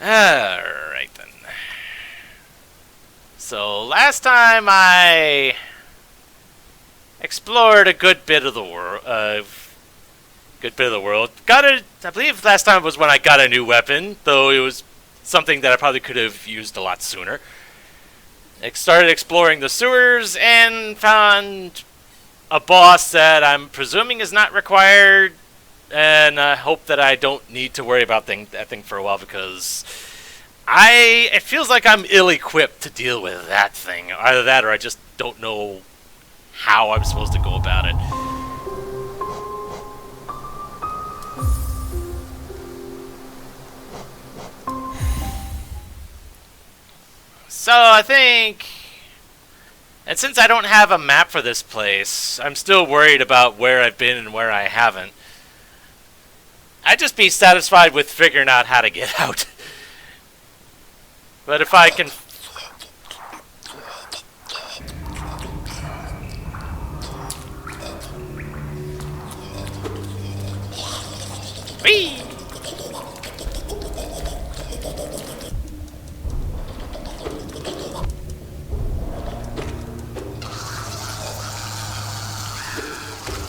Alright then. So last time I explored a good bit of the world. I believe last time was when I got a new weapon, though it was something that I probably could have used a lot sooner. I started exploring the sewers and found a boss that I'm presuming is not required, and I hope that I don't need to worry about that thing for a while, because it feels like I'm ill-equipped to deal with that thing. Either that or I just don't know how I'm supposed to go about it. So I think, and since I don't have a map for this place, I'm still worried about where I've been and where I haven't. I'd just be satisfied with figuring out how to get out. But if I can... Whee!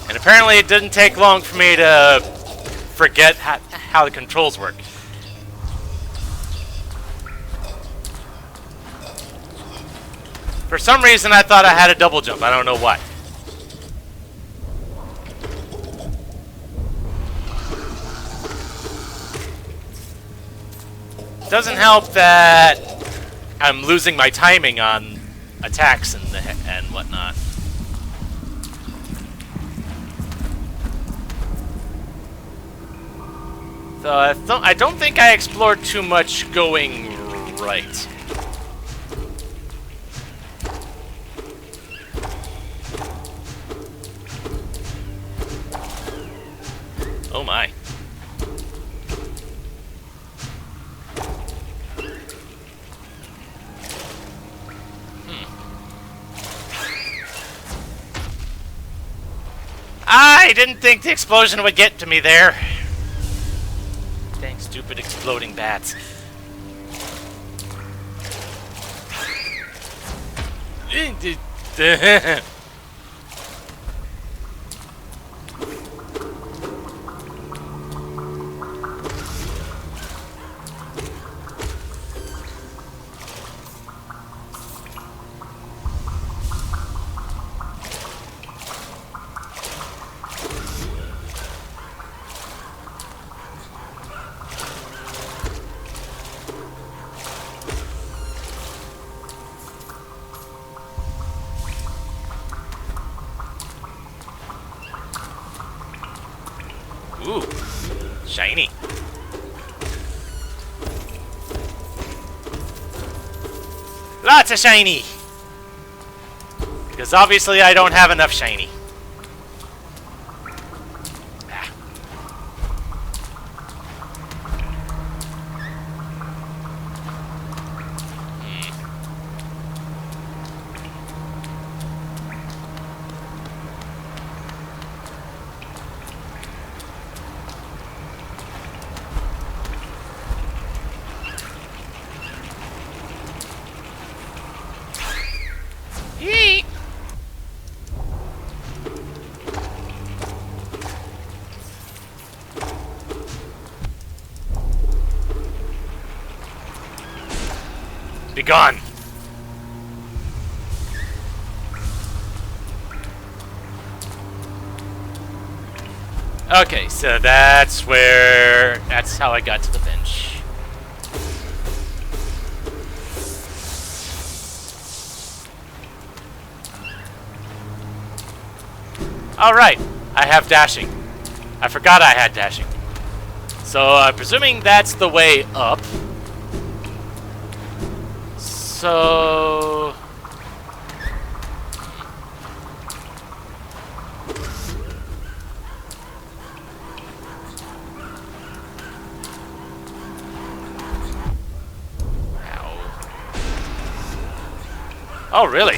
And apparently it didn't take long for me to forget how the controls work. For some reason I thought I had a double jump. I don't know why. Doesn't help that I'm losing my timing on attacks and whatnot. So I don't think I explored too much going right. Oh my. I didn't think the explosion would get to me there. Dang stupid exploding bats. Ooh, shiny. Lots of shiny! Because obviously I don't have enough shiny. Ah. Yeet! Be gone! Okay, so that's how I got to the bench. Alright, I have dashing. I forgot I had dashing. So I'm presuming that's the way up. So... Ow. Oh, really?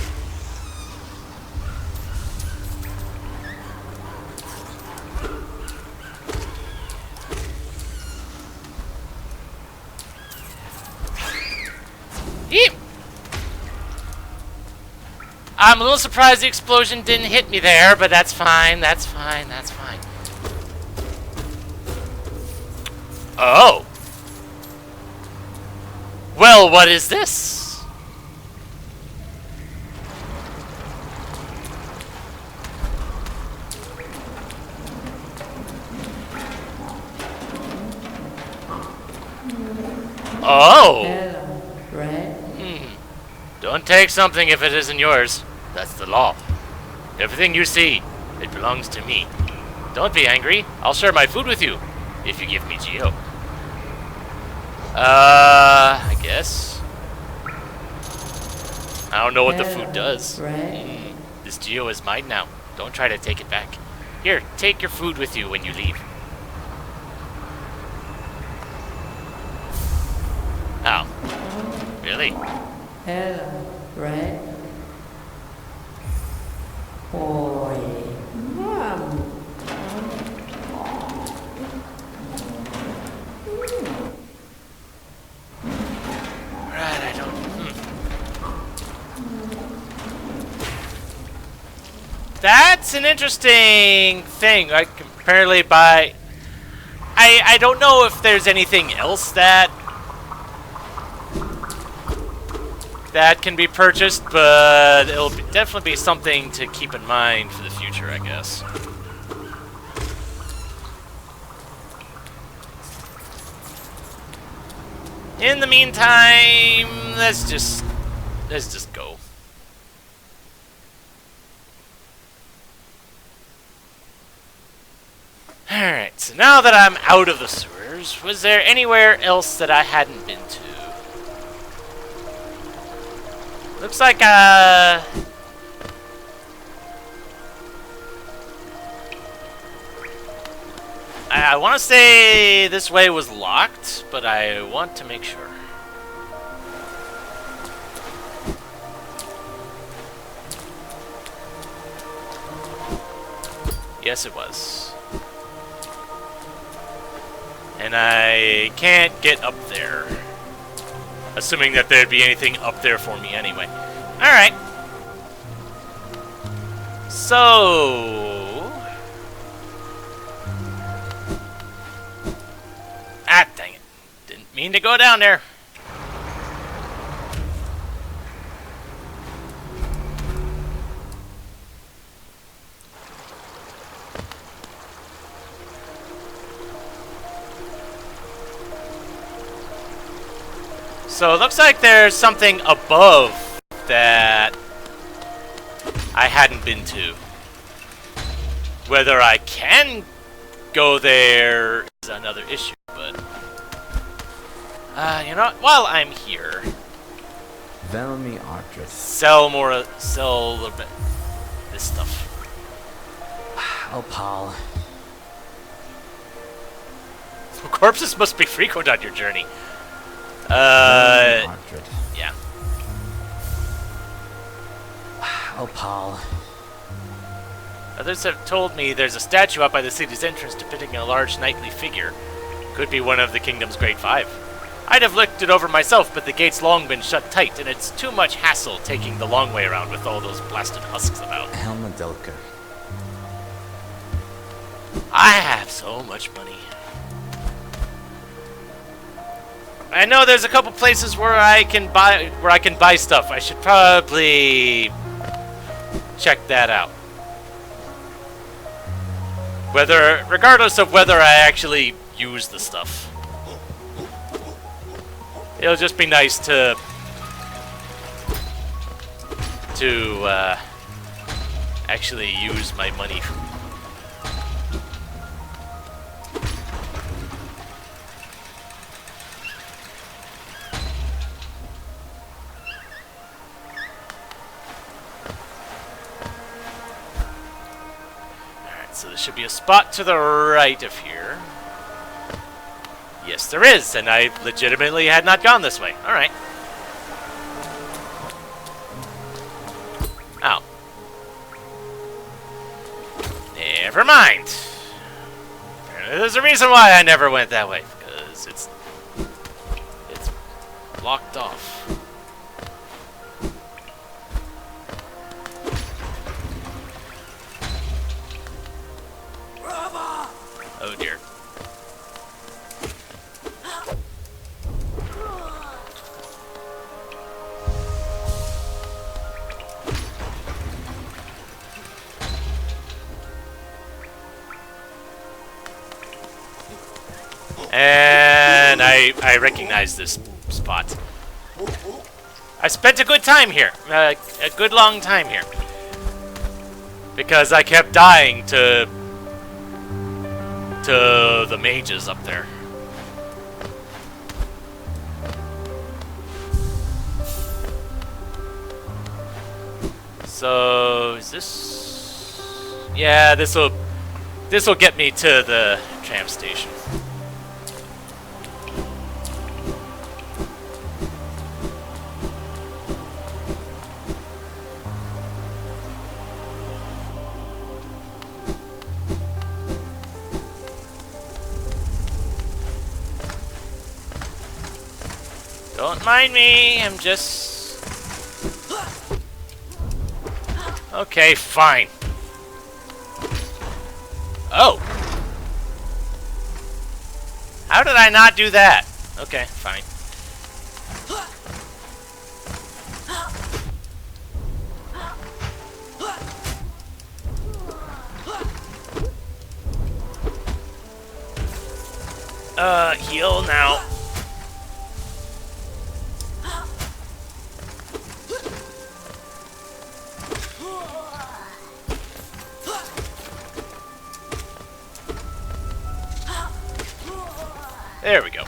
I'm a little surprised the explosion didn't hit me there, but that's fine, that's fine, that's fine. Oh! Well, what is this? Oh! Hello, right? Don't take something if it isn't yours. That's the law. Everything you see, it belongs to me. Don't be angry. I'll share my food with you, if you give me Geo. I guess. I don't know what the food does. Right? This Geo is mine now. Don't try to take it back. Here, take your food with you when you leave. Oh. Really? Hello, right? Boy. Mom. Right, I don't... That's an interesting thing. Like, apparently by... I don't know if there's anything else that can be purchased, but it'll definitely be something to keep in mind for the future, I guess. In the meantime, let's just go. Alright, so now that I'm out of the sewers, was there anywhere else that I hadn't been to? Looks like, I want to say this way was locked, but I want to make sure. Yes, it was. And I can't get up there. Assuming that there'd be anything up there for me anyway. Alright. So... Ah, dang it. Didn't mean to go down there. So it looks like there's something above that I hadn't been to. Whether I can go there is another issue, but... you know what? While I'm here... Sell a little bit this stuff. Oh, Paul. Corpses must be frequent on your journey. Yeah. Oh, Paul. Others have told me there's a statue up by the city's entrance depicting a large knightly figure. Could be one of the kingdom's great five. I'd have looked it over myself, but the gate's long been shut tight, and it's too much hassle taking the long way around with all those blasted husks about. Helmadilka. I have so much money. I know there's a couple places where I can buy stuff. I should probably check that out. Regardless of whether I actually use the stuff. It'll just be nice to actually use my money. So there should be a spot to the right of here. Yes, there is, and I legitimately had not gone this way. Alright. Oh. Never mind. There's a reason why I never went that way, because it's blocked off. Oh dear. And I recognize this spot. I spent a good time here. A good long time here. Because I kept dying to the mages up there. So is this? Yeah, this'll get me to the tram station. Don't mind me, I'm just... Okay, fine. Oh! How did I not do that? Okay, fine. Heal now. There we go.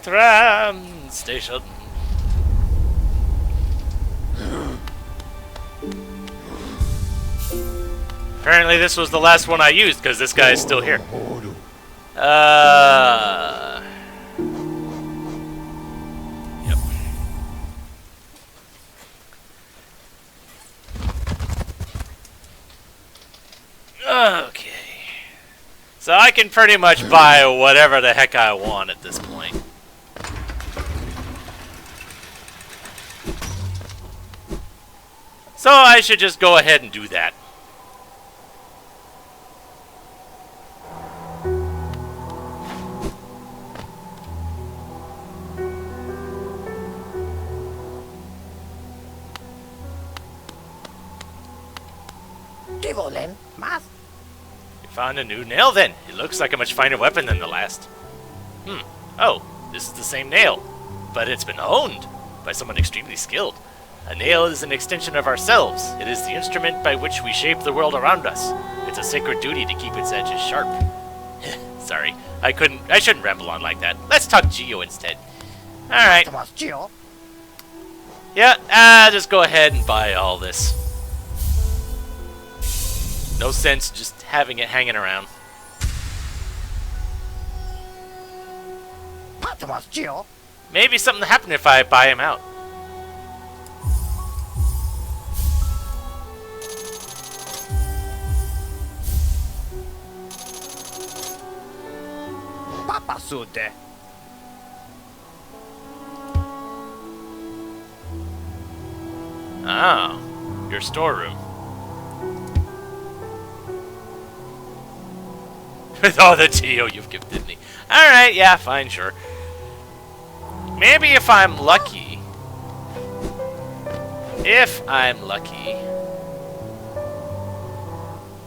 Tram station. Apparently this was the last one I used because this guy is still here. Yep. Okay. So I can pretty much buy whatever the heck I want at this point. So I should just go ahead and do that. You found a new nail then. It looks like a much finer weapon than the last. Oh, this is the same nail, but it's been honed by someone extremely skilled. A nail is an extension of ourselves. It is the instrument by which we shape the world around us. It's a sacred duty to keep its edges sharp. Sorry, I shouldn't ramble on like that. Let's talk Geo instead. Alright. Yeah, just go ahead and buy all this. No sense just having it hanging around. Maybe something will happen if I buy him out. Oh, your storeroom. With all the Geo you've gifted me. Alright, yeah, fine, sure. Maybe if I'm lucky.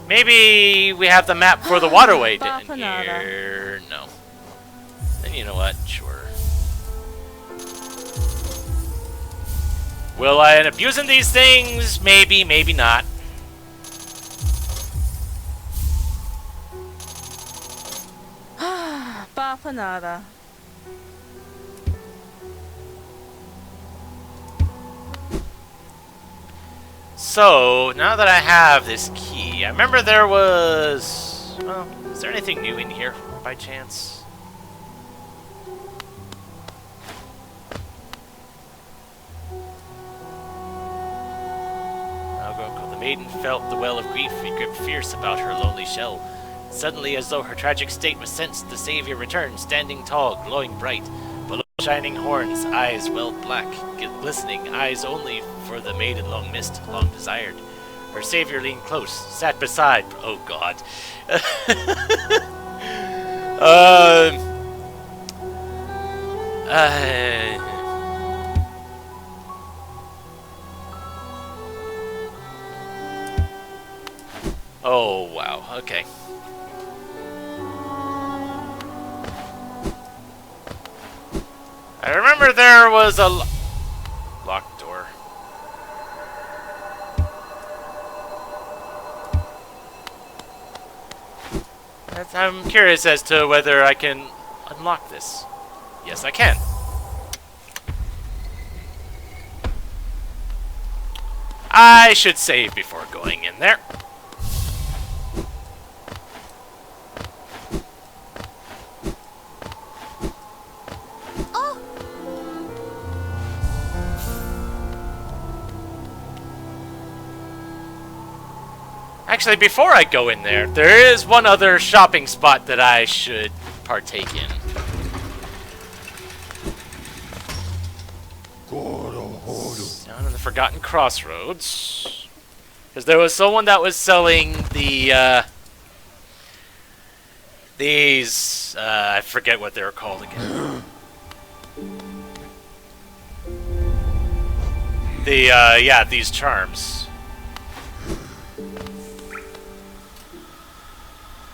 Maybe we have the map for the waterway down here. No. Then you know what? Sure. Will I end up using these things? Maybe, maybe not. Bafanada. So, now that I have this key, I remember there was... Well, is there anything new in here, by chance? The maiden felt the well of grief grip fierce about her lonely shell. Suddenly, as though her tragic state was sensed, the savior returned, standing tall, glowing bright. Below shining horns, eyes well black, glistening, eyes only for the maiden long missed, long desired. Her savior leaned close, sat beside... Oh, God. Oh, wow. Okay. I remember there was a locked door. I'm curious as to whether I can unlock this. Yes, I can. I should save before going in there. Actually, before I go in there, there is one other shopping spot that I should partake in. Down in the Forgotten Crossroads. Because there was someone that was selling the, these, I forget what they were called again. Yeah, these charms.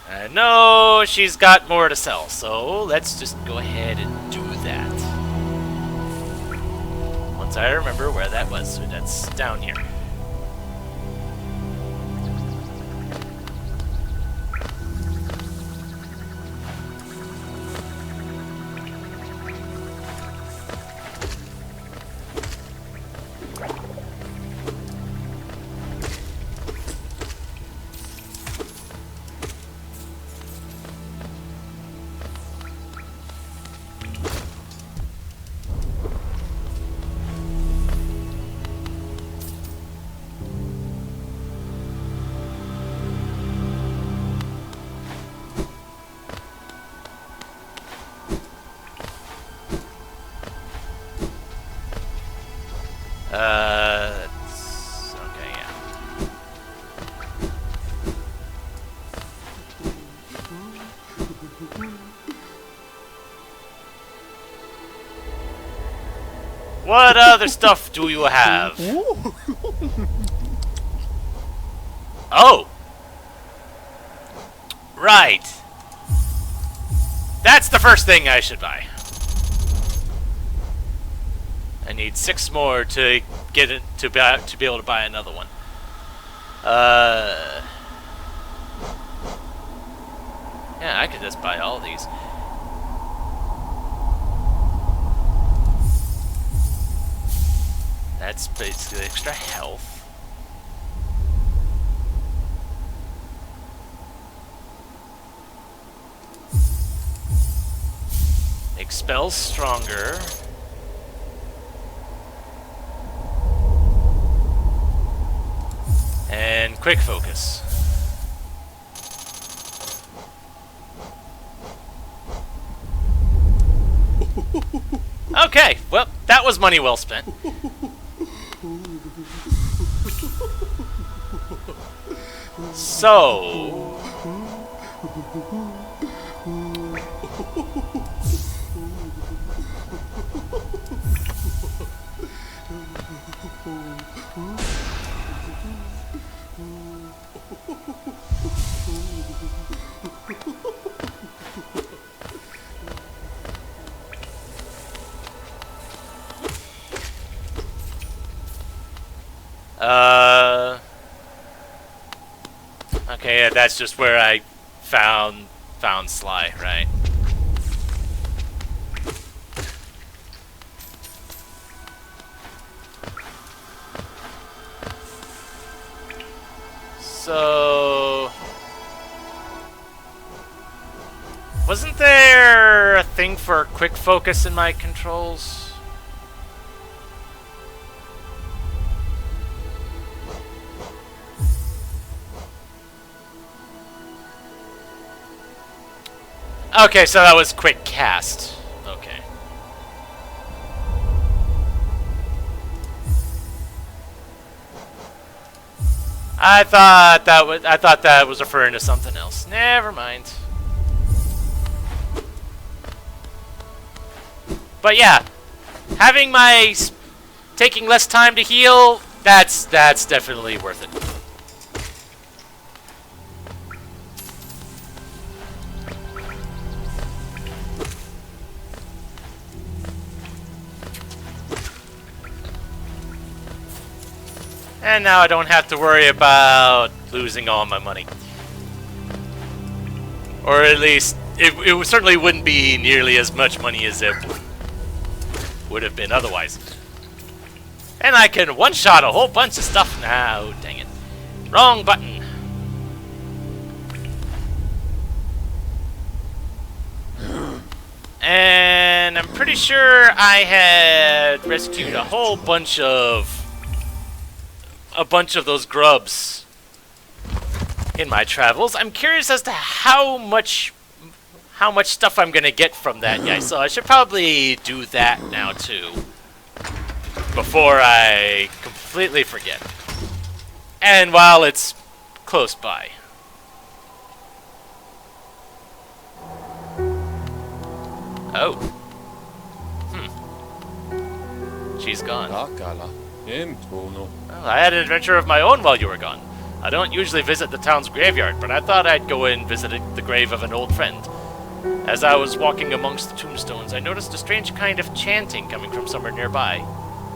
I know she's got more to sell, so let's just go ahead and do that. Once I remember where that was, so that's down here. Okay, yeah. What other stuff do you have? Oh! Right. That's the first thing I should buy. I need 6 more to get it to be able to buy another one. Yeah, I could just buy all these. That's basically extra health. Makes spells stronger. And quick focus. Okay, well, that was money well spent. So... Okay, yeah, that's just where I found Sly, right? So... wasn't there a thing for quick focus in my controls? Okay, so that was quick cast. Okay. I thought that was referring to something else. Never mind. But yeah, having taking less time to heal, that's definitely worth it. And now I don't have to worry about losing all my money. Or at least, it certainly wouldn't be nearly as much money as it would have been otherwise. And I can one-shot a whole bunch of stuff now. Dang it. Wrong button. And I'm pretty sure I had rescued a whole bunch of those grubs in my travels. I'm curious as to how much stuff I'm gonna get from that guy, so I should probably do that now too before I completely forget. And while it's close by. Oh. She's gone. Well, I had an adventure of my own while you were gone. I don't usually visit the town's graveyard, but I thought I'd go and visit the grave of an old friend. As I was walking amongst the tombstones, I noticed a strange kind of chanting coming from somewhere nearby.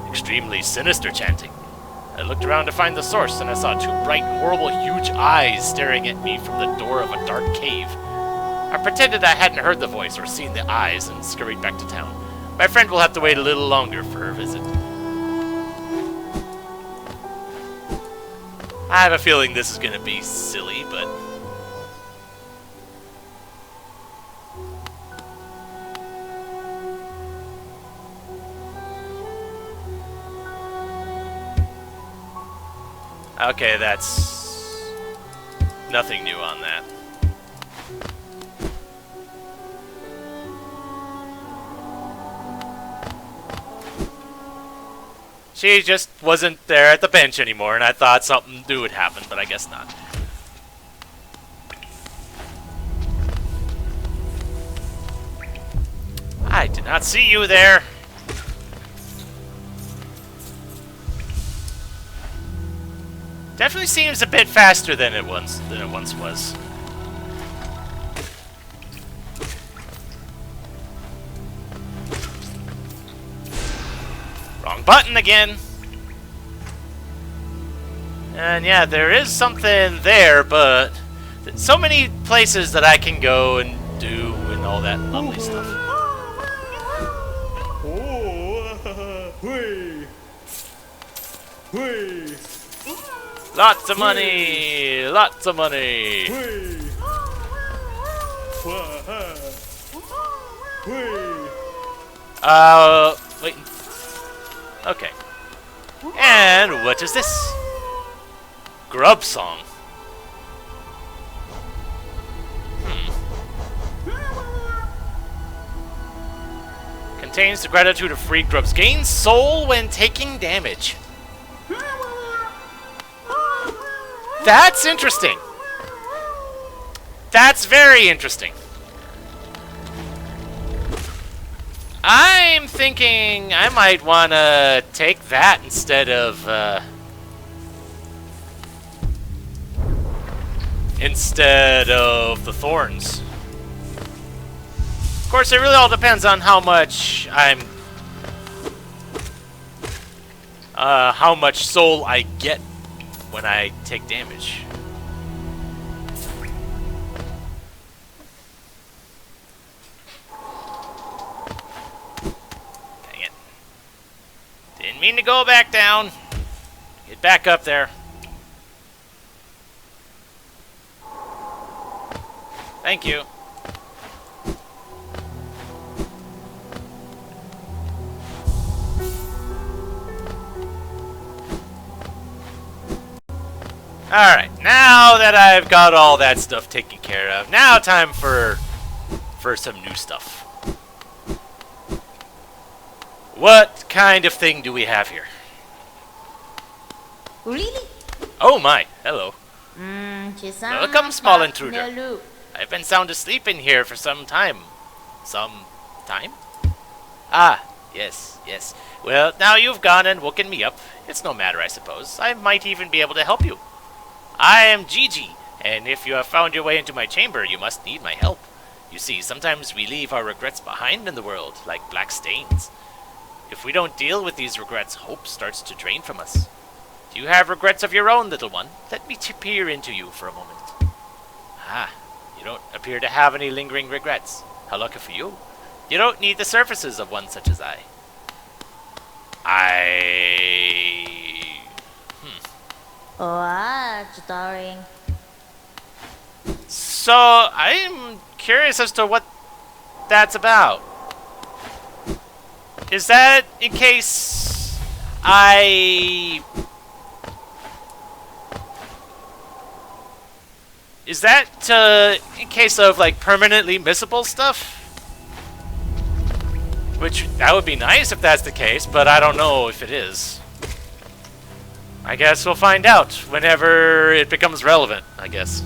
Extremely sinister chanting. I looked around to find the source, and I saw two bright, horrible, huge eyes staring at me from the door of a dark cave. I pretended I hadn't heard the voice or seen the eyes and scurried back to town. My friend will have to wait a little longer for her visit. I have a feeling this is going to be silly, but... okay, that's... nothing new on that. She just wasn't there at the bench anymore, and I thought something new would happen, but I guess not. I did not see you there. Definitely seems a bit faster than it once was. Wrong button again. And yeah, there is something there, but so many places that I can go and do and all that lovely stuff. Lots of money! Lots of money! Wait. Okay. And what is this? Grub song. Contains the gratitude of freed grubs. Gains soul when taking damage. That's interesting. That's very interesting. I'm thinking I might want to take that instead of the thorns. Of course, it really all depends on how much how much soul I get when I take damage. Dang it. Didn't mean to go back down. Get back up there. Thank you. Alright, now that I've got all that stuff taken care of, now time for some new stuff. What kind of thing do we have here? Really? Oh my, hello. Welcome, Welcome, small intruder. I've been sound asleep in here for some time. Some time? Ah, yes, yes. Well, now you've gone and woken me up. It's no matter, I suppose. I might even be able to help you. I am Gigi, and if you have found your way into my chamber, you must need my help. You see, sometimes we leave our regrets behind in the world, like black stains. If we don't deal with these regrets, hope starts to drain from us. Do you have regrets of your own, little one? Let me peer into you for a moment. Ah, you don't appear to have any lingering regrets. How lucky for you. You don't need the services of one such as I. What, darling? So, I'm curious as to what that's about. Is that in case Is that in case of, like, permanently missable stuff? Which, that would be nice if that's the case, but I don't know if it is. I guess we'll find out whenever it becomes relevant, I guess.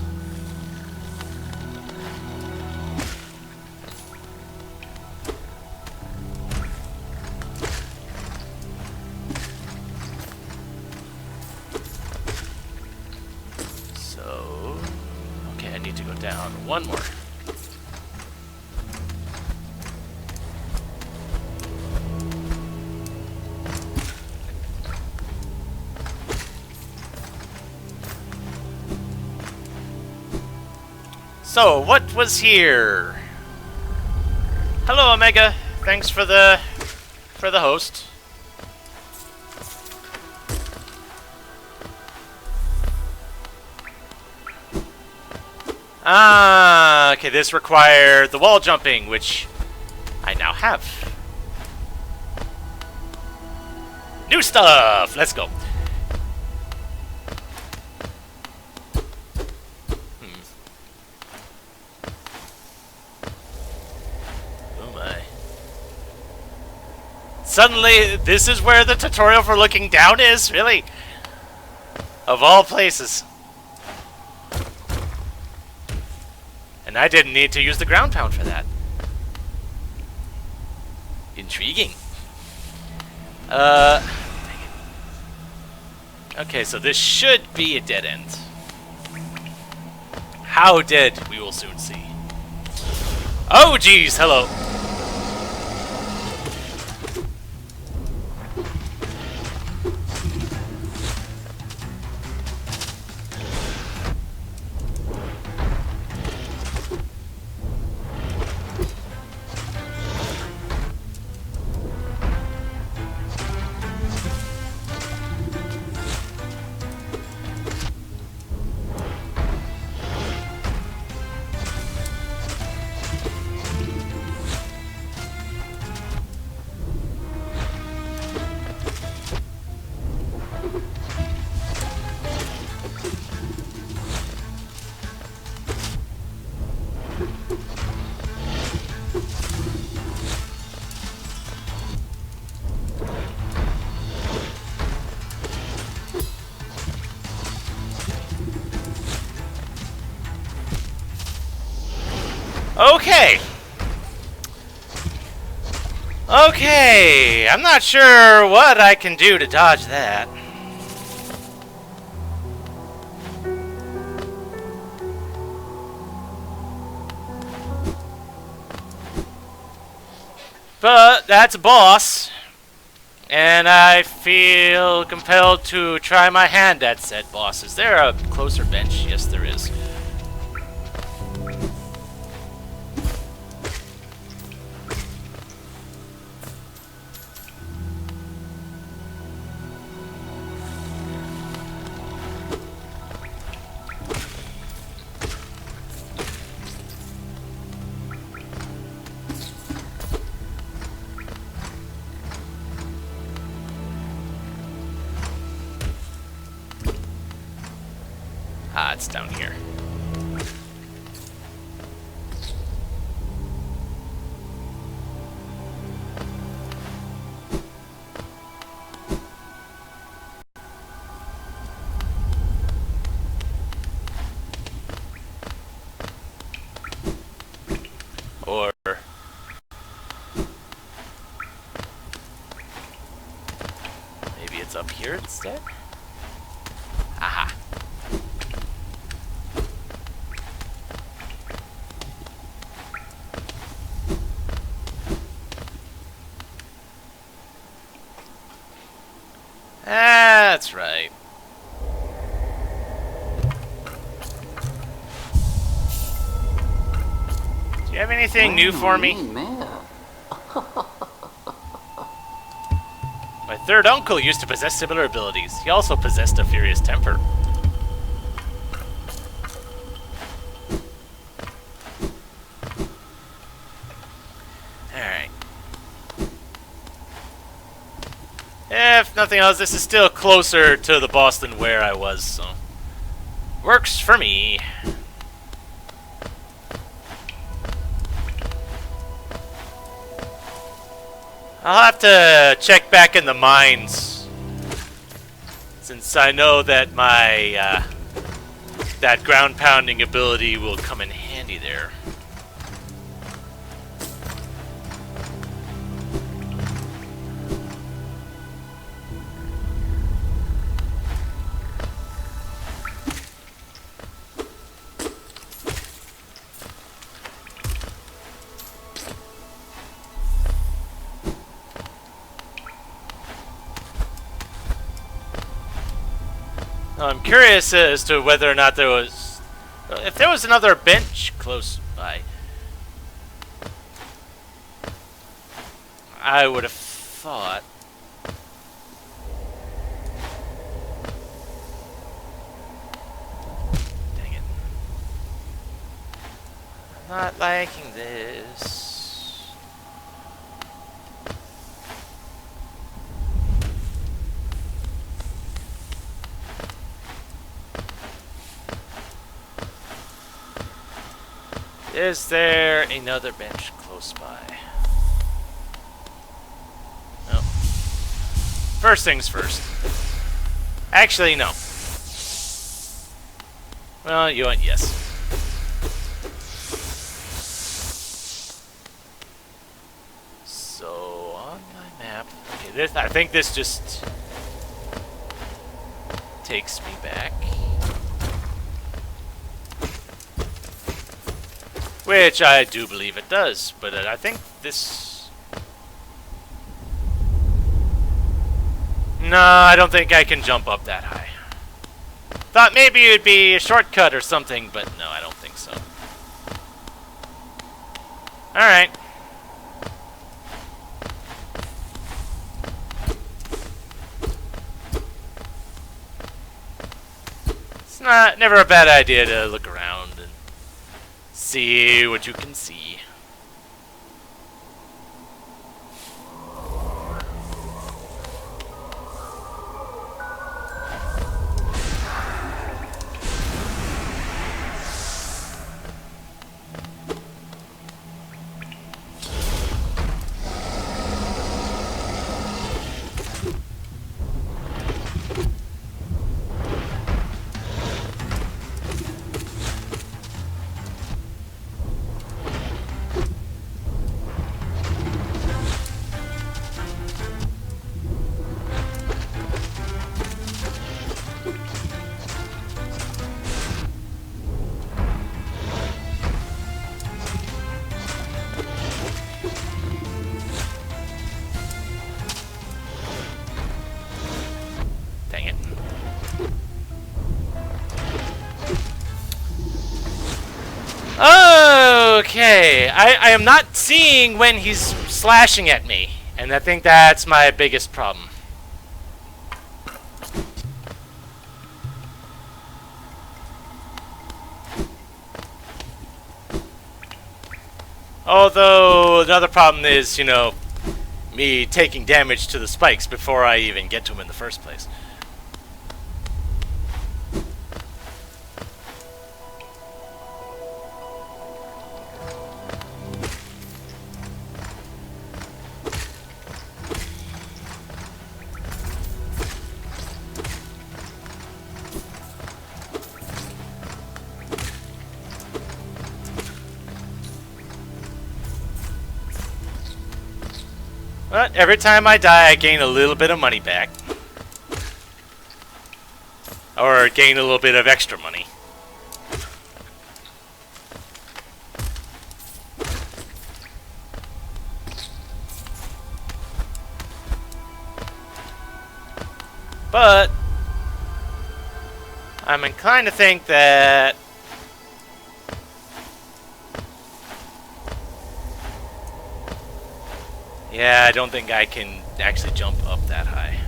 So, okay, I need to go down one more. So, what was here? Hello, Omega. Thanks for the host. Ah, okay, this required the wall jumping, which I now have. New stuff! Let's go. Suddenly, this is where the tutorial for looking down is? Really? Of all places. And I didn't need to use the ground pound for that. Intriguing. Okay, so this should be a dead end. How dead, we will soon see. Oh, geez, hello. Okay. Okay, I'm not sure what I can do to dodge that. But that's a boss, and I feel compelled to try my hand at said boss. Is there a closer bench? Yes, there is. what's down here. Or maybe it's up here instead? Aha. That's right. Do you have anything new for me? My third uncle used to possess similar abilities. He also possessed a furious temper. Alright. If nothing else, this is still closer to the boss than where I was, so... works for me. I'll have to check back in the mines, since I know that my that ground pounding ability will come in handy there. I'm curious as to whether or not there was... if there was another bench close by, I would have thought... Dang it. I'm not liking this. Is there another bench close by? No. First things first. Actually, no. Well, you want yes. So, on my map... okay, this, I think this just takes me back. Which I do believe it does, but I think this... no, I don't think I can jump up that high. Thought maybe it would be a shortcut or something, but no, I don't think so. Alright. It's never a bad idea to look around and see what you can see. Okay, I am not seeing when he's slashing at me, and I think that's my biggest problem. Although, another problem is, you know, me taking damage to the spikes before I even get to him in the first place. But every time I die, I gain a little bit of money back. Or gain a little bit of extra money. But I'm inclined to think that yeah, I don't think I can actually jump up that high.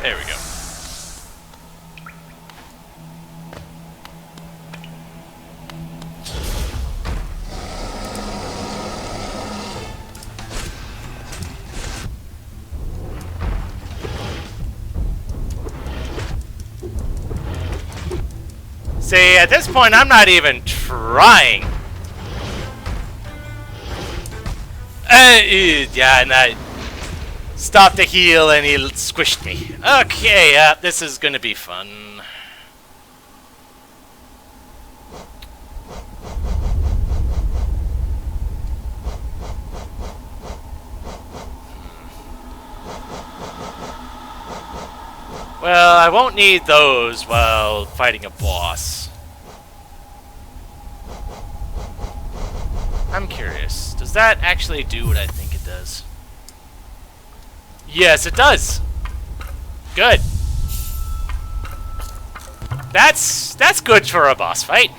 There we go. See, at this point, I'm not even trying. Yeah, and I stopped to heal, and he squished me. Okay, this is gonna be fun. Well, I won't need those while fighting a boss. I'm curious. Does that actually do what I think it does? Yes, it does. Good. That's good for a boss fight.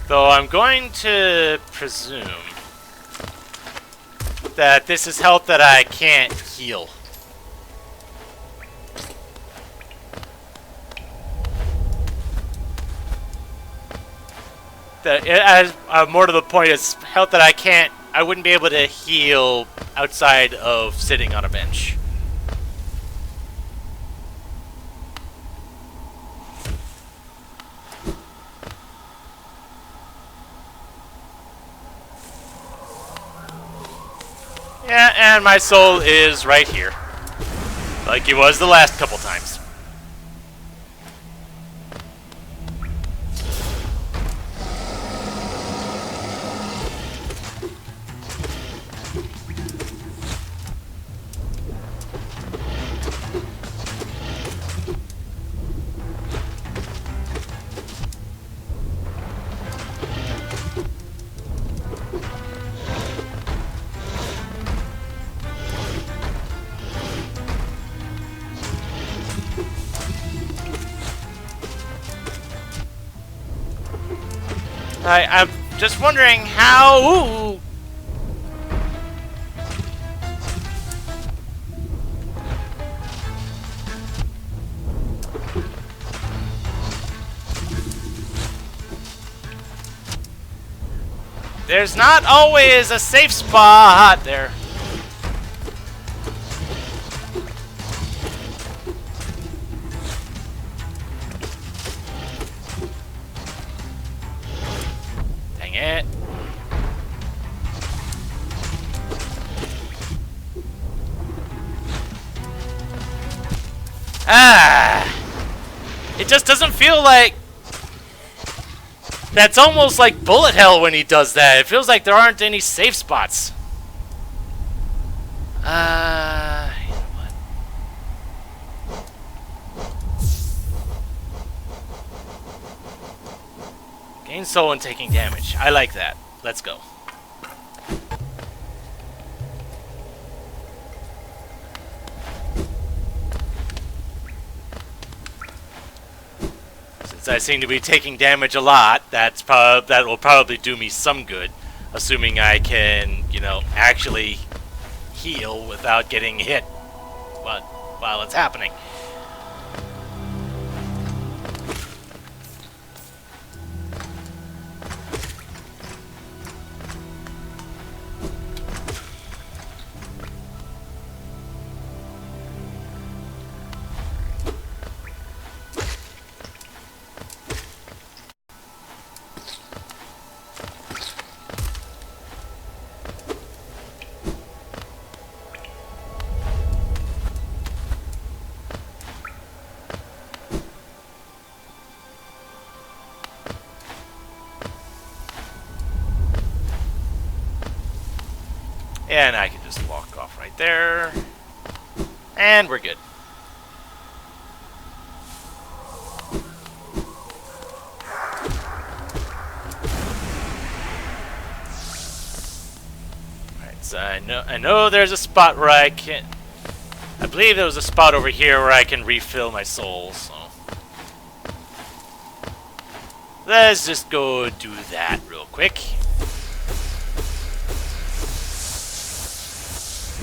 Though I'm going to presume that this is health that I can't heal. As more to the point, it's health that I wouldn't be able to heal outside of sitting on a bench. Yeah, and my soul is right here. Like it was the last couple times. I'm just wondering how... Ooh. There's not always a safe spot there. Dang it. It just doesn't feel like... That's almost like bullet hell when he does that. It feels like there aren't any safe spots. You know what? Gain soul and taking damage. I like that. Let's go. Since I seem to be taking damage a lot, that will probably do me some good, assuming I can, you know, actually heal without getting hit while it's happening. And I can just walk off right there. And we're good. Alright, so I know there's a spot where I can... I believe there was a spot over here where I can refill my souls, so... Let's just go do that real quick.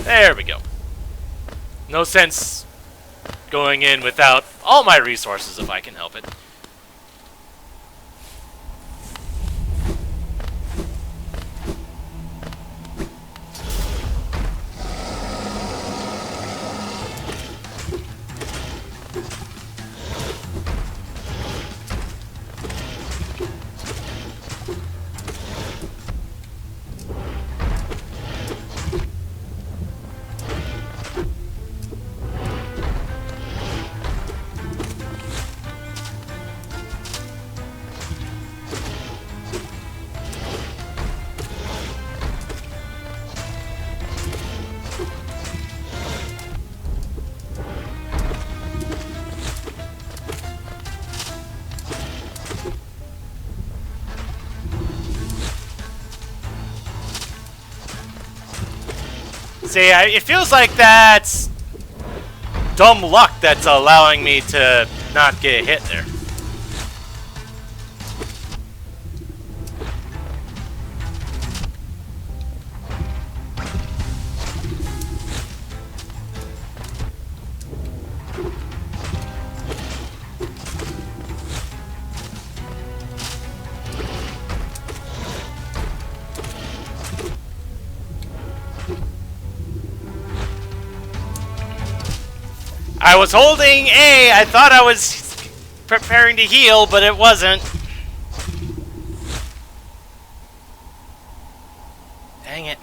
There we go. No sense going in without all my resources if I can help it. See, it feels like that's dumb luck that's allowing me to not get hit there. I was holding A. I thought I was preparing to heal, but it wasn't. Dang it.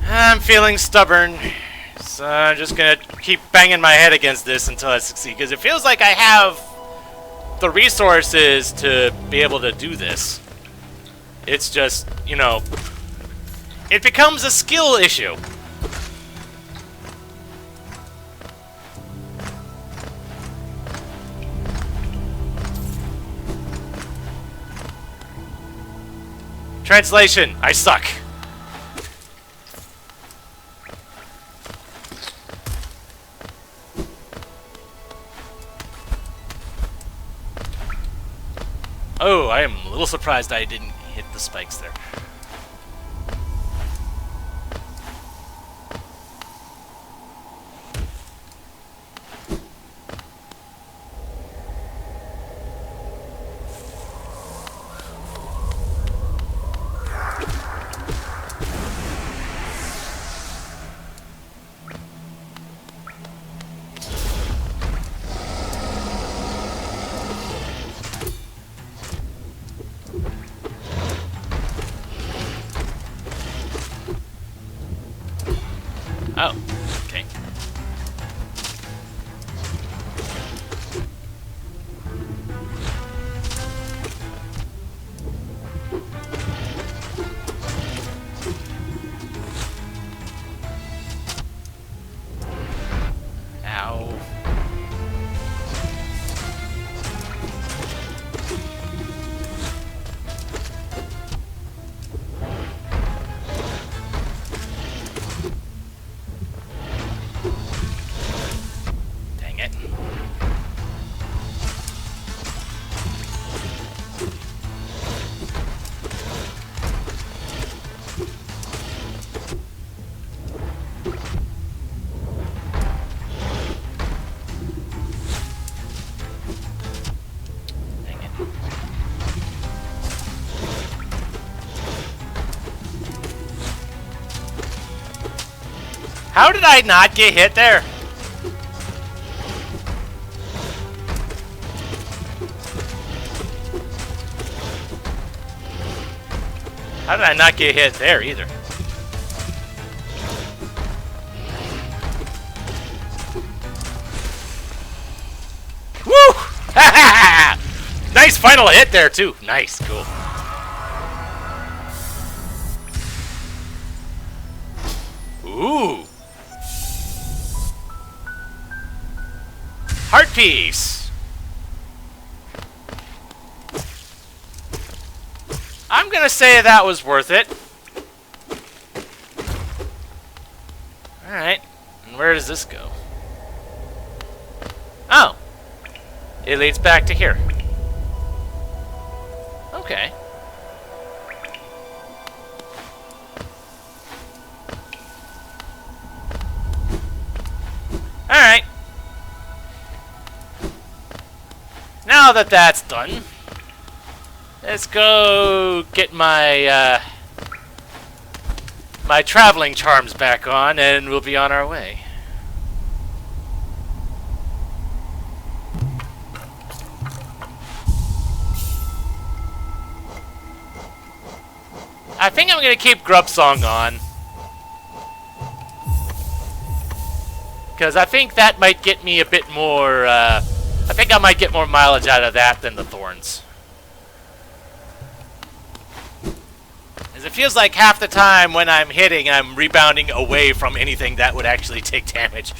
I'm feeling stubborn. So I'm just gonna keep banging my head against this until I succeed, because it feels like I have the resources to be able to do this. It's just, you know, it becomes a skill issue. Translation: I suck. Oh, I am a little surprised I didn't hit the spikes there. Oh, okay. Ow. How did I not get hit there? How did I not get hit there either? Woo! Nice final hit there too. Nice, cool. Ooh. Heart piece. I'm gonna say that was worth it. Alright. And where does this go? Oh. It leads back to here. Okay. Alright. Now that that's done, let's go get my my traveling charms back on, and we'll be on our way. I think I'm gonna keep Grub Song on, because I think that might get me a bit more, I think I might get more mileage out of that than the Thorns. As it feels like half the time when I'm hitting, I'm rebounding away from anything that would actually take damage.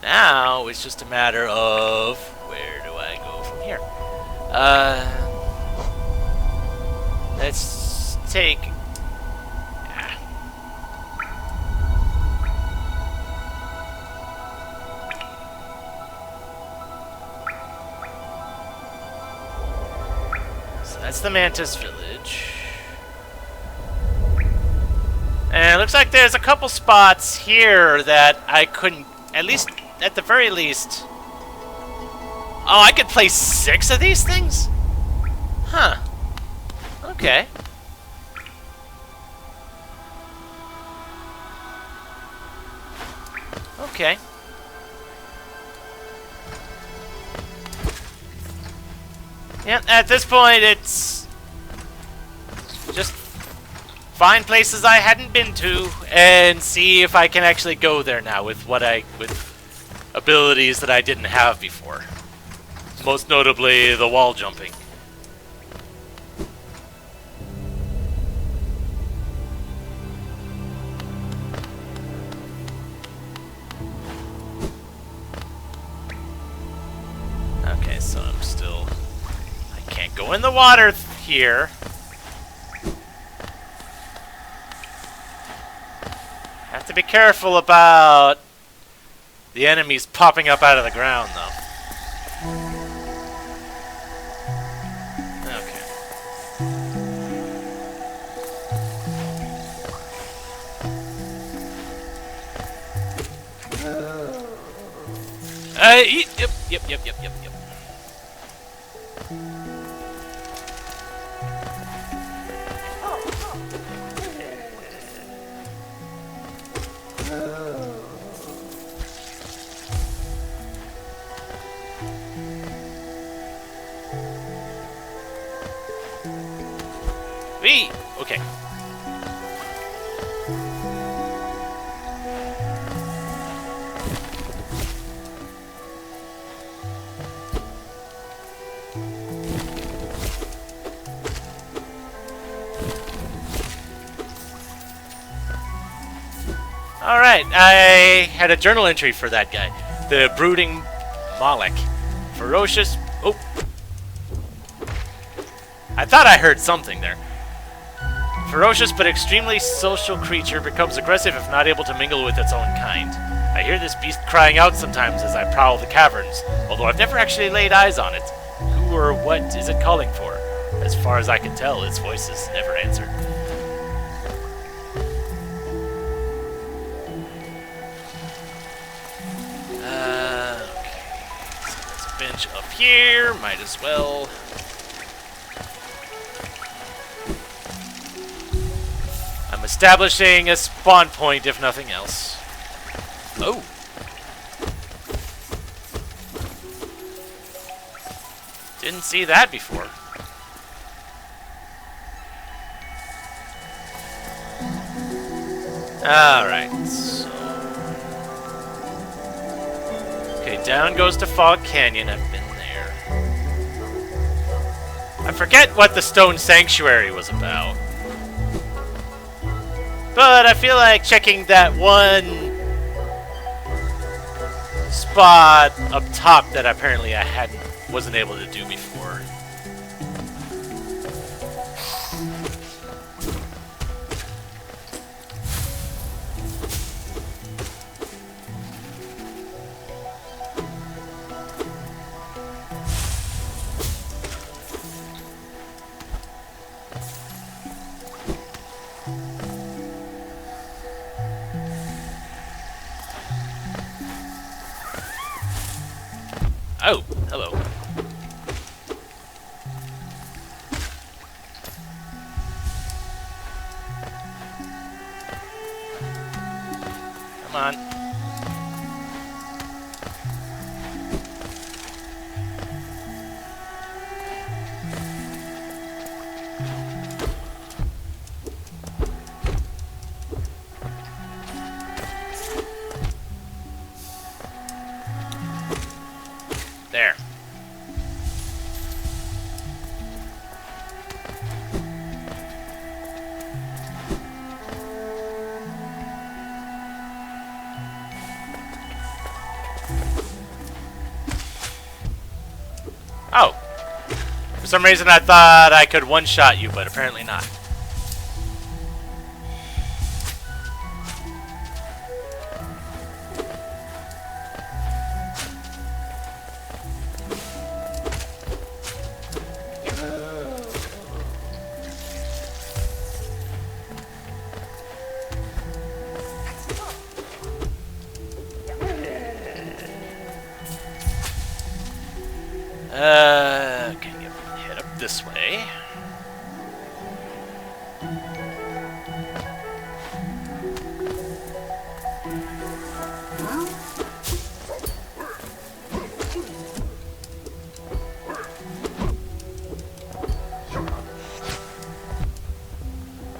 Now it's just a matter of where do I go from here? Let's take. So that's the Mantis Village. And it looks like there's a couple spots here that I couldn't, at least, at the very least. Oh, I could place 6 of these things? Huh. Okay. Okay. Yeah, at this point it's just find places I hadn't been to and see if I can actually go there now with with abilities that I didn't have before. Most notably the wall jumping. Okay, so I'm still... I can't go in the water here. Have to be careful about the enemies popping up out of the ground, though. Okay. Yep. Okay. Alright, I had a journal entry for that guy. The Brooding Moloch. Ferocious... Oh. I thought I heard something there. Ferocious but extremely social creature, becomes aggressive if not able to mingle with its own kind. I hear this beast crying out sometimes as I prowl the caverns, although I've never actually laid eyes on it. Who or what is it calling for? As far as I can tell, its voice is never answered. Okay. So there's a bench up here, might as well... establishing a spawn point, if nothing else. Oh. Didn't see that before. Alright, so... Okay, down goes to Fog Canyon. I've been there. I forget what the Stone Sanctuary was about. But I feel like checking that one spot up top that apparently I wasn't able to do before. Oh, hello. Come on. There. Oh. For some reason I thought I could one-shot you, but apparently not. Okay, head up this way.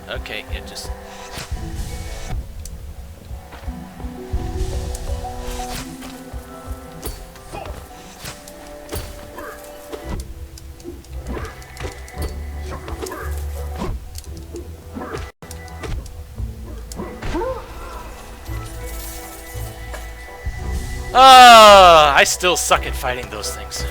Okay, it just... Oh, I still suck at fighting those things.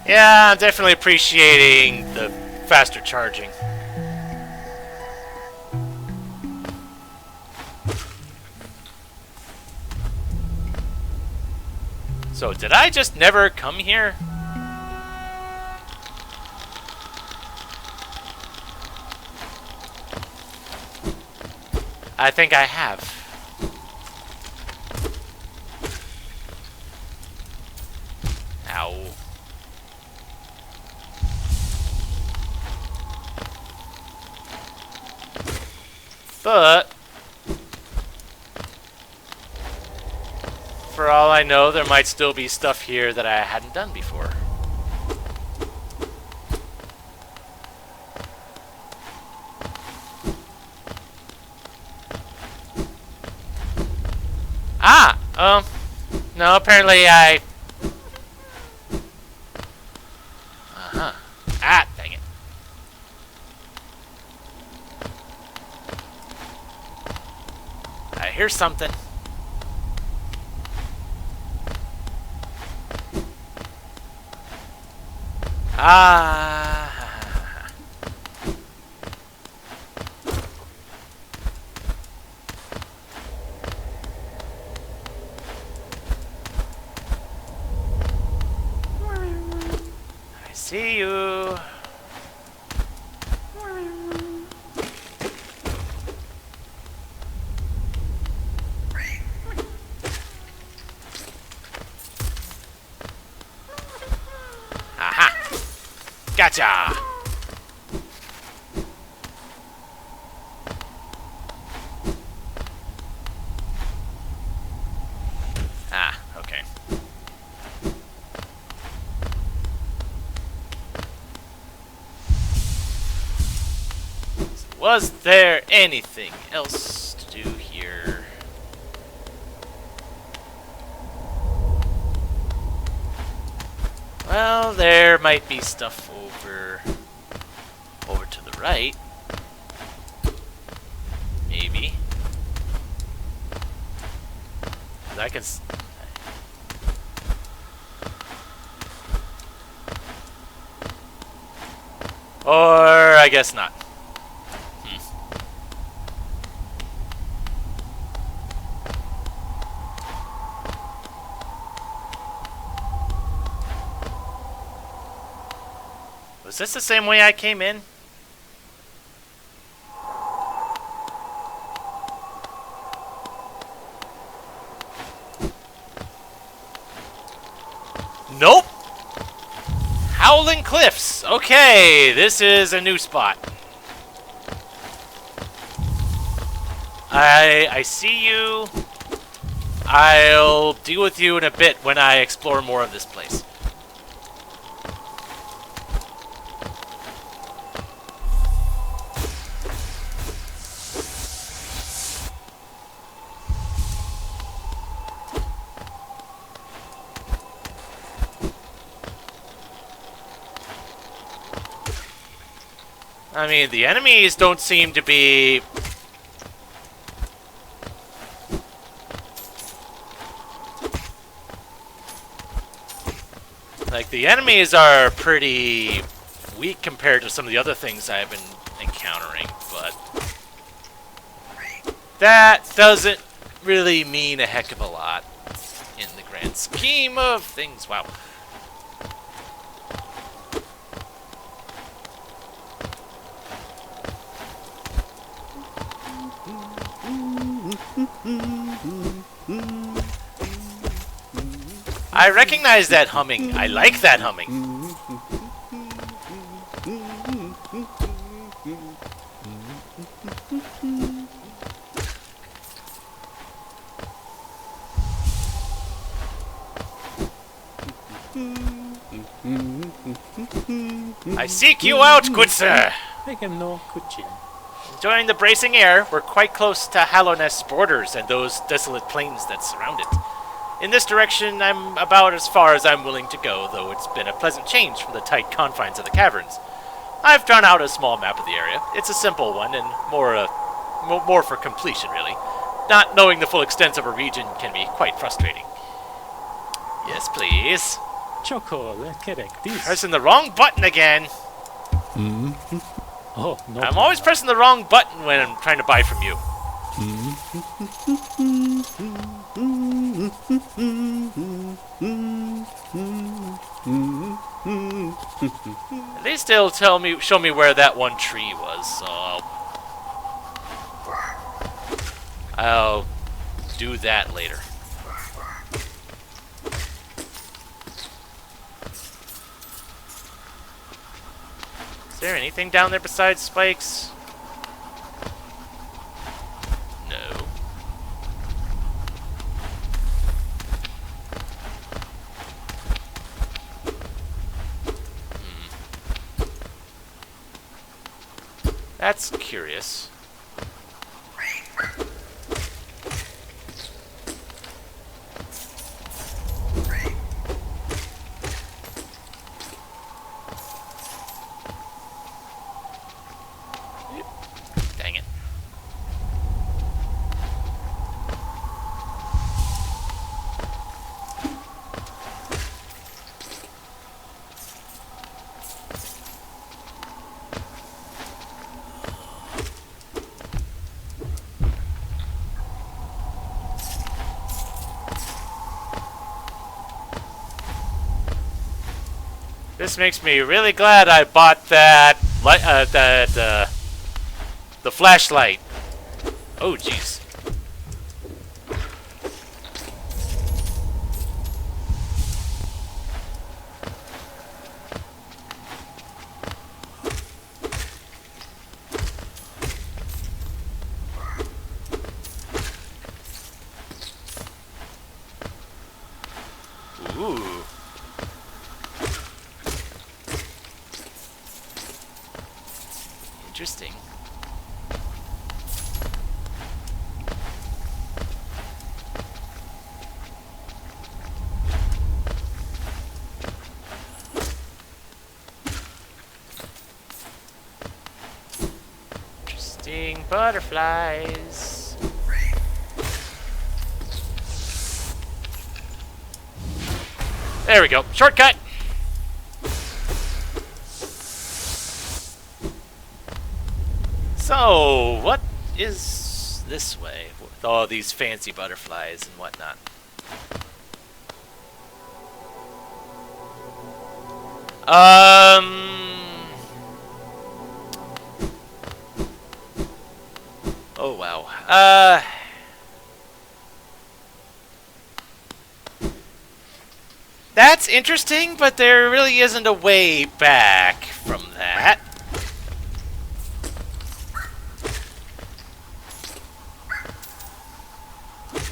Yeah, I'm definitely appreciating the faster charging. So, did I just never come here? I think I have. Ow. But for all I know, there might still be stuff here that I hadn't done before. Ah! No, apparently I... Uh-huh. Ah, dang it. I hear something. Ah. see you. Aha! Gotcha! Ah, okay. Was there anything else to do here? Well, there might be stuff over to the right. Maybe. 'Cause I can. Or I guess not. Was this the same way I came in? Nope! Howling Cliffs! Okay, this is a new spot. I see you. I'll deal with you in a bit when I explore more of this place. I mean, the enemies don't seem to be... Like, the enemies are pretty weak compared to some of the other things I've been encountering, but... that doesn't really mean a heck of a lot in the grand scheme of things. Wow. I recognize that humming. I like that humming. I seek you out, good sir. Enjoying the bracing air, we're quite close to Hallownest's borders and those desolate plains that surround it. In this direction, I'm about as far as I'm willing to go, though it's been a pleasant change from the tight confines of the caverns. I've drawn out a small map of the area. It's a simple one, and more for completion, really. Not knowing the full extent of a region can be quite frustrating. Yes, please. Pressing the wrong button again. Oh, no. I'm always pressing the wrong button when I'm trying to buy from you. At least they'll show me where that one tree was, so I'll do that later. Is there anything down there besides spikes? No. That's curious. Dang it. This makes me really glad I bought that the flashlight. Oh, jeez. Ooh. Interesting. Interesting butterflies. There we go. Shortcut. So, what is this way with all these fancy butterflies and whatnot? Oh wow. That's interesting, but there really isn't a way back from that.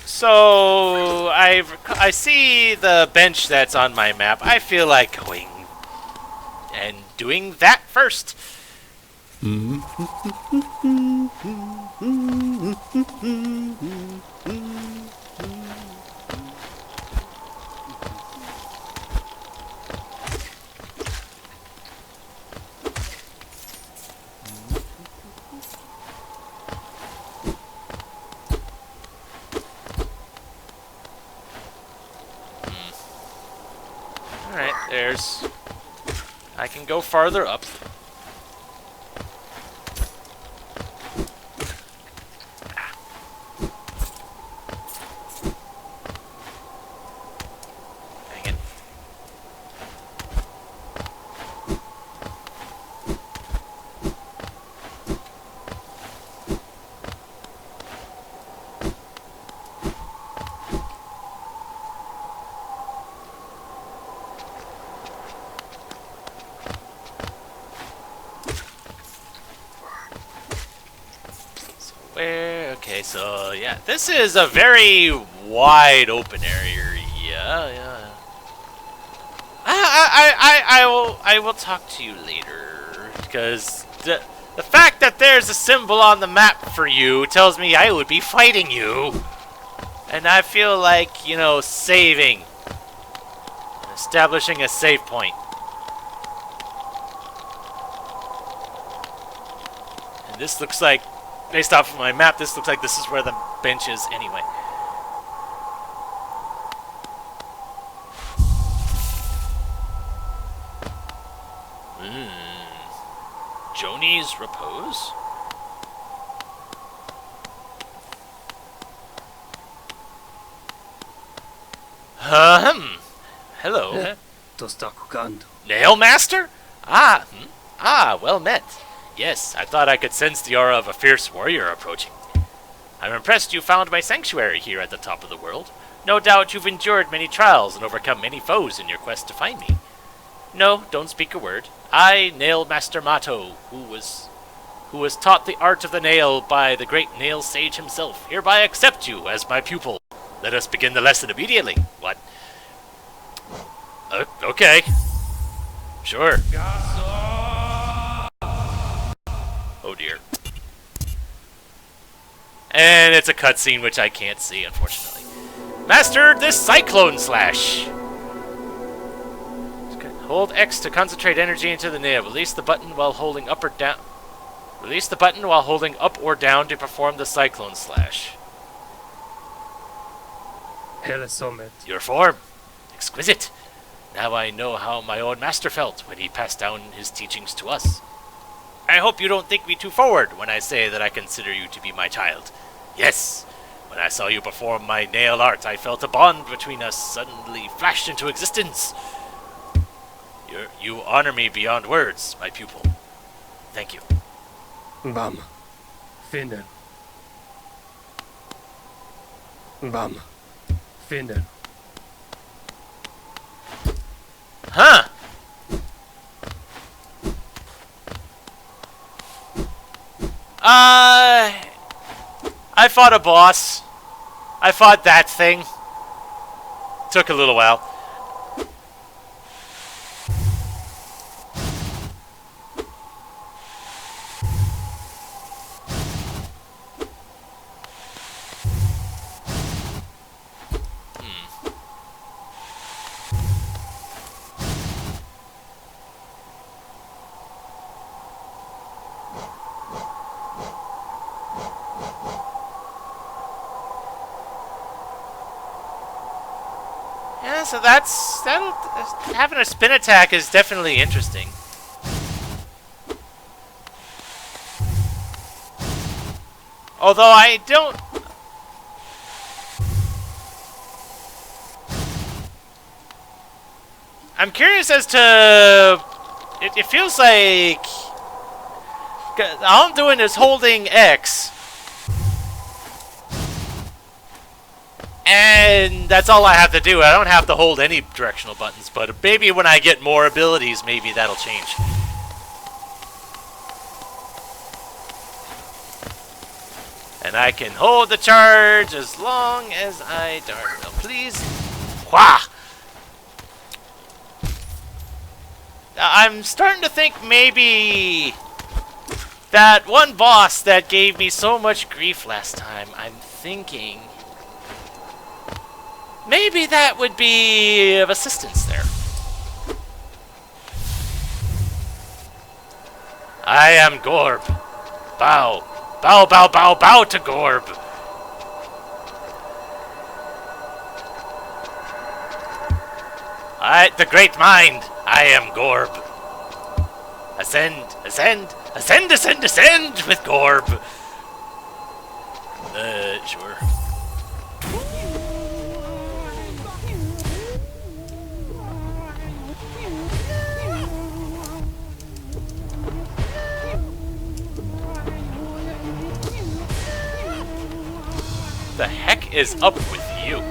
So I see the bench that's on my map. I feel like going and doing that first. Alright, there's... I can go farther up. Dang it. Okay, so yeah, this is a very wide open area. Yeah. I will talk to you later because the fact that there's a symbol on the map for you tells me I would be fighting you, and I feel like, you know, saving, establishing a save point. And this looks like, based off of my map, this looks like this is where the bench is anyway. Joni's Repose? Hello. Nail Master? Well met. Yes, I thought I could sense the aura of a fierce warrior approaching. I'm impressed you found my sanctuary here at the top of the world. No doubt you've endured many trials and overcome many foes in your quest to find me. No, don't speak a word. I, Nail Master Mato, who was taught the art of the nail by the great nail sage himself, hereby accept you as my pupil. Let us begin the lesson immediately. What? Okay. Sure. Oh dear. And it's a cutscene which I can't see, unfortunately. Master this Cyclone Slash! Hold X to concentrate energy into the nail. Release the button while holding up or down. Release the button while holding up or down to perform the Cyclone Slash. Your form. Exquisite. Now I know how my own master felt when he passed down his teachings to us. I hope you don't think me too forward when I say that I consider you to be my child. Yes, when I saw you perform my nail art, I felt a bond between us suddenly flash into existence. You honor me beyond words, my pupil. Thank you. Bam. Vinden. Bam. Vinden. Huh. I fought a boss. I fought that thing. Took a little while. Yeah, so having a spin attack is definitely interesting. Although I don't... I'm curious as to... It feels like... All I'm doing is holding X. And that's all I have to do. I don't have to hold any directional buttons, but maybe when I get more abilities, maybe that'll change. And I can hold the charge as long as I dart. Now, please. Wah! I'm starting to think maybe that one boss that gave me so much grief last time, I'm thinking maybe that would be of assistance there. I am Gorb. Bow. Bow, bow, bow, bow to Gorb. The great mind. I am Gorb. Ascend, ascend, ascend, ascend, ascend with Gorb. Sure. The heck is up with you?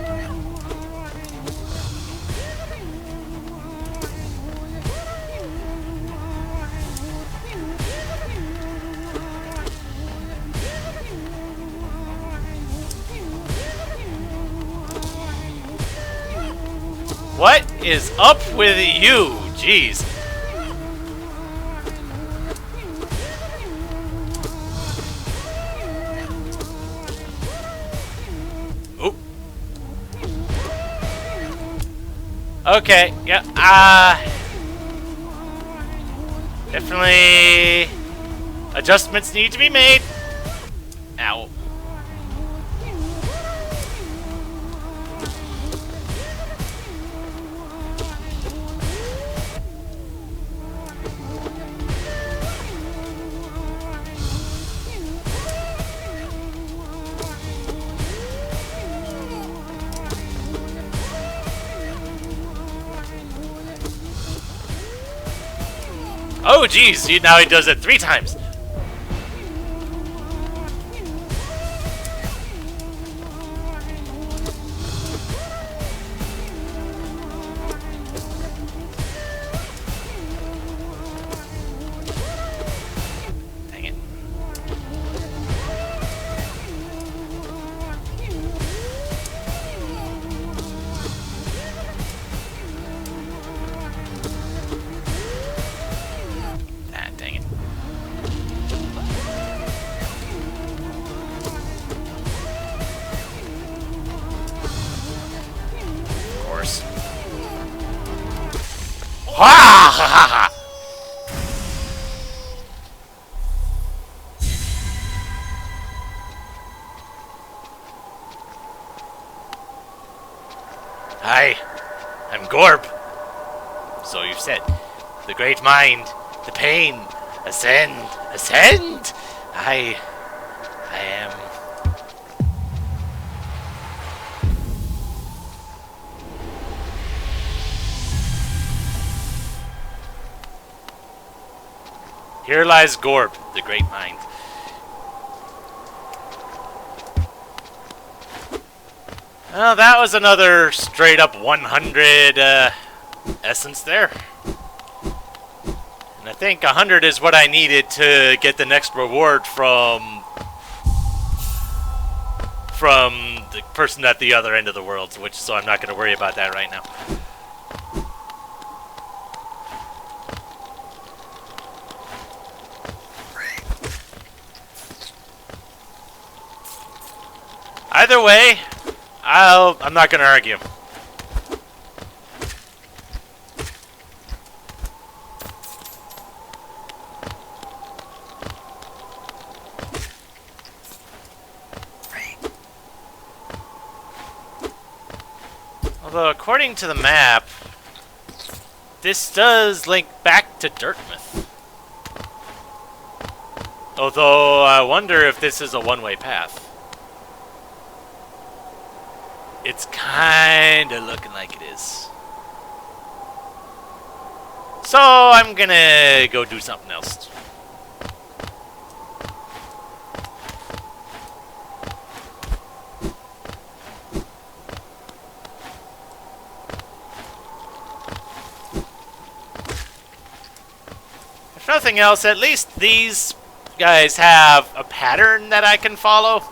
What is up with you? Jeez. Oop. Okay, yeah, definitely adjustments need to be made. Ow. Oh, geez, now he does it 3 times. Dang it. Dang it. Of course. Ha ha ha ha! Hi, I'm Gorb. So you've said. The great mind, the pain, ascend, ascend! I am... Here lies Gorb, the great mind. Well, that was another straight up 100 essence there. And I think 100 is what I needed to get the next reward from the person at the other end of the world, so I'm not going to worry about that right now. Either way, I'm not going to argue. Although, according to the map, this does link back to Dartmouth. Although, I wonder if this is a one-way path. It's kinda looking like it is. So, I'm gonna go do something else. If nothing else, at least these guys have a pattern that I can follow.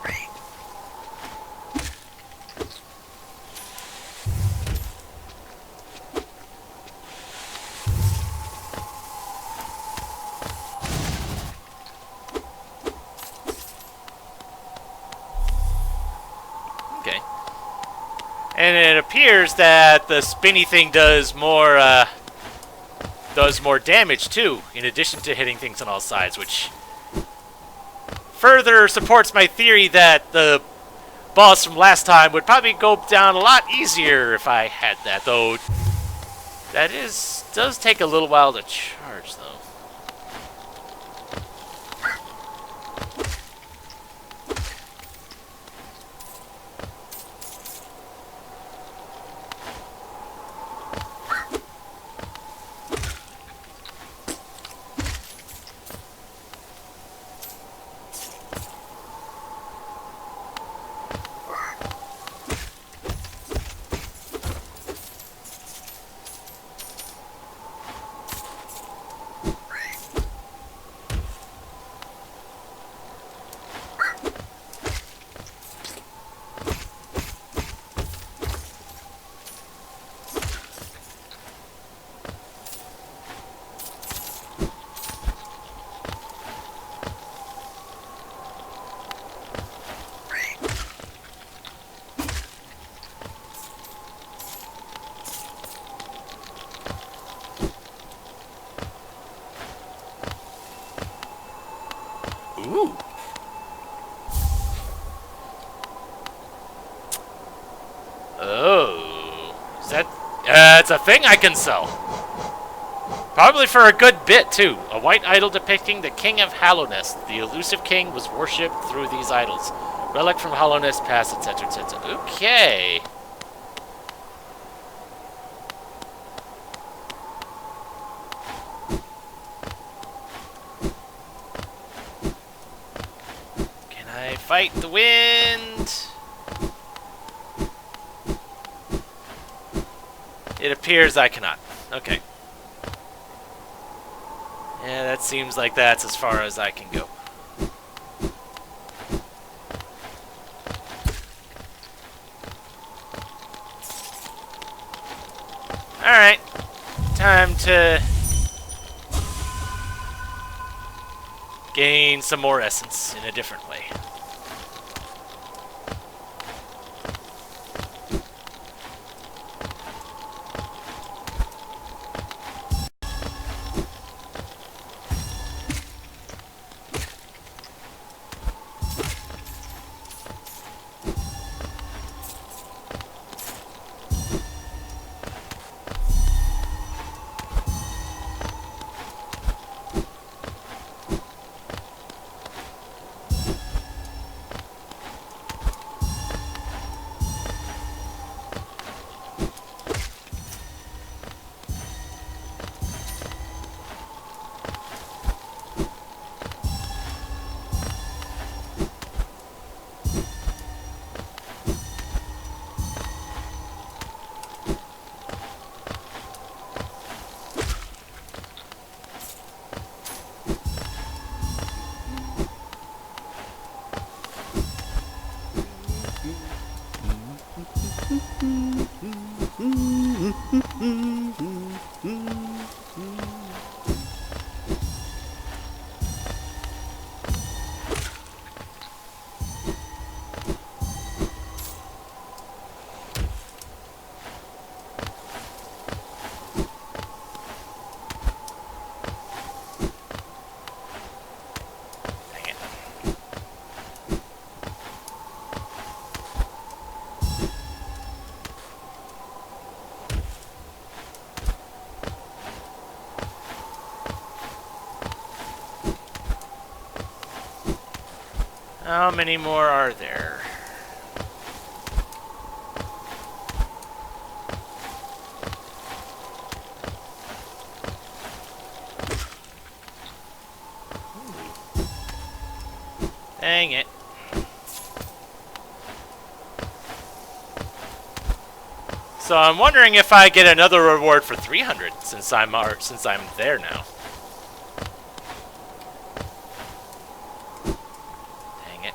Okay. And it appears that the spinny thing does more damage too, in addition to hitting things on all sides, which further supports my theory that the boss from last time would probably go down a lot easier if I had that, though that does take a little while to charge, though. Ooh. Oh. Is that... it's a thing I can sell. Probably for a good bit, too. A white idol depicting the King of Hallownest. The elusive king was worshipped through these idols. Relic from Hallownest Pass, etc., etc. Okay. Fight the wind. It appears I cannot. Okay. Yeah, that seems like that's as far as I can go. Alright. Time to gain some more essence in a different way. Dang it. How many more are there? Dang it. So I'm wondering if I get another reward for 300 since I'm there now. Dang it.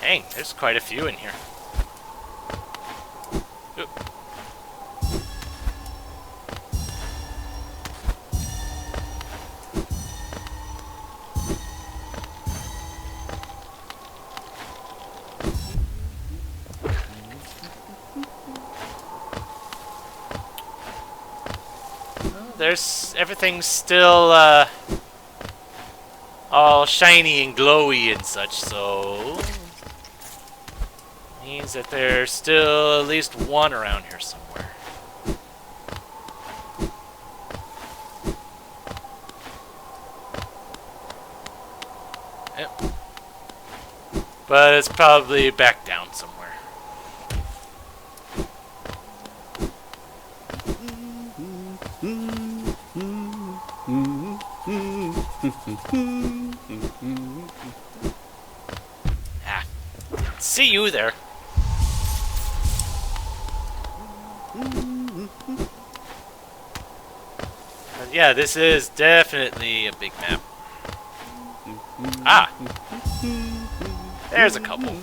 Dang, there's quite a few in here. Oop. There's everything's still all shiny and glowy and such, so means that there's still at least one around here somewhere. Yep. But it's probably back down somewhere. Ah. See you there. But yeah, this is definitely a big map. Ah! There's a couple.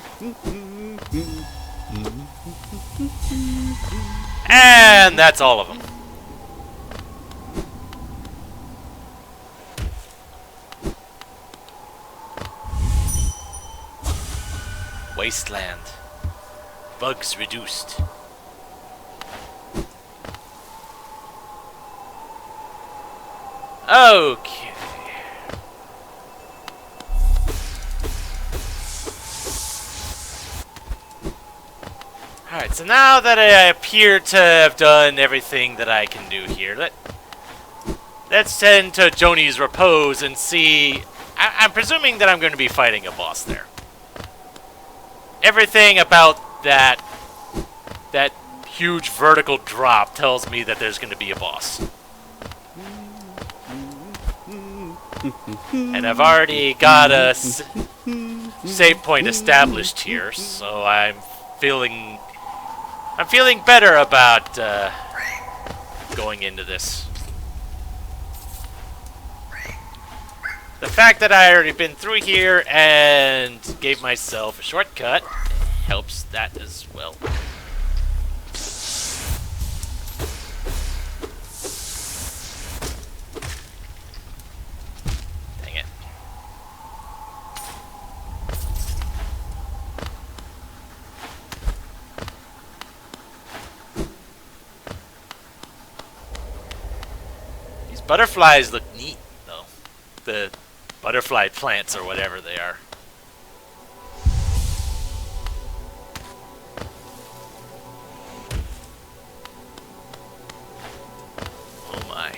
And that's all of them. Wasteland. Bugs reduced. Okay. Alright, so now that I appear to have done everything that I can do here, let's tend to Joni's Repose and see... I'm presuming that I'm going to be fighting a boss there. Everything about that huge vertical drop tells me that there's going to be a boss. And I've already got a save point established here, so I'm feeling better about going into this. The fact that I already been through here and gave myself a shortcut helps that as well. Dang it. These butterflies look neat, though. The butterfly plants or whatever they are. Oh my.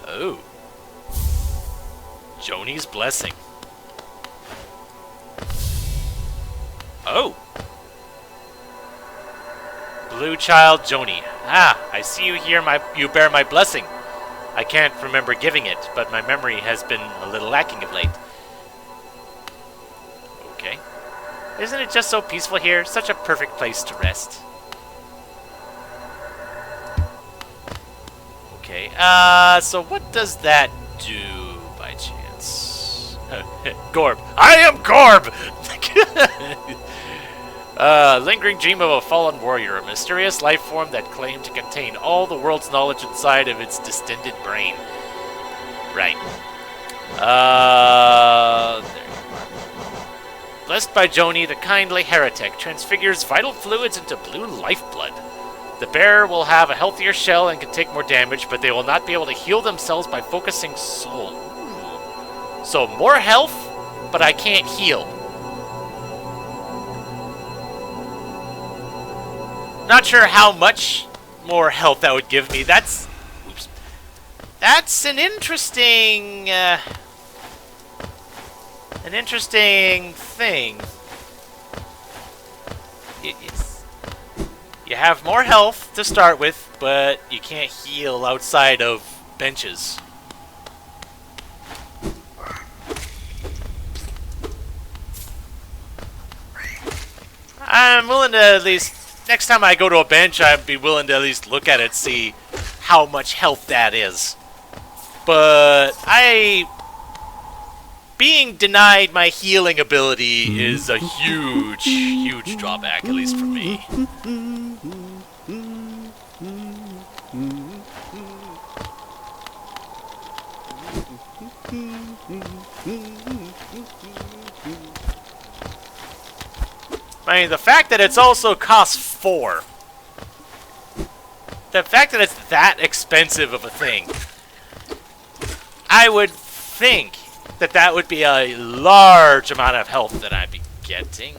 Oh. Joni's blessing. Oh. Blue child Joni. Ah, I see you here. You bear my blessing. I can't remember giving it, but my memory has been a little lacking of late. Okay. Isn't it just so peaceful here? Such a perfect place to rest. Okay, so what does that do by chance? Gorb. I am Gorb! Lingering dream of a fallen warrior, a mysterious life form that claimed to contain all the world's knowledge inside of its distended brain. Right. There you are. Blessed by Joni, the kindly heretic transfigures vital fluids into blue lifeblood. The bear will have a healthier shell and can take more damage, but they will not be able to heal themselves by focusing soul. Ooh. So more health, but I can't heal. Not sure how much more health that would give me. That's an interesting thing. You have more health to start with, but you can't heal outside of benches. I'm willing to at least... Next time I go to a bench, I'd be willing to at least look at it, see how much health that is. But being denied my healing ability is a huge, huge drawback, at least for me. I mean, the fact that it's also costs 4. The fact that it's that expensive of a thing. I would think that that would be a large amount of health that I'd be getting.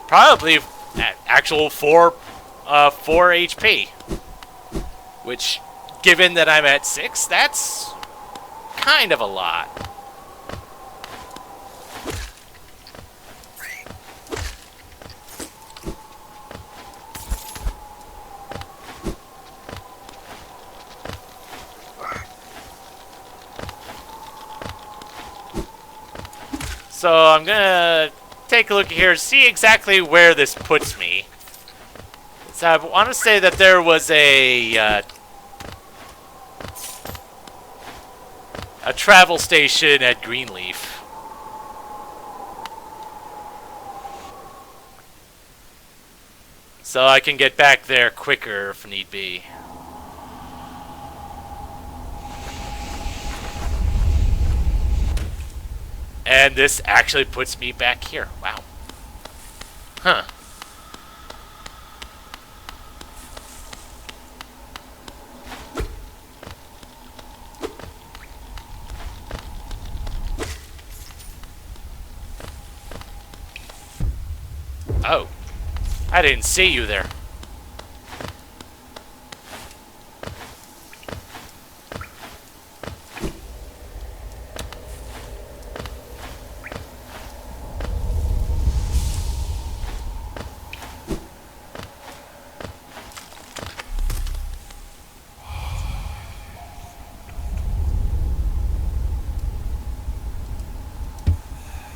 Probably actual 4 HP. Which, given that I'm at 6, that's kind of a lot. So I'm gonna take a look here, see exactly where this puts me. So I want to say that there was a travel station at Greenleaf. So I can get back there quicker if need be. And this actually puts me back here. Wow. Huh. Oh. I didn't see you there.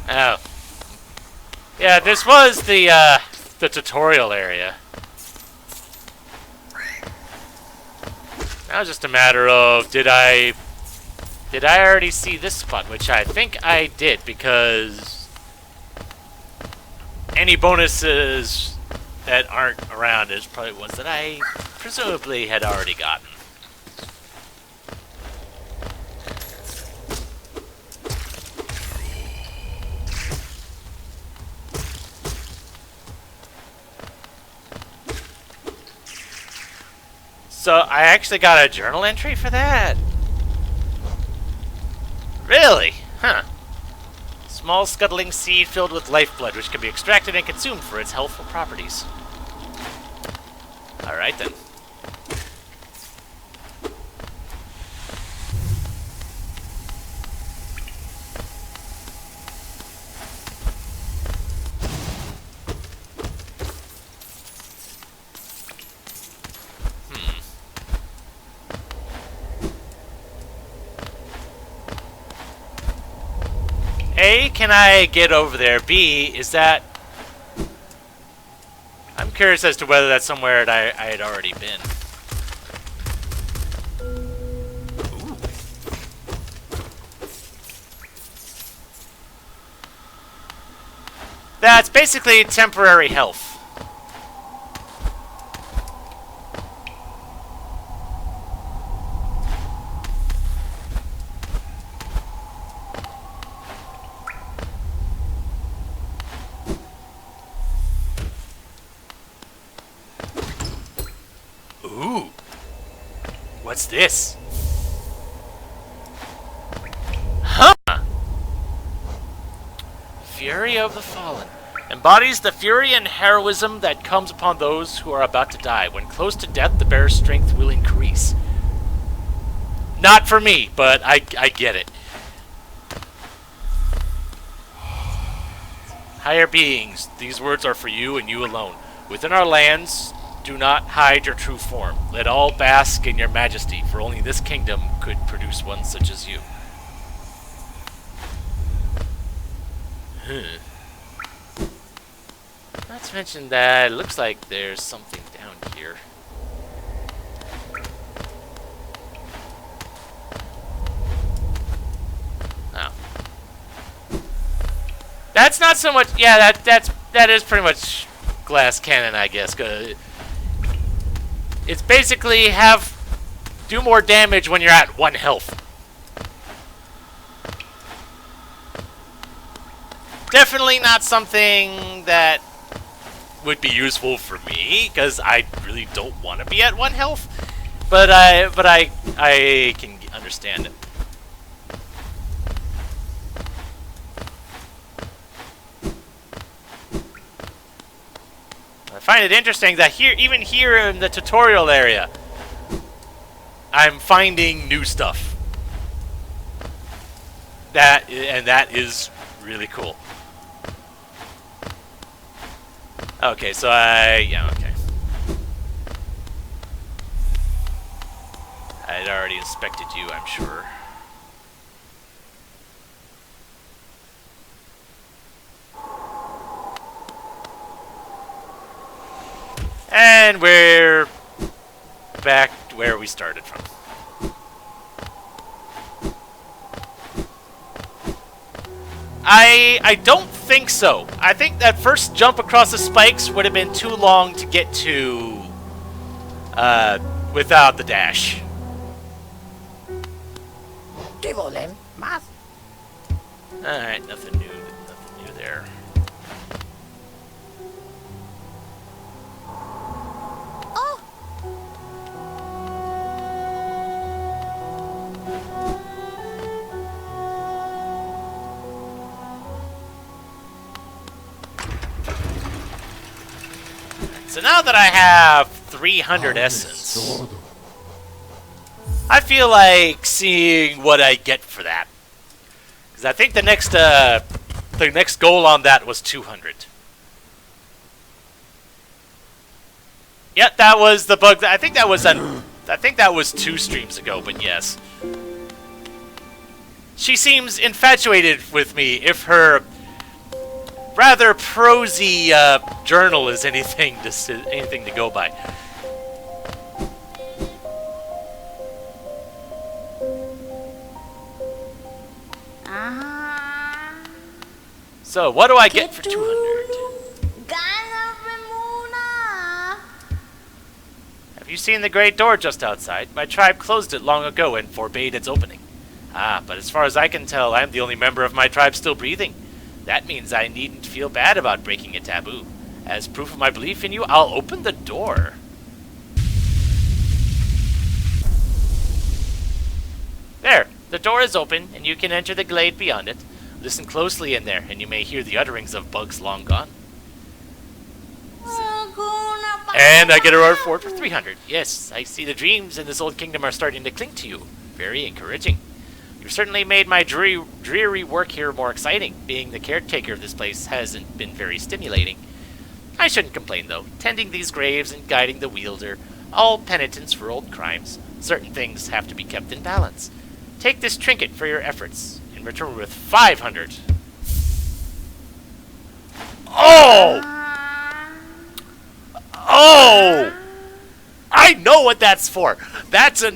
Oh. Yeah, this was the tutorial area. Now it's just a matter of, did I already see this spot? Which I think I did, because any bonuses that aren't around is probably ones that I presumably had already gotten. So I actually got a journal entry for that? Really? Huh. Small scuttling seed filled with lifeblood, which can be extracted and consumed for its healthful properties. Alright then. A, can I get over there? B, is that... I'm curious as to whether that's somewhere that I had already been. Ooh. That's basically temporary health. Ooh. What's this? Huh. Fury of the Fallen. Embodies the fury and heroism that comes upon those who are about to die. When close to death, the bearer's strength will increase. Not for me, but I get it. Higher beings, these words are for you and you alone. Within our lands, do not hide your true form. Let all bask in your majesty, for only this kingdom could produce one such as you. Not to mention that it looks like there's something down here. Oh. That's not so much. Yeah, that is pretty much glass cannon, I guess. It's basically do more damage when you're at 1 health. Definitely not something that would be useful for me, because I really don't want to be at 1 health. But I can understand it. I find it interesting that even here in the tutorial area, I'm finding new stuff. That is really cool. Okay, so yeah, okay. I had already inspected you, I'm sure. And we're back to where we started from. I don't think so. I think that first jump across the spikes would have been too long to get to without the dash. Alright, nothing new there. So now that I have 300 essence, I feel like seeing what I get for that. Because I think the next goal on that was 200. Yep, that was the bug. I think that was 2 streams ago. But yes, she seems infatuated with me. If her rather prosy journal is anything to go by. So what do I get for 200? Have you seen the great door just outside? My tribe closed it long ago and forbade its opening. Ah, but as far as I can tell, I'm the only member of my tribe still breathing. That means I needn't feel bad about breaking a taboo. As proof of my belief in you, I'll open the door. There, the door is open, and you can enter the glade beyond it. Listen closely in there, and you may hear the utterings of bugs long gone. And I get a reward for 300. Yes, I see the dreams in this old kingdom are starting to cling to you. Very encouraging. You've certainly made my dreary work here more exciting. Being the caretaker of this place hasn't been very stimulating. I shouldn't complain, though. Tending these graves and guiding the wielder, all penitence for old crimes. Certain things have to be kept in balance. Take this trinket for your efforts. In return with 500. Oh! Oh! I know what that's for. That's a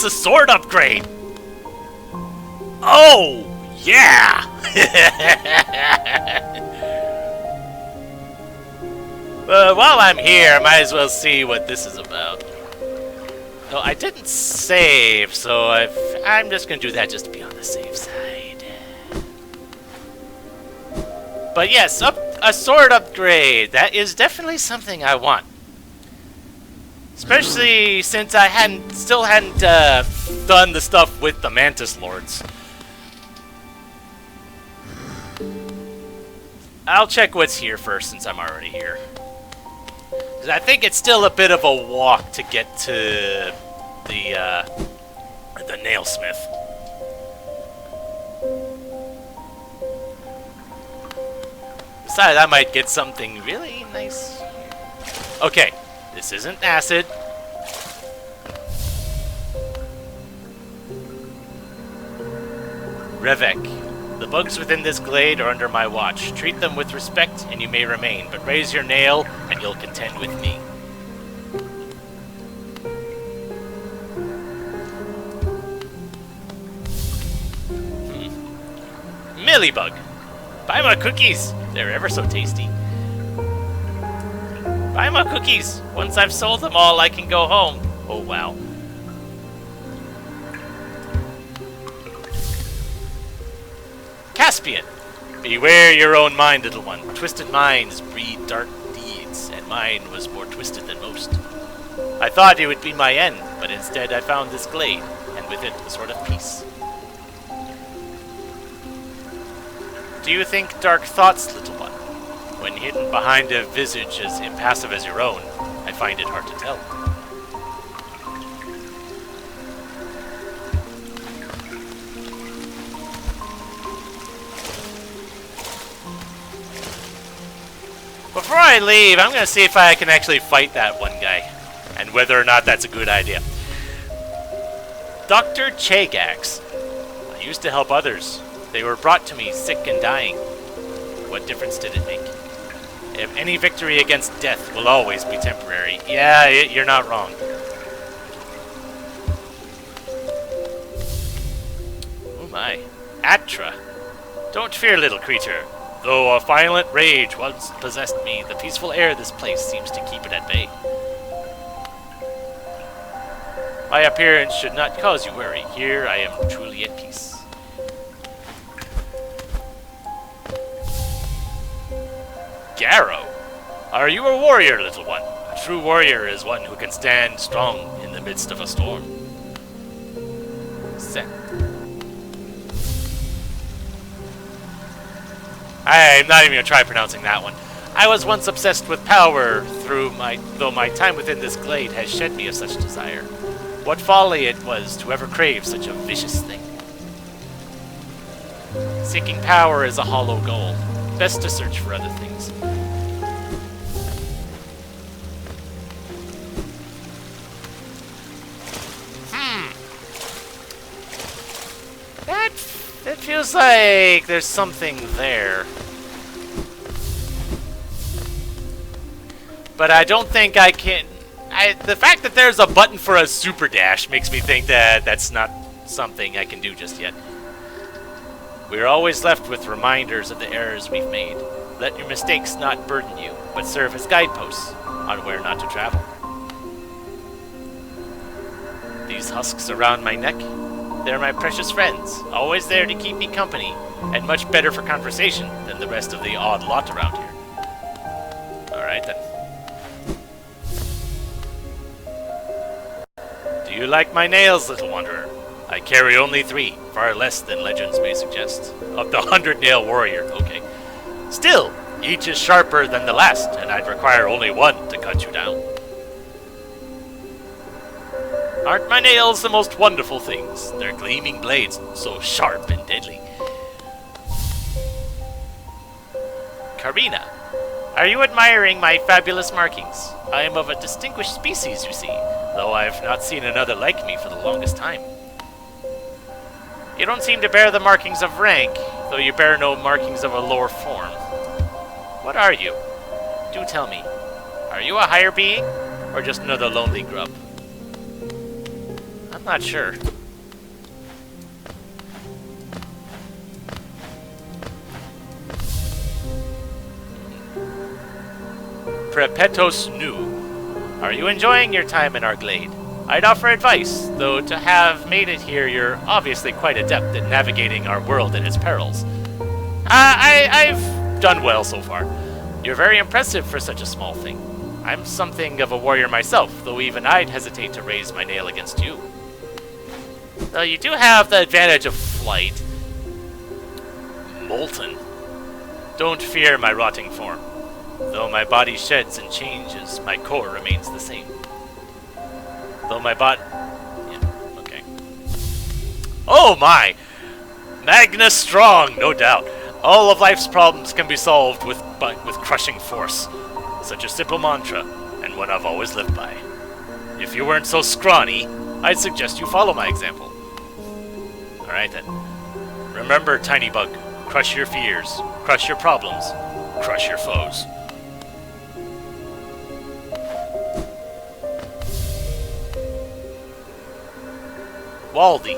sword upgrade. Oh, yeah. While I'm here, I might as well see what this is about. No, I didn't save, so I'm just gonna do that just to be on the safe side. But yes, a sword upgrade. That is definitely something I want. Especially since I still hadn't done the stuff with the Mantis Lords. I'll check what's here first since I'm already here. 'Cause I think it's still a bit of a walk to get to the nailsmith. Besides, I might get something really nice. Okay, this isn't acid. Revek. The bugs within this glade are under my watch. Treat them with respect, and you may remain, but raise your nail, and you'll contend with me. Millibug. Buy my cookies. They're ever so tasty. Buy my cookies. Once I've sold them all, I can go home. Oh, wow. Caspian. Beware your own mind, little one. Twisted minds breed dark deeds, and mine was more twisted than most. I thought it would be my end, but instead I found this glade, and with it a sort of peace. Do you think dark thoughts, little one? When hidden behind a visage as impassive as your own, I find it hard to tell. Before I leave, I'm going to see if I can actually fight that one guy, and whether or not that's a good idea. Dr. Chagax. I used to help others. They were brought to me sick and dying. What difference did it make? If any victory against death will always be temporary. Yeah, you're not wrong. Oh my. Atra. Don't fear, little creature. Though a violent rage once possessed me, the peaceful air of this place seems to keep it at bay. My appearance should not cause you worry. Here I am truly at peace. Garrow. Are you a warrior, little one? A true warrior is one who can stand strong in the midst of a storm. Sen. I'm not even going to try pronouncing that one. I was once obsessed with power though my time within this glade has shed me of such desire. What folly it was to ever crave such a vicious thing. Seeking power is a hollow goal. Best to search for other things. That feels like there's something there. But I don't think I can... the fact that there's a button for a super dash makes me think that that's not something I can do just yet. We're always left with reminders of the errors we've made. Let your mistakes not burden you, but serve as guideposts on where not to travel. These husks around my neck, they're my precious friends, always there to keep me company, and much better for conversation than the rest of the odd lot around here. Alright then. Do you like my nails, little wanderer? I carry only 3, far less than legends may suggest. Of the 100-nail warrior, okay. Still, each is sharper than the last, and I'd require only 1 to cut you down. Aren't my nails the most wonderful things? They're gleaming blades, so sharp and deadly. Karina, are you admiring my fabulous markings? I am of a distinguished species, you see, though I've not seen another like me for the longest time. You don't seem to bear the markings of rank. though you bear no markings of a lower form. What are you? Do tell me. Are you a higher being, or just another lonely grub? I'm not sure. Prepetos Nu. Are you enjoying your time in our glade? I'd offer advice, though to have made it here, you're obviously quite adept at navigating our world and its perils. I've done well so far. You're very impressive for such a small thing. I'm something of a warrior myself, though even I'd hesitate to raise my nail against you. Though you do have the advantage of flight. Molten. Don't fear my rotting form. Though my body sheds and changes, my core remains the same. Though my body... Yeah, okay. Oh my! Magnus Strong, no doubt. All of life's problems can be solved with crushing force. Such a simple mantra, and one I've always lived by. If you weren't so scrawny, I'd suggest you follow my example. Alright then. Remember, Tiny Bug, crush your fears, crush your problems, crush your foes. Waldy,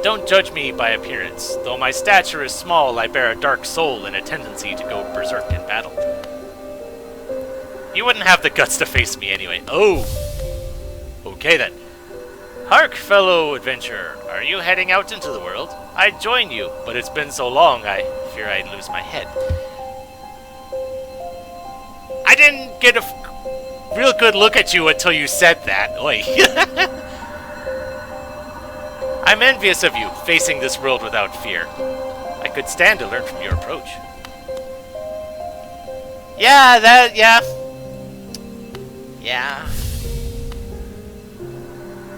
don't judge me by appearance. Though my stature is small, I bear a dark soul and a tendency to go berserk in battle. You wouldn't have the guts to face me anyway. Oh! Okay then. Hark, fellow adventurer. Are you heading out into the world? I'd join you, but it's been so long I fear I'd lose my head. I didn't get a real good look at you until you said that. Oi. I'm envious of you, facing this world without fear. I could stand to learn from your approach. Yeah.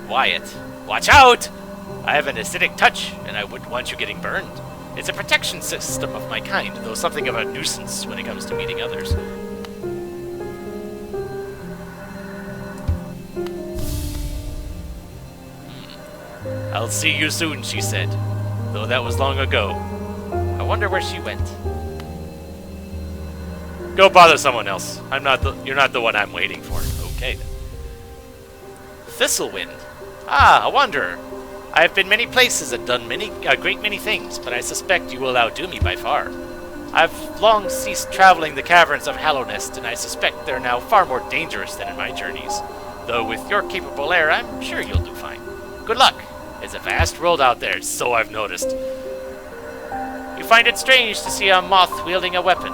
Wyatt, watch out! I have an acidic touch, and I wouldn't want you getting burned. It's a protection system of my kind, though something of a nuisance when it comes to meeting others. I'll see you soon, she said. Though that was long ago. I wonder where she went. Go bother someone else. You're not the one I'm waiting for. Okay then. Thistlewind. Ah, a wanderer. I have been many places and done a great many things, but I suspect you will outdo me by far. I've long ceased traveling the caverns of Hallownest, and I suspect they're now far more dangerous than in my journeys. Though with your capable air, I'm sure you'll do fine. Good luck. It's a vast world out there, so I've noticed. You find it strange to see a moth wielding a weapon.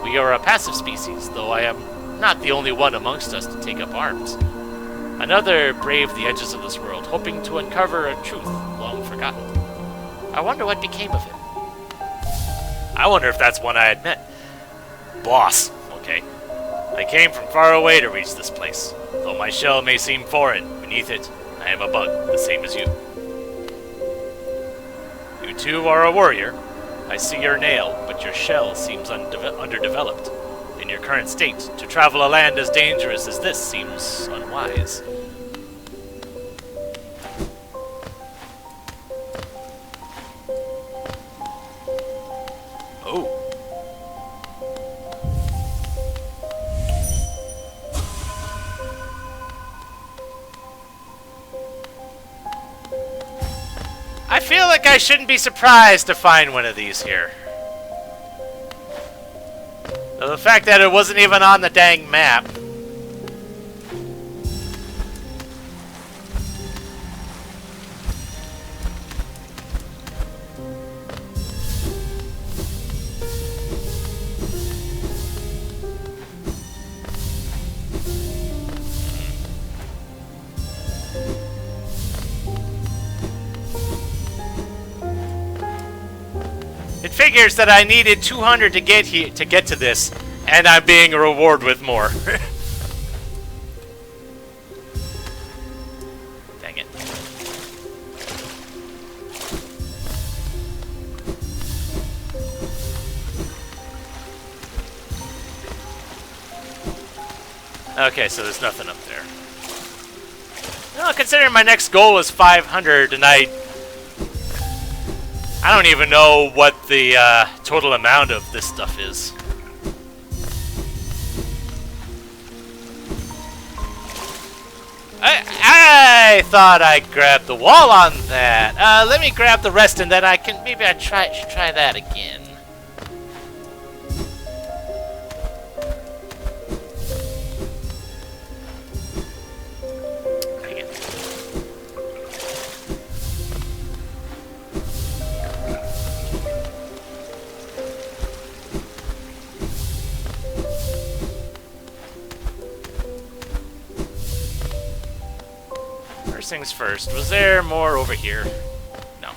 We are a passive species, though I am not the only one amongst us to take up arms. Another braved the edges of this world, hoping to uncover a truth long forgotten. I wonder what became of him. I wonder if that's one I had met. Boss, okay. I came from far away to reach this place. Though my shell may seem foreign, beneath it, I am a bug, the same as you. You too are a warrior. I see your nail, but your shell seems underdeveloped. In your current state, to travel a land as dangerous as this seems unwise. Oh. I feel like I shouldn't be surprised to find one of these here. Now, the fact that it wasn't even on the dang map. It figures that I needed 200 to get here to get to this, and I'm being rewarded with more. Dang it. Okay, so there's nothing up there. Well, considering my next goal is 500, and I I don't even know what the total amount of this stuff is. I thought I grabbed the wall on that. Let me grab the rest and then I can maybe should try that again. Dang it. First things first, was there more over here? No.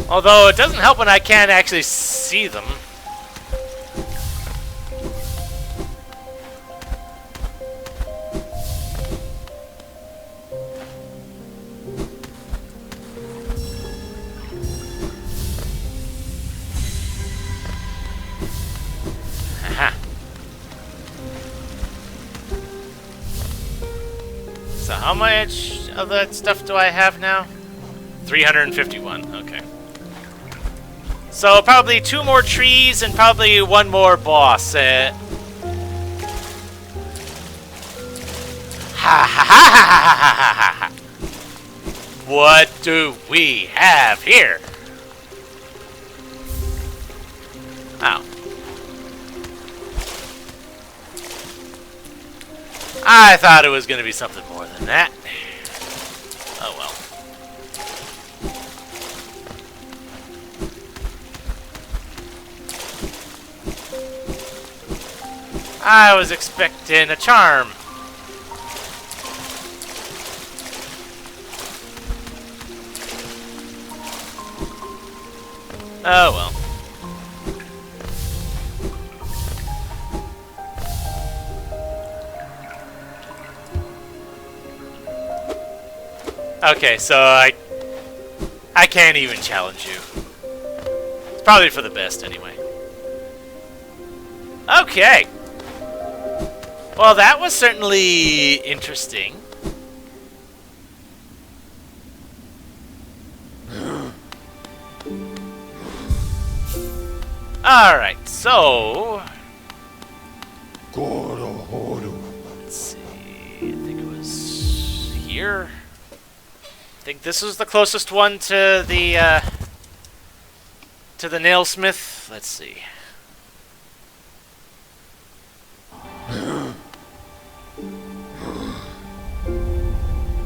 Although it doesn't help when I can't actually see them. So how much of that stuff do I have now? 351, okay. So probably 2 more trees and probably 1 more boss. Ha ha ha ha ha ha ha ha! What do we have here? Oh. I thought it was going to be something more than that. Oh well. I was expecting a charm. Oh well. Okay, so I can't even challenge you. It's probably for the best anyway. Okay. Well, that was certainly interesting. Alright, so... let's see... I think it was here. I think this was the closest one to the nailsmith. Let's see.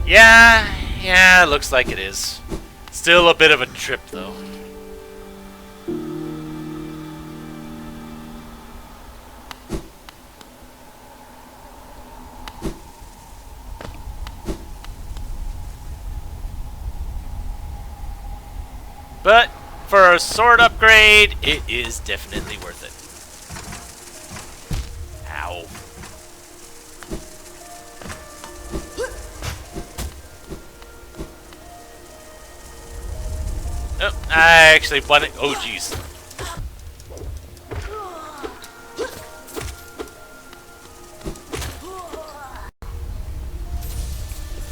Yeah, looks like it is. Still a bit of a trip, though. But for a sword upgrade, it is definitely worth it. Ow. Oh, I actually want it. Oh, jeez.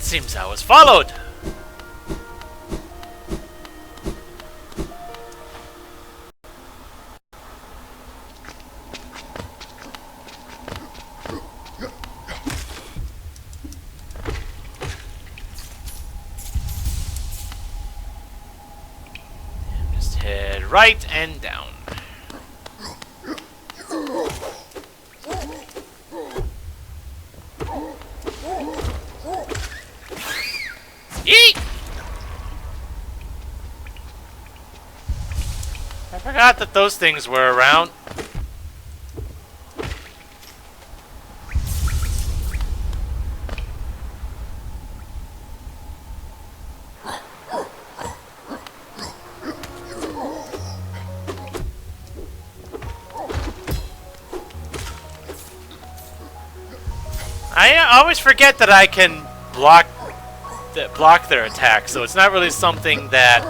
Seems I was followed. Right and down. Yeet! I forgot that those things were around. I always forget that I can block their attack, so it's not really something that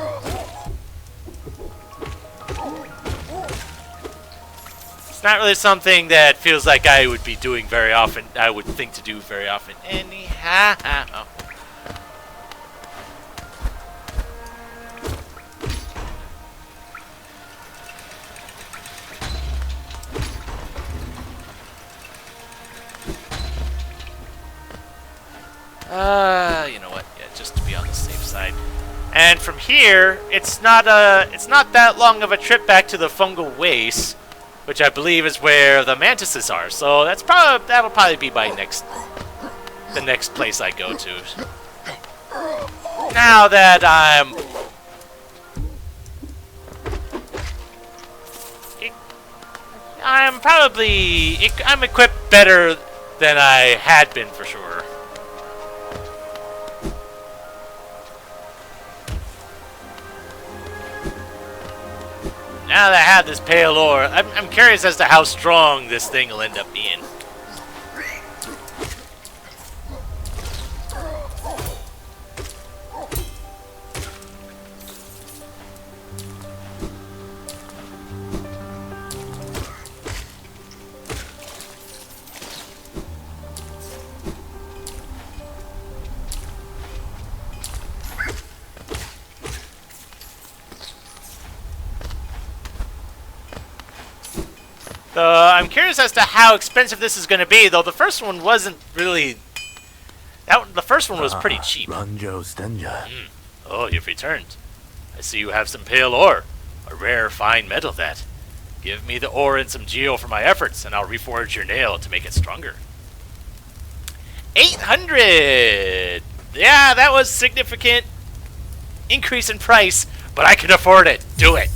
It's not really something that feels like I would be doing very often. I would think to do very often. Anyhow. You know what? Yeah, just to be on the safe side. And from here, it's not that long of a trip back to the fungal waste, which I believe is where the mantises are. So that'll probably be the next place I go to. Now that I'm equipped better than I had been for sure. Now that I have this pale ore, I'm curious as to how strong this thing will end up being. I'm curious as to how expensive this is going to be, though the first one wasn't really... the first one was pretty cheap. Oh, you've returned. I see you have some pale ore. A rare, fine metal, that. Give me the ore and some geo for my efforts, and I'll reforge your nail to make it stronger. 800! Yeah, that was significant increase in price, but I can afford it. Do it.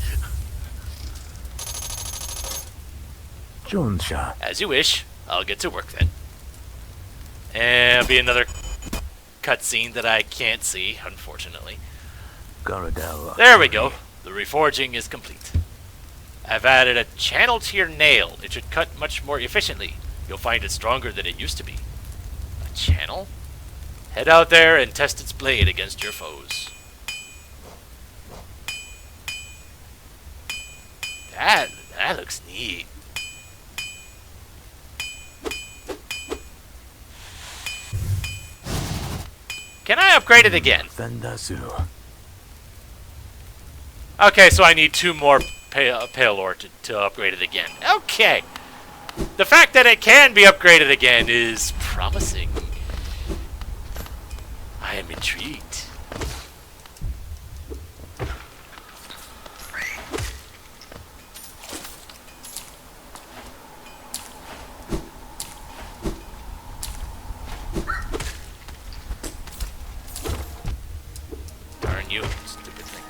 As you wish. I'll get to work then. And it'll be another cutscene that I can't see, unfortunately. There we go. The reforging is complete. I've added a channel to your nail. It should cut much more efficiently. You'll find it stronger than it used to be. A channel? Head out there and test its blade against your foes. That looks neat. Can I upgrade it again? Okay, so I need 2 more pale ore to upgrade it again. Okay. The fact that it can be upgraded again is promising. I am intrigued. Darn you, stupid thing.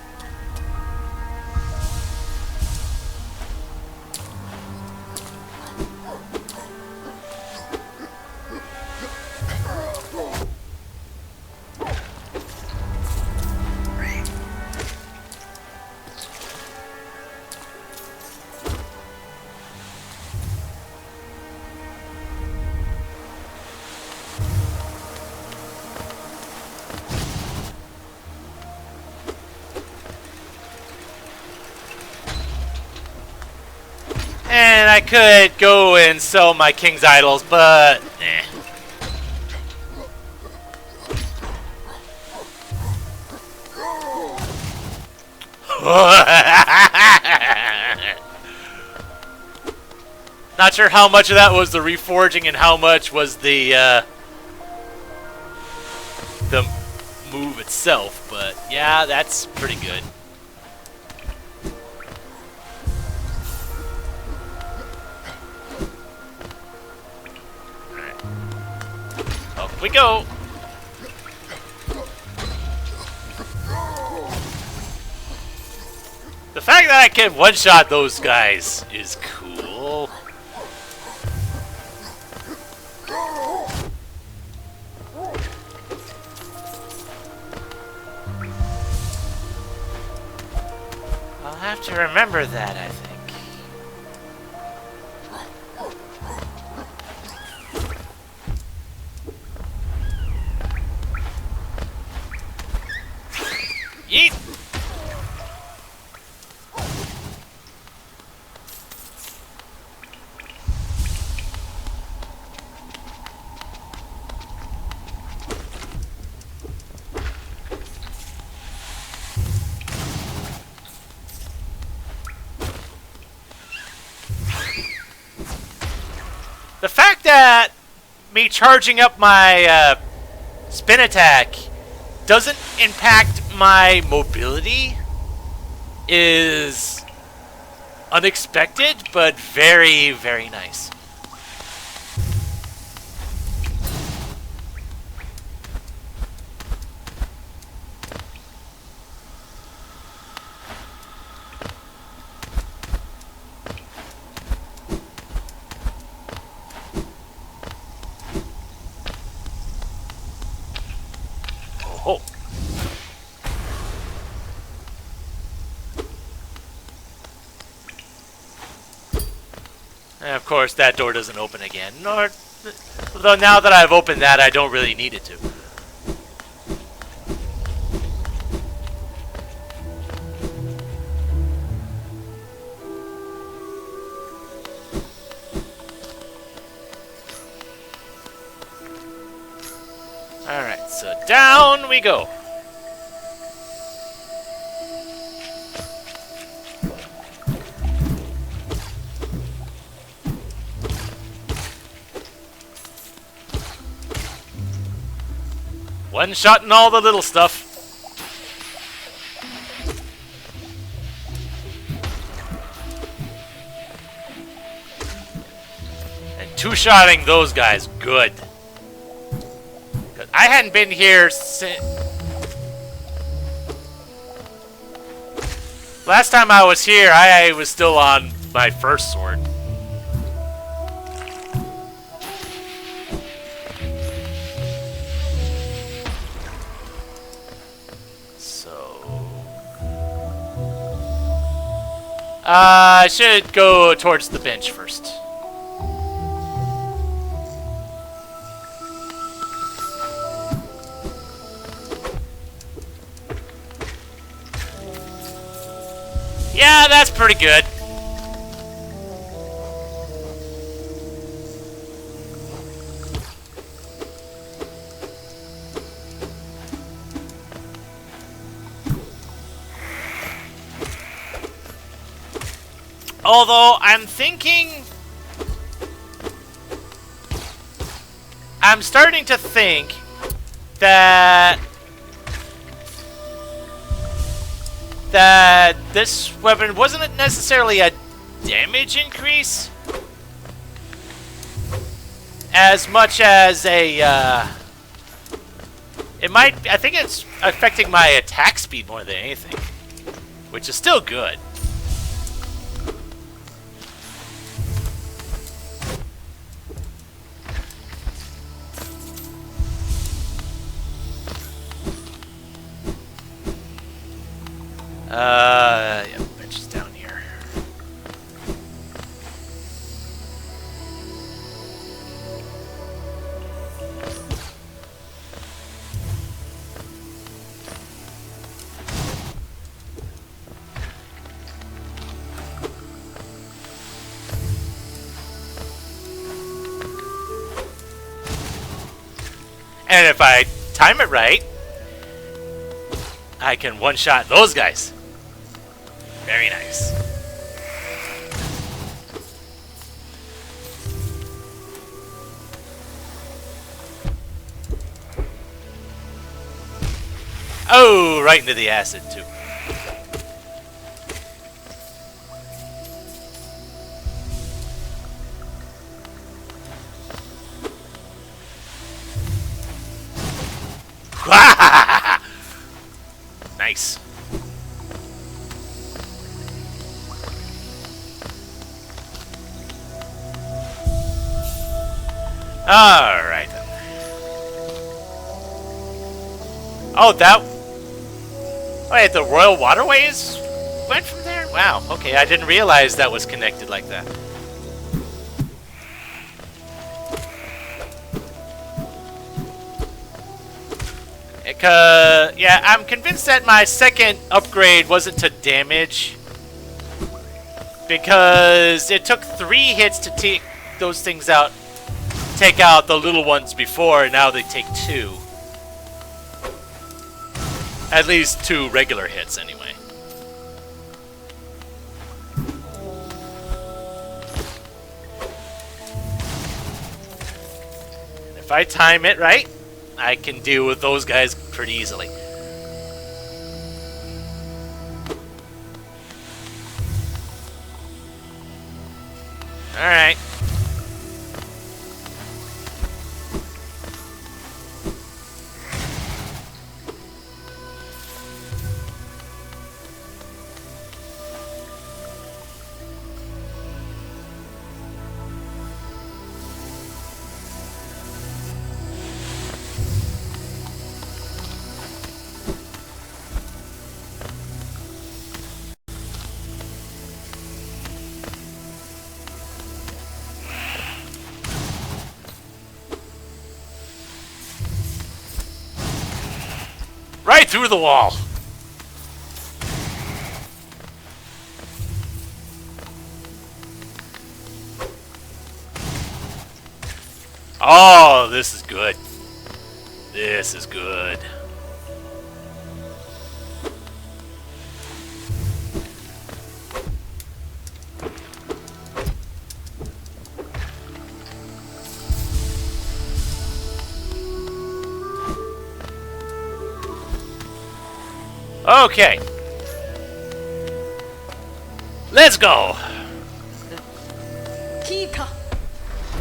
And I could go and sell my king's idols, but not sure how much of that was the reforging and how much was the move itself, but yeah, that's pretty good. Up we go. The fact that I can one-shot those guys is cool. I'll have to remember that, I think. Yeet! The fact that me charging up my spin attack doesn't impact my mobility is unexpected, but very, very nice. Oh. And of course, that door doesn't open again. Nor, though now that I've opened that, I don't really need it to. Alright, so down we go. One shot and all the little stuff. And two-shotting those guys, good. I hadn't been here since... Last time I was here, I was still on my first sword. I should go towards the bench first. Yeah, that's pretty good. Although, I'm starting to think that this weapon wasn't necessarily a damage increase as much as a, I think it's affecting my attack speed more than anything, which is still good. Yeah, bench is down here. And if I time it right, I can one-shot those guys. Very nice. Oh, right into the acid, too. Nice. Alright then. Oh, that... Wait, the Royal Waterways went from there? Wow, okay, I didn't realize that was connected like that. Yeah, I'm convinced that my second upgrade wasn't to damage, because it took 3 hits to take those things out, take out the little ones before, and now they take 2. At least 2 regular hits, anyway. If I time it right, I can deal with those guys pretty easily. Alright. Right through the wall. Oh, this is good. This is good. Okay. Let's go.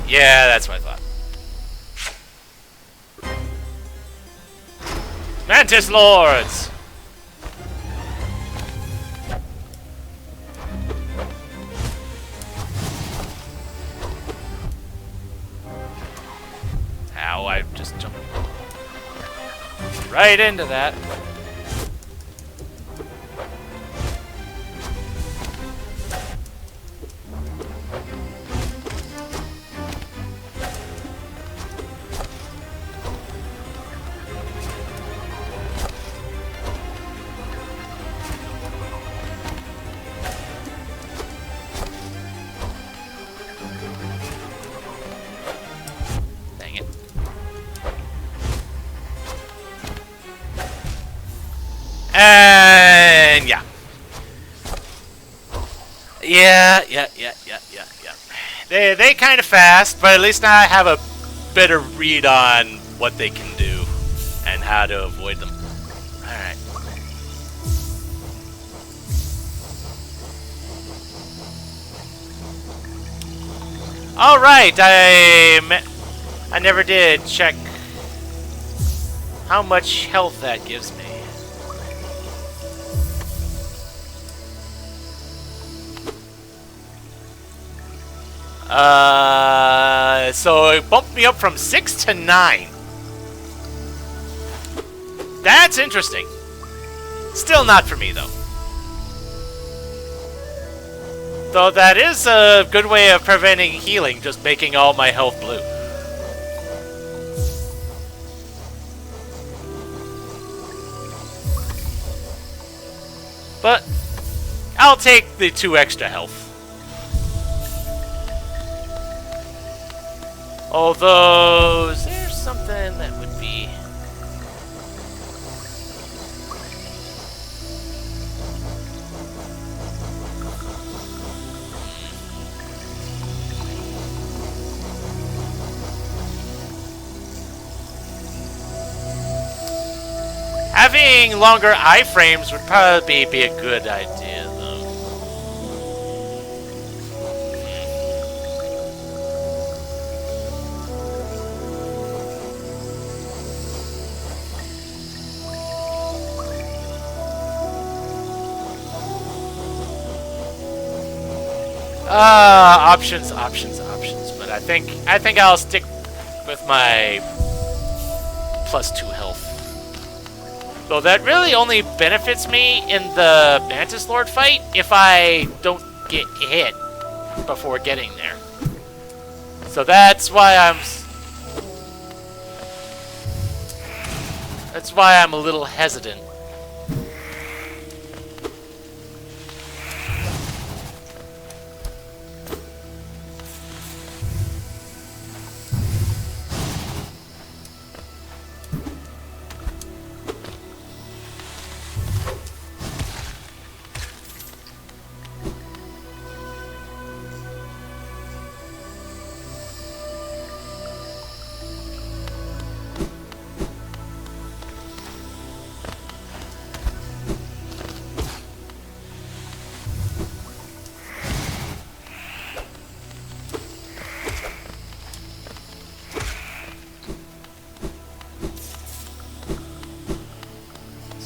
Yeah, that's what I thought. Mantis Lords! Ow, I just jumped right into that. Dang it. And yeah. Yeah. They kind of fast, but at least now I have a better read on what they can do and how to avoid them. Alright. Alright, I never did check how much health that gives me. So it bumped me up from 6 to 9. That's interesting. Still not for me, though. Though that is a good way of preventing healing, just making all my health blue. But I'll take the 2 extra health. Although, is there something that would be... Having longer iframes would probably be a good idea, though. Options. But I think I'll stick with my +2 health. Though that really only benefits me in the Mantis Lord fight if I don't get hit before getting there. So that's why I'm a little hesitant.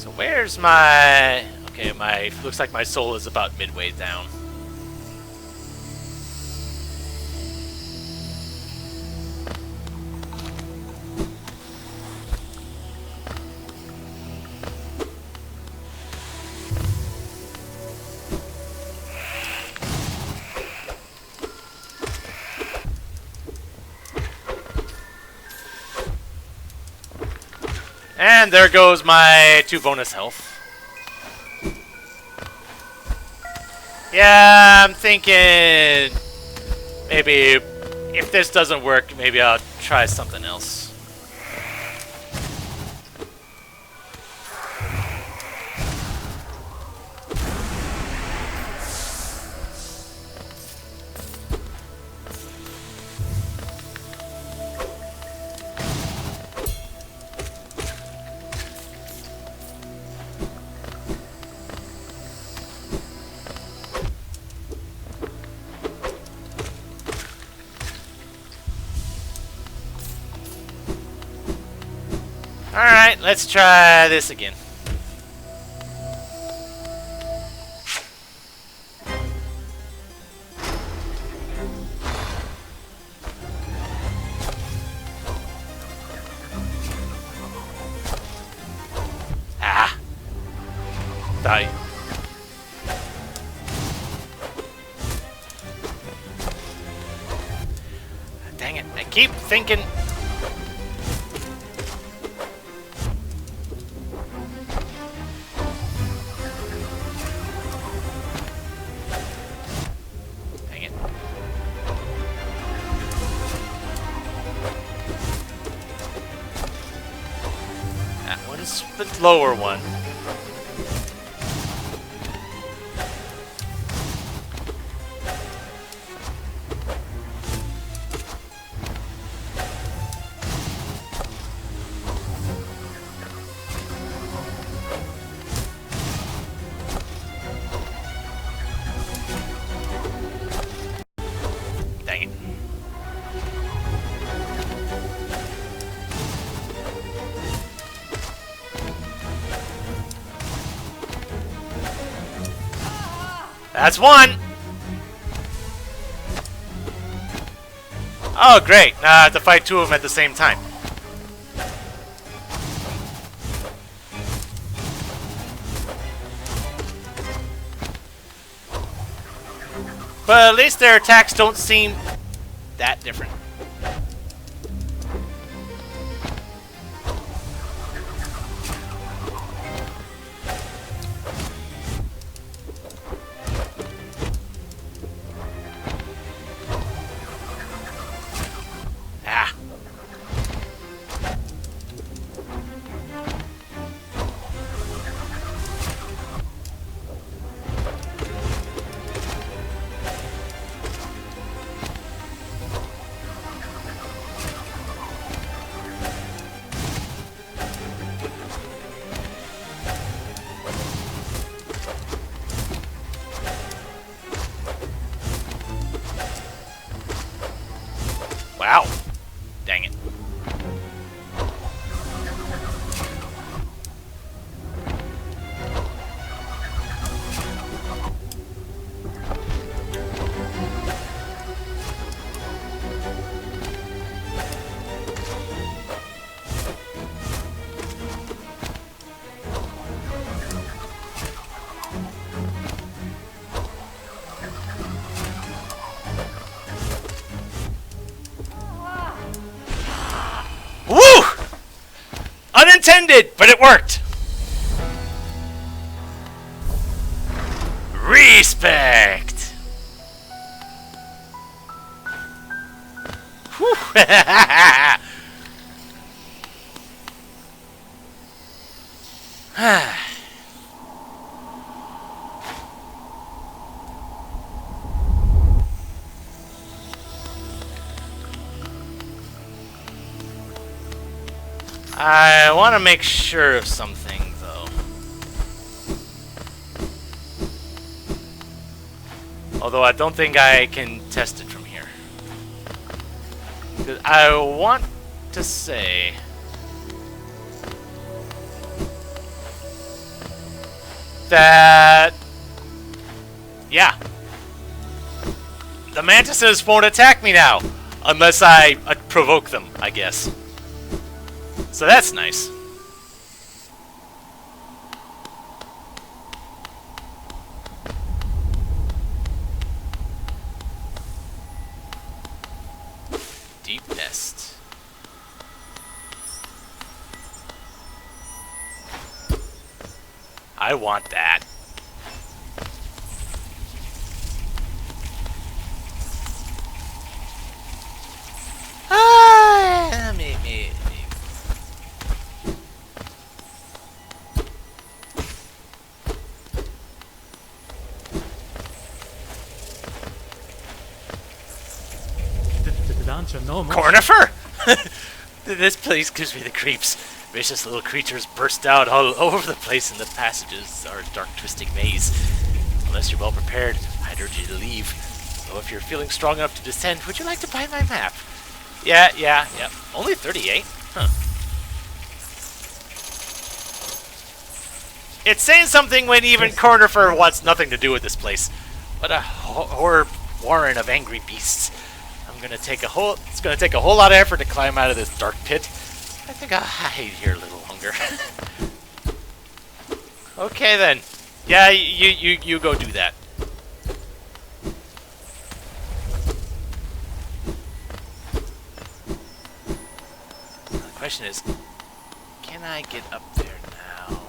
So where's my... Okay, my... Looks like my soul is about midway down. And there goes my 2 bonus health. Yeah, I'm thinking maybe if this doesn't work, maybe I'll try something else. Alright, let's try this again. Ah! Die. Dang it, I keep thinking... The lower one. Dang it. That's one! Oh, great. Now I have to fight 2 of them at the same time. But at least their attacks don't seem that different. Wow. Dang it. Woo! Unintended, but it worked. Respect. Whew. I want to make sure of something, though. Although I don't think I can test it from here. 'Cause I want to say... that... Yeah. The mantises won't attack me now. Unless I provoke them, I guess. So that's nice. Deep nest. I want that. Me. Cornifer? This place gives me the creeps. Vicious little creatures burst out all over the place, and the passages are a dark, twisting maze. Unless you're well prepared, I'd urge you to leave. So if you're feeling strong enough to descend, would you like to buy my map? Yeah. Only 38? Huh. It's saying something when even Cornifer wants nothing to do with this place. What a horror warren of angry beasts. It's gonna take a whole lot of effort to climb out of this dark pit. I think I'll hide here a little longer. Okay then. Yeah, you go do that. The question is, can I get up there now?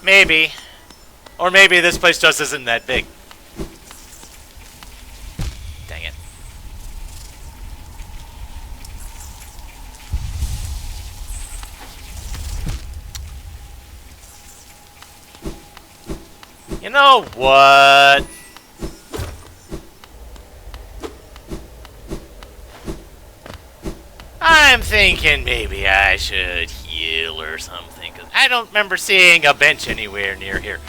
Maybe. Or maybe this place just isn't that big. Dang it. You know what? I'm thinking maybe I should heal or something, 'cause I don't remember seeing a bench anywhere near here.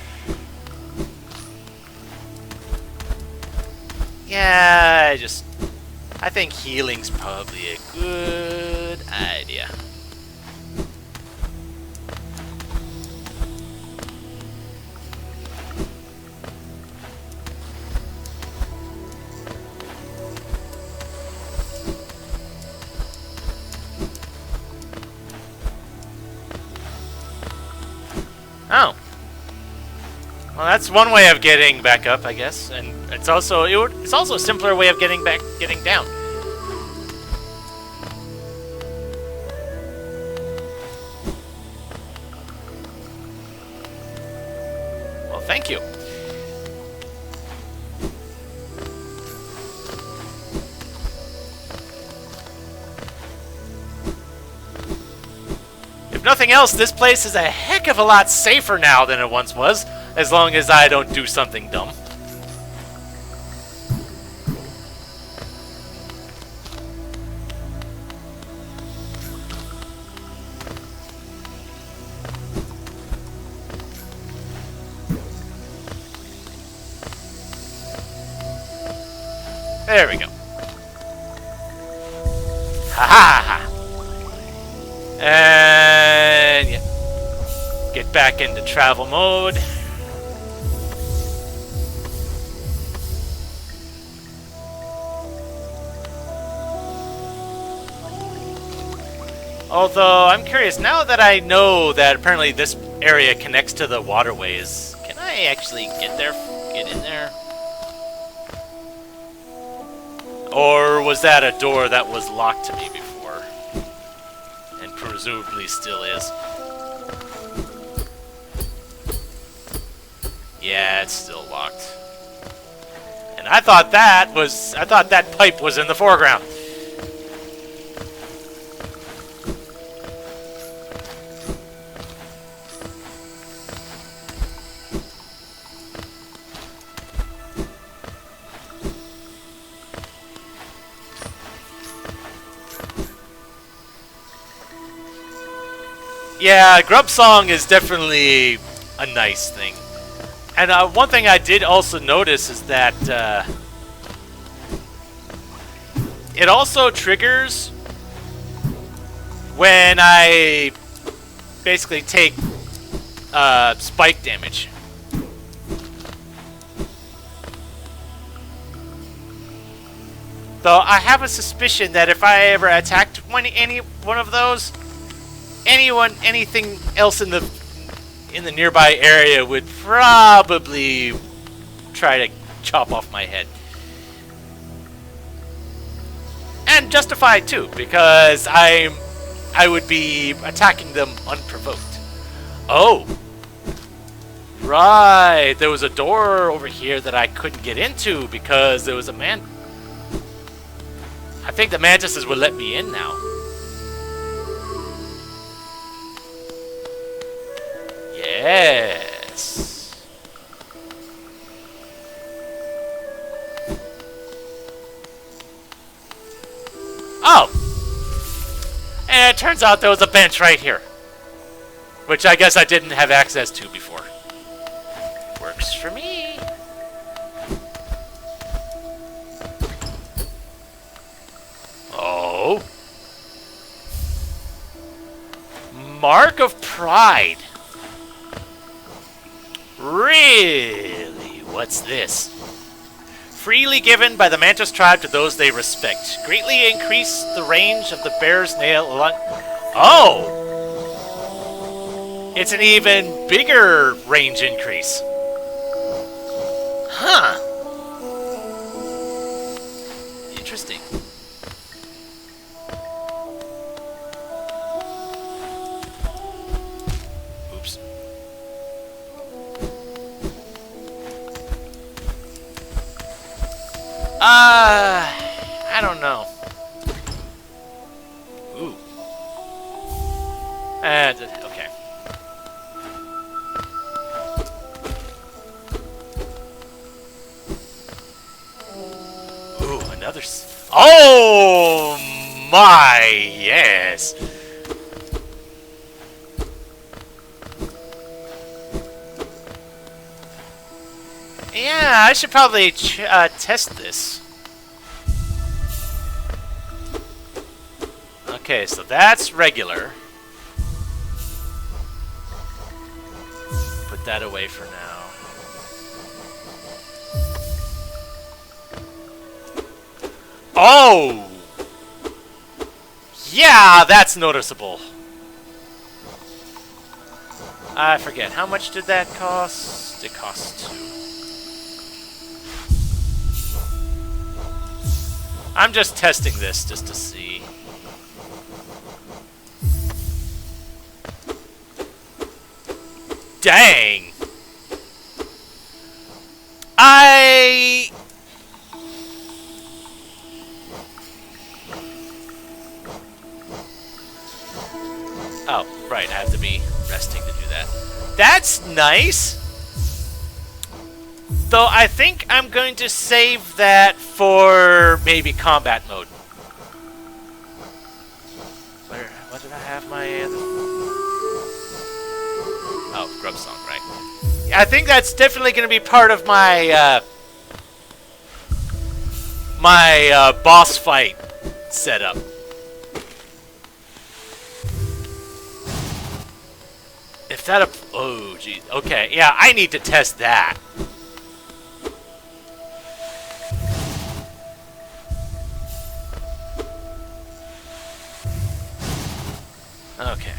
Yeah, I think healing's probably a good idea. Oh. Well, that's one way of getting back up, I guess, and it's also a simpler way of getting down. Well, thank you. If nothing else, this place is a heck of a lot safer now than it once was, as long as I don't do something dumb. There we go. Ha ha ha! And yeah, get back into travel mode. Although I'm curious, now that I know that apparently this area connects to the waterways, can I actually get in there? Or was that a door that was locked to me before? And presumably still is. Yeah, it's still locked. And I thought that pipe was in the foreground. Yeah, Grub Song is definitely a nice thing. And one thing I did also notice is that it also triggers when I basically take spike damage. Though I have a suspicion that if I ever attacked any one of those, anything else in the nearby area would probably try to chop off my head. And justified too, because I would be attacking them unprovoked. Oh, right. There was a door over here that I couldn't get into because there was a man. I think the mantises will let me in now. Yes. Oh! And it turns out there was a bench right here. Which I guess I didn't have access to before. Works for me. Oh. Mark of Pride. Really? What's this? Freely given by the Mantis tribe to those they respect. Greatly increase the range of the bear's nail along... Oh! It's an even bigger range increase. Huh. Interesting. Oops. I don't know. Ooh. Okay. Ooh, another... Oh my, yes. Yeah, I should probably test this. Okay, so that's regular. Put that away for now. Oh! Yeah, that's noticeable. I forget. How much did that cost? It cost 2. I'm just testing this just to see. Dang! Oh, right, I have to be resting to do that. That's nice! Though I think I'm going to save that for maybe combat mode. What did I have my other... Oh, Grub Song, right. I think that's definitely going to be part of my boss fight setup. If that... Oh, geez. Okay, yeah, I need to test that. Okay.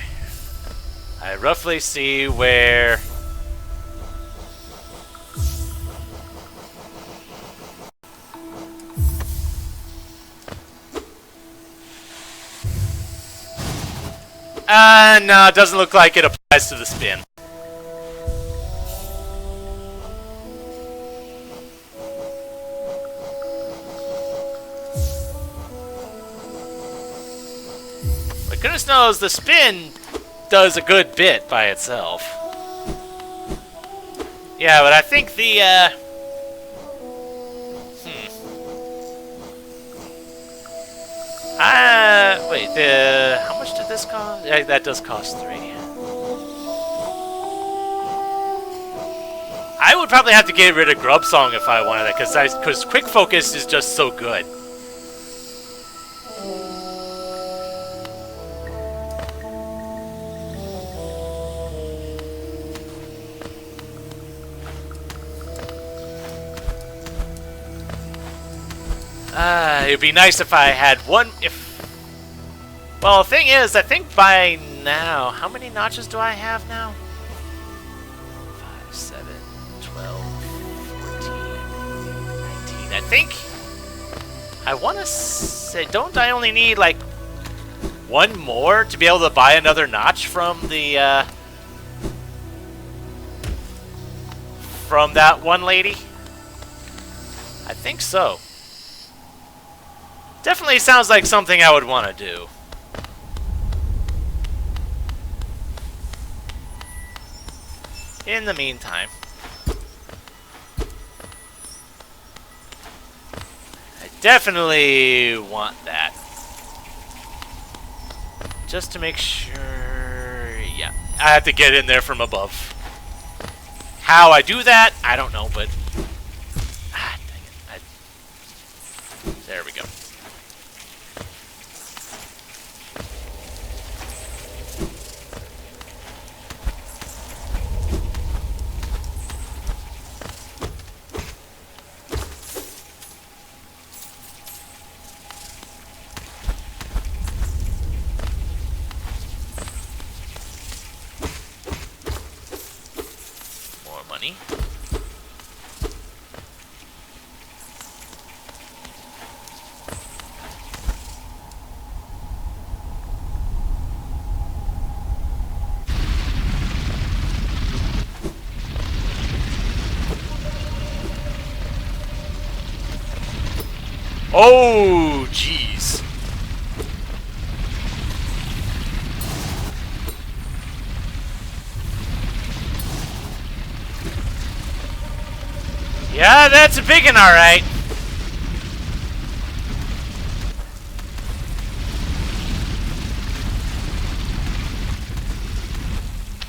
I roughly see where... no, it doesn't look like it applies to the spin. But goodness knows the spin does a good bit by itself. Yeah, but I think the, wait, how much did this cost? Yeah, that does cost 3. I would probably have to get rid of Grub Song if I wanted that, because Quick Focus is just so good. It'd be nice if I had one. Well, the thing is, I think by now, how many notches do I have now? 5, 7, 12, 14, 19. I think I want to say, don't I only need like one more to be able to buy another notch from the from that one lady? I think so. Definitely sounds like something I would want to do. In the meantime, I definitely want that. Just to make sure, yeah. I have to get in there from above. How I do that, I don't know, but... dang it. There we go. Money. Oh, jeez. Yeah, that's a big one, alright.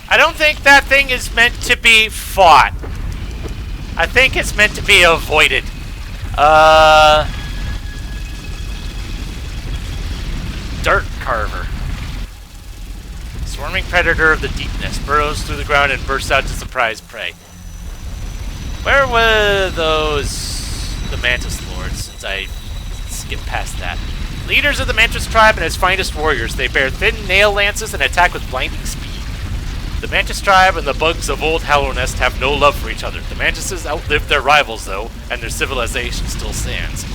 I don't think that thing is meant to be fought. I think it's meant to be avoided. Dirt Carver. Swarming predator of the deepness. Burrows through the ground and bursts out to surprise prey. Where were the Mantis Lords, since I skipped past that? Leaders of the Mantis tribe and its finest warriors, they bear thin nail lances and attack with blinding speed. The Mantis tribe and the bugs of Old Hallownest have no love for each other. The Mantises outlived their rivals, though, and their civilization still stands.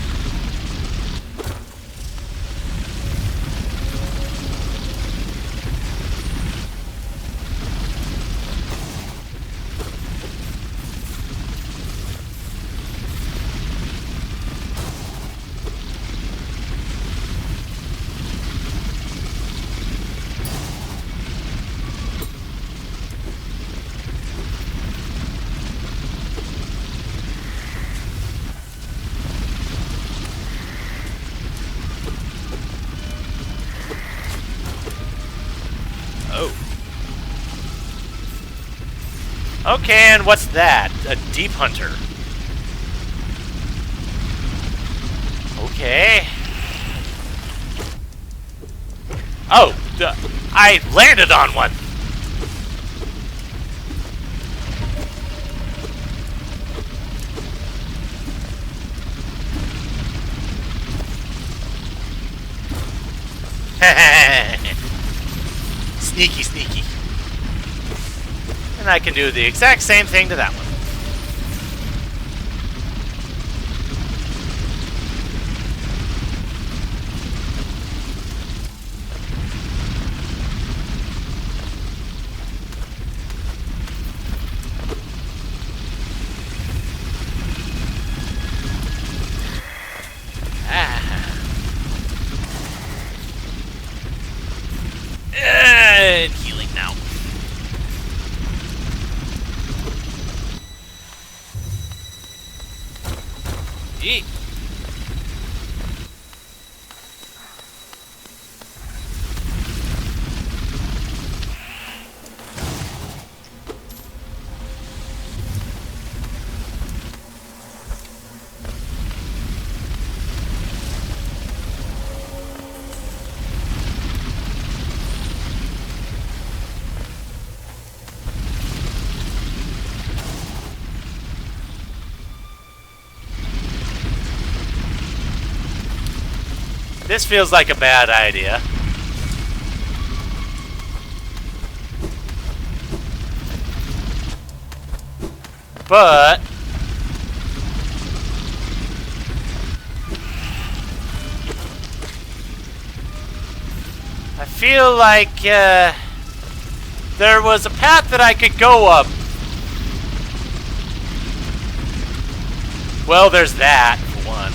Okay, and what's that? A Deep Hunter. Okay. Oh, I landed on one. Sneaky, sneaky. And I can do the exact same thing to that one. And healing now. Yeet. This feels like a bad idea. But I feel like there was a path that I could go up. Well, there's that, for one.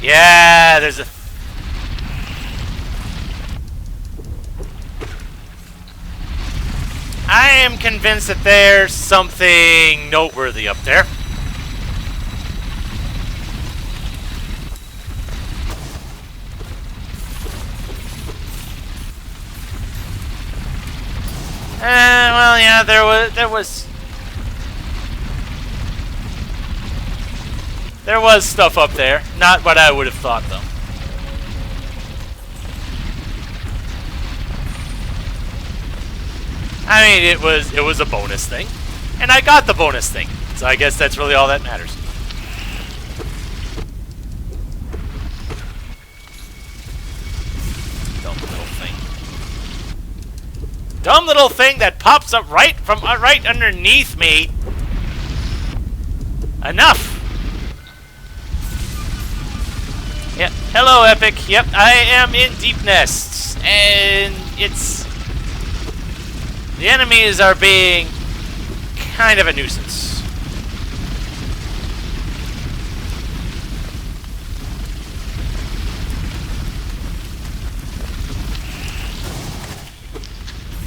Yeah, there's a... I am convinced that there's something noteworthy up there. Well, yeah, there was stuff up there. Not what I would have thought, though. I mean, it was a bonus thing, and I got the bonus thing. So I guess that's really all that matters. Dumb little thing. Dumb little thing that pops up right underneath me. Enough. Yep. Hello, Epic. Yep, I am in Deep Nests, and it's... the enemies are being kind of a nuisance.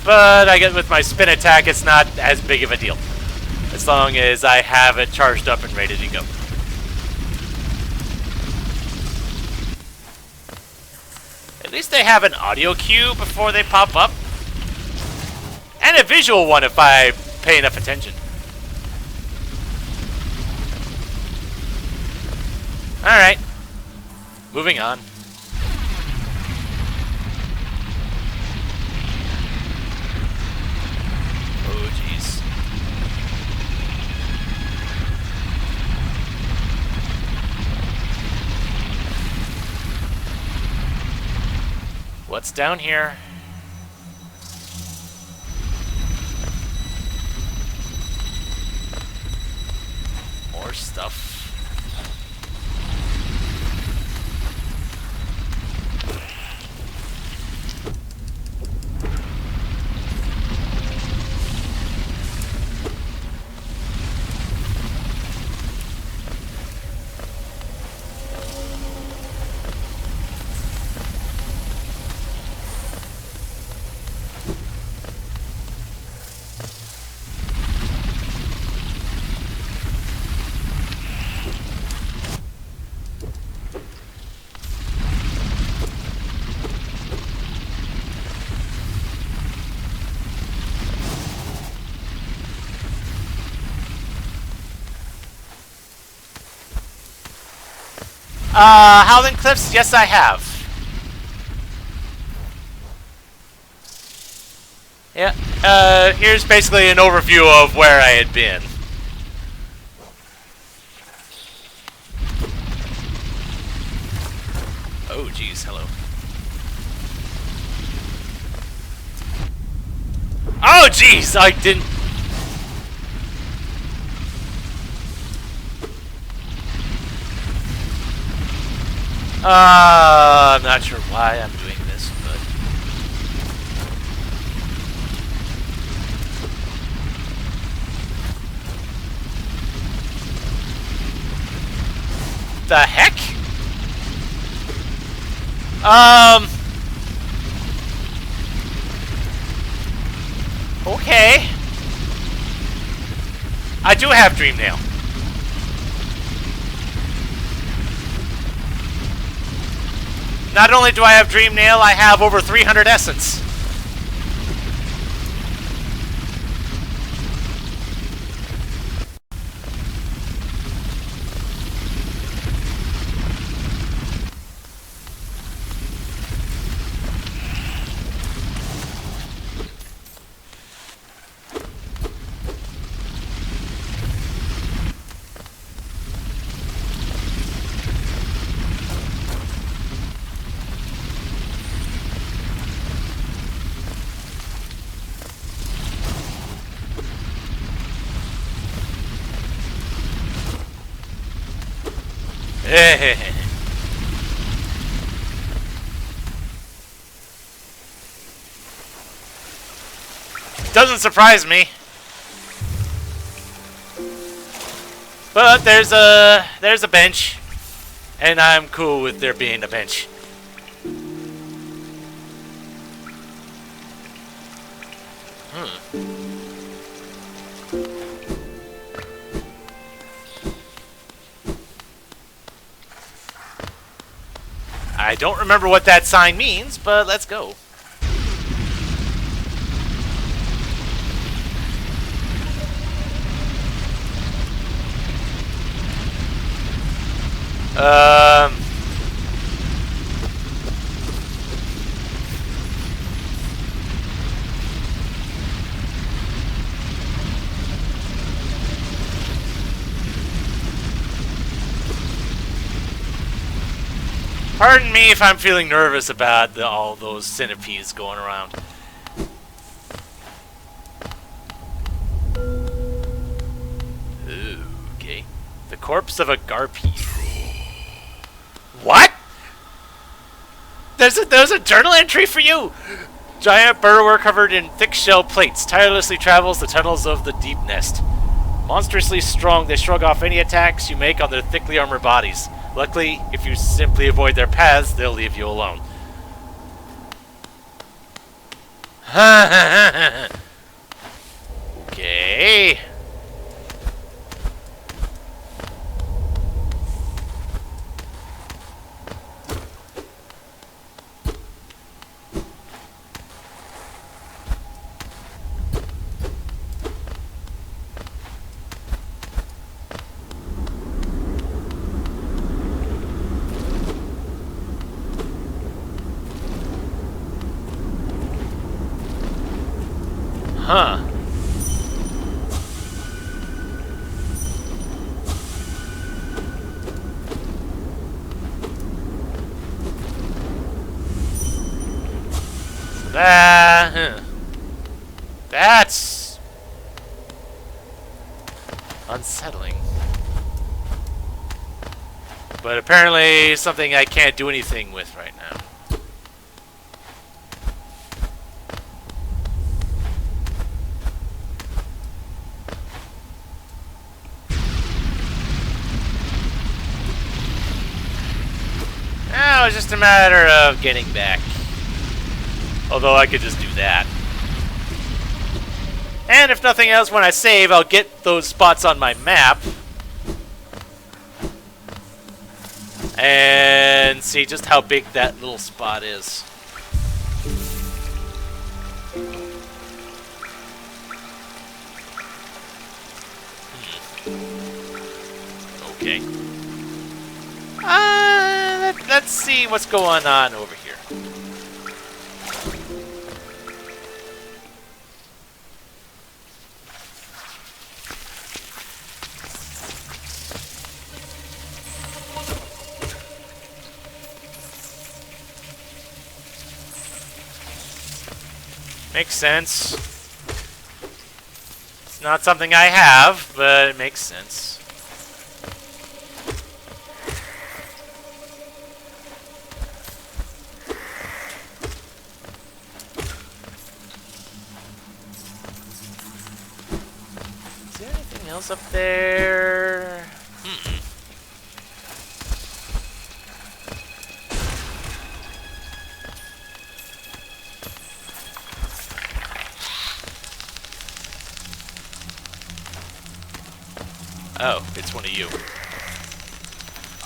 But I guess with my spin attack, it's not as big of a deal. As long as I have it charged up and ready to go. At least they have an audio cue before they pop up. And a visual one if I pay enough attention. Alright. Moving on. Oh, jeez. What's down here? More stuff. Howling Cliffs? Yes, I have. Yeah, here's basically an overview of where I had been. Oh, geez, hello. Oh, geez, I didn't... I'm not sure why I'm doing this, but... The heck? Okay. I do have Dream Nail. Not only do I have Dream Nail, I have over 300 Essence. Doesn't surprise me. But there's a bench, and I'm cool with there being a bench. I don't remember what that sign means, but let's go. Pardon me if I'm feeling nervous about all those centipedes going around. Okay. The corpse of a Garpy. What? There's a journal entry for you! Giant burrower covered in thick shell plates tirelessly travels the tunnels of the deep nest. Monstrously strong, they shrug off any attacks you make on their thickly armored bodies. Luckily, if you simply avoid their paths, they'll leave you alone. Okay. Huh. That's unsettling. But apparently something I can't do anything with right now. Now it's just a matter of getting back. Although I could just do that. And if nothing else, when I save, I'll get those spots on my map. And see just how big that little spot is. Okay. Let's see what's going on over here. Makes sense. It's not something I have, but it makes sense. Is there anything else up there? Oh, it's one of you.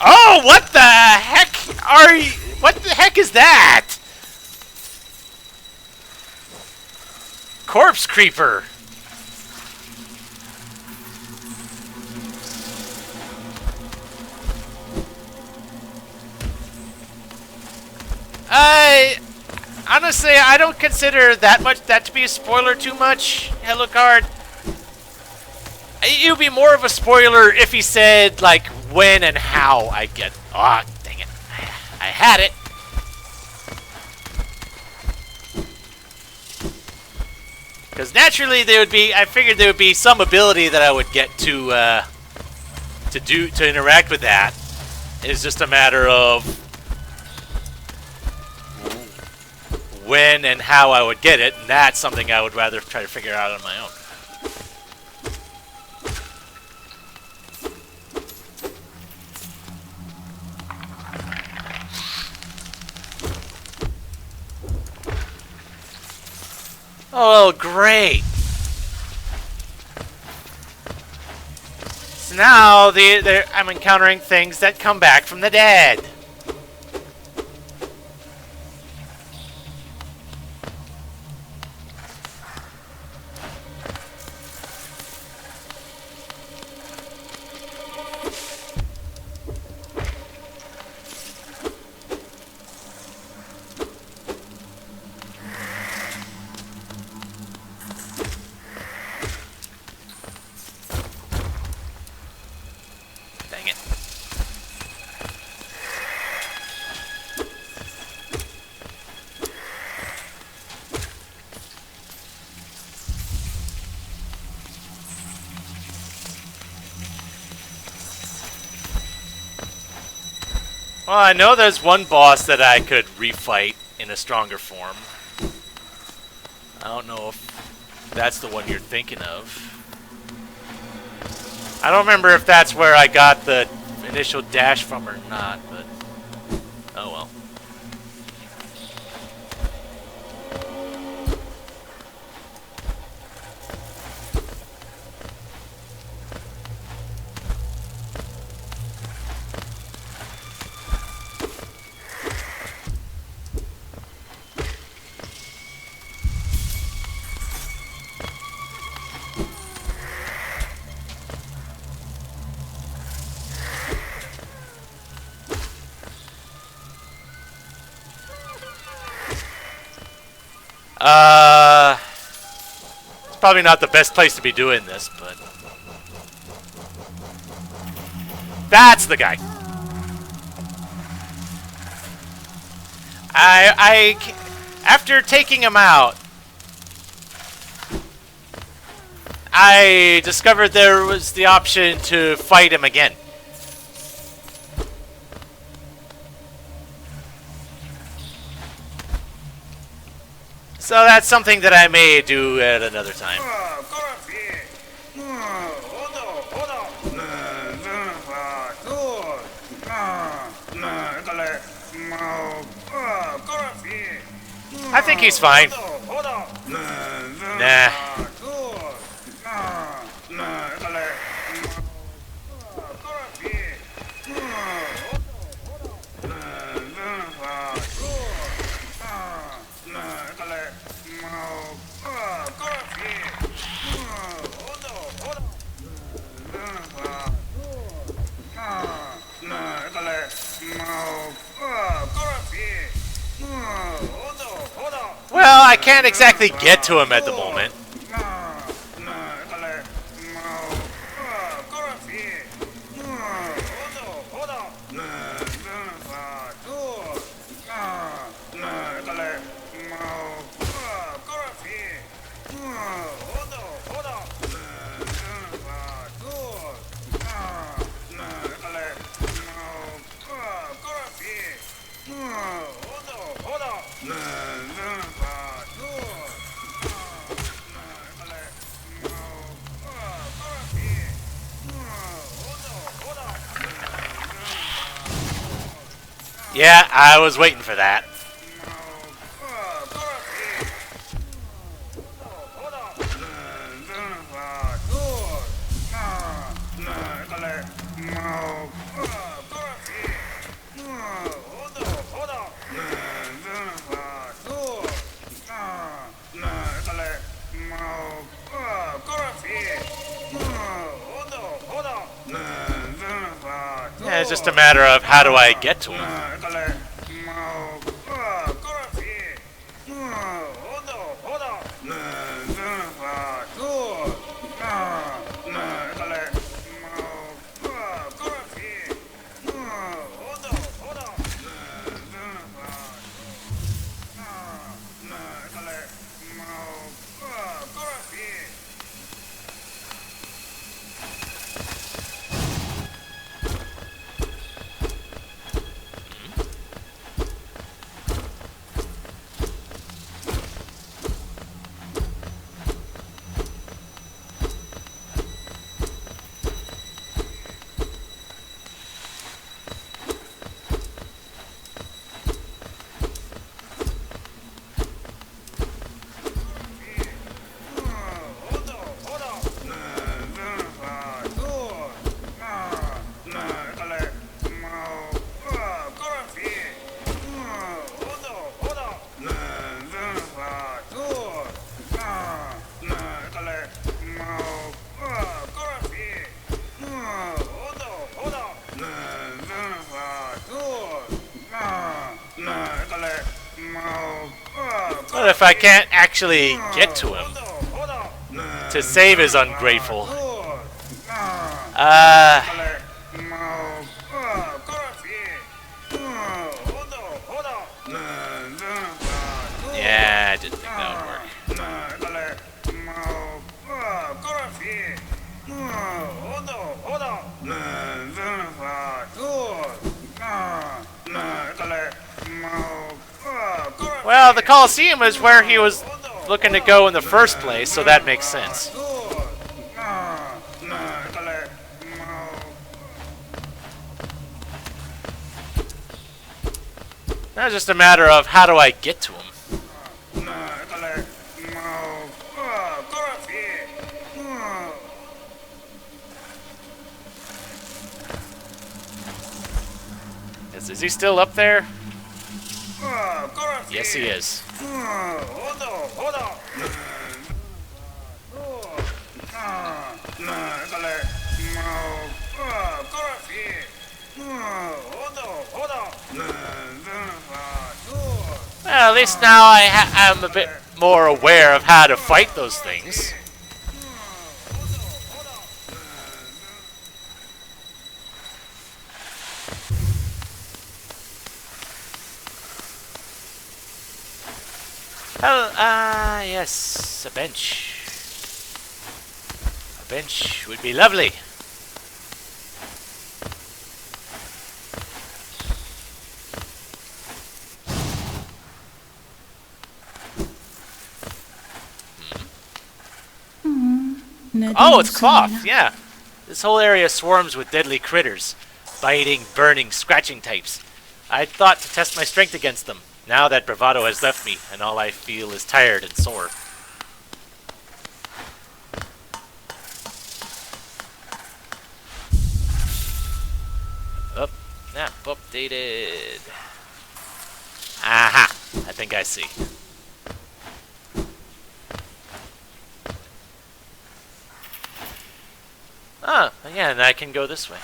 Oh, what the heck are you? What the heck is that? Corpse creeper. Honestly, I don't consider that to be a spoiler too much. Hello, card. It would be more of a spoiler if he said, like, when and how I get... Ah, oh, dang it. I had it. Because naturally there would be... I figured there would be some ability that I would get to interact with that. It's just a matter of when and how I would get it, and that's something I would rather try to figure out on my own. Oh, great! So now I'm encountering things that come back from the dead. Dang it. Well, I know there's one boss that I could refight in a stronger form. I don't know if that's the one you're thinking of. I don't remember if that's where I got the initial dash from or not, but oh well. It's probably not the best place to be doing this, but that's the guy. After taking him out, I discovered there was the option to fight him again. So that's something that I may do at another time. I think he's fine. Nah. Well, I can't exactly get to him at the moment. Yeah, I was waiting for that. just a matter of how do I get to him. But if I can't actually get to him to save his ungrateful, yeah, I didn't think that would work. Well, the Colosseum is where he was looking to go in the first place, so that makes sense. Now it's just a matter of how do I get to him. Is he still up there? Yes, he is. Well, at least now I'm a bit more aware of how to fight those things. Yes, a bench. A bench would be lovely. Oh, it's cloth, yeah. This whole area swarms with deadly critters. Biting, burning, scratching types. I thought to test my strength against them. Now that bravado has left me, and all I feel is tired and sore. Map updated. Aha! I think I see. Ah, yeah, and I can go this way.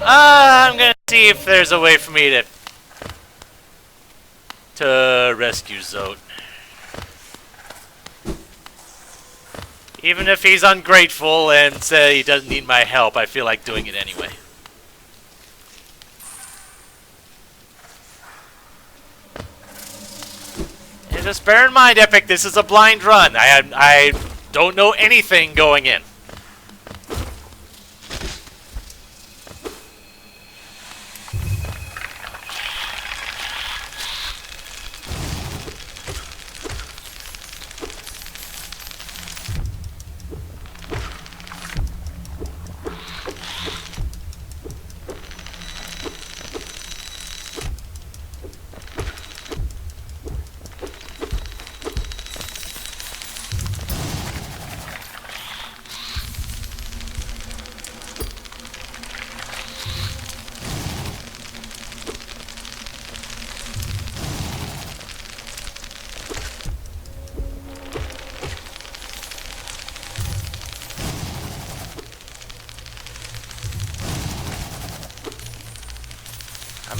I'm gonna see if there's a way for me to rescue Zote. Even if he's ungrateful and say he doesn't need my help, I feel like doing it anyway. And just bear in mind, Epic, this is a blind run. I don't know anything going in.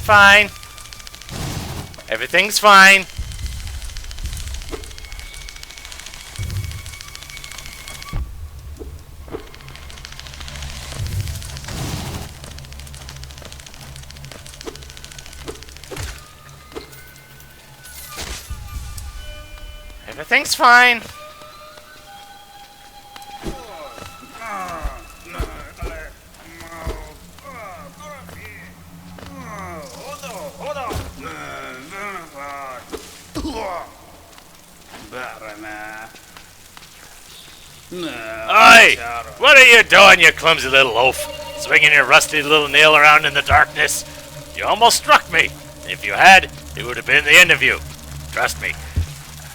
fine. Everything's fine. Everything's fine. Oi! What are you doing, you clumsy little oaf? Swinging your rusty little nail around in the darkness? You almost struck me. If you had, it would have been the end of you. Trust me.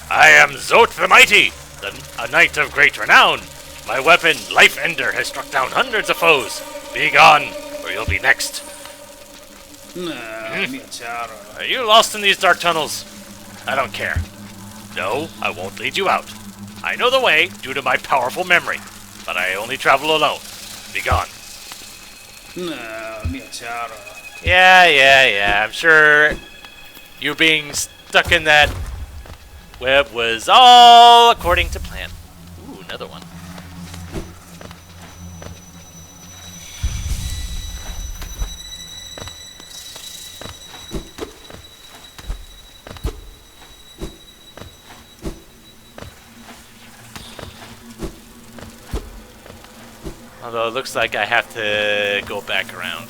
I am Zot the Mighty, a knight of great renown. My weapon, Life Ender, has struck down hundreds of foes. Be gone, or you'll be next. Are you lost in these dark tunnels? I don't care. No, I won't lead you out. I know the way due to my powerful memory, but I only travel alone. Be gone. Yeah. I'm sure you being stuck in that web was all according to plan. Ooh, another one. Although it looks like I have to go back around.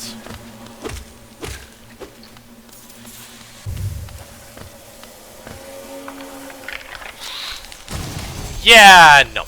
Yeah, no.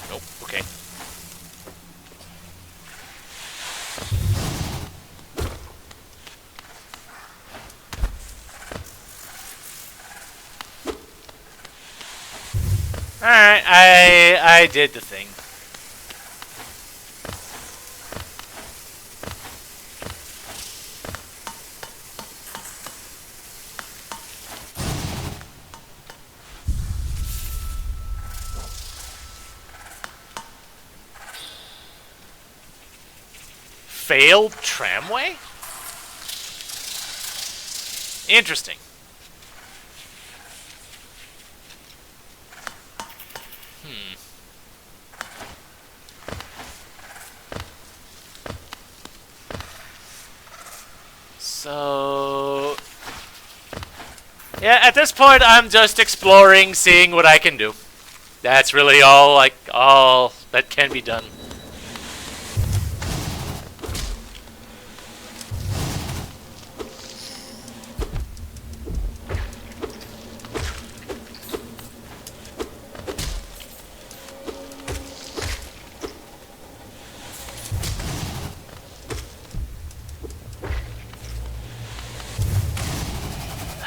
Nope, okay. Alright, I did the thing. Failed tramway? Interesting. So... yeah, at this point I'm just exploring, seeing what I can do. That's really all that can be done.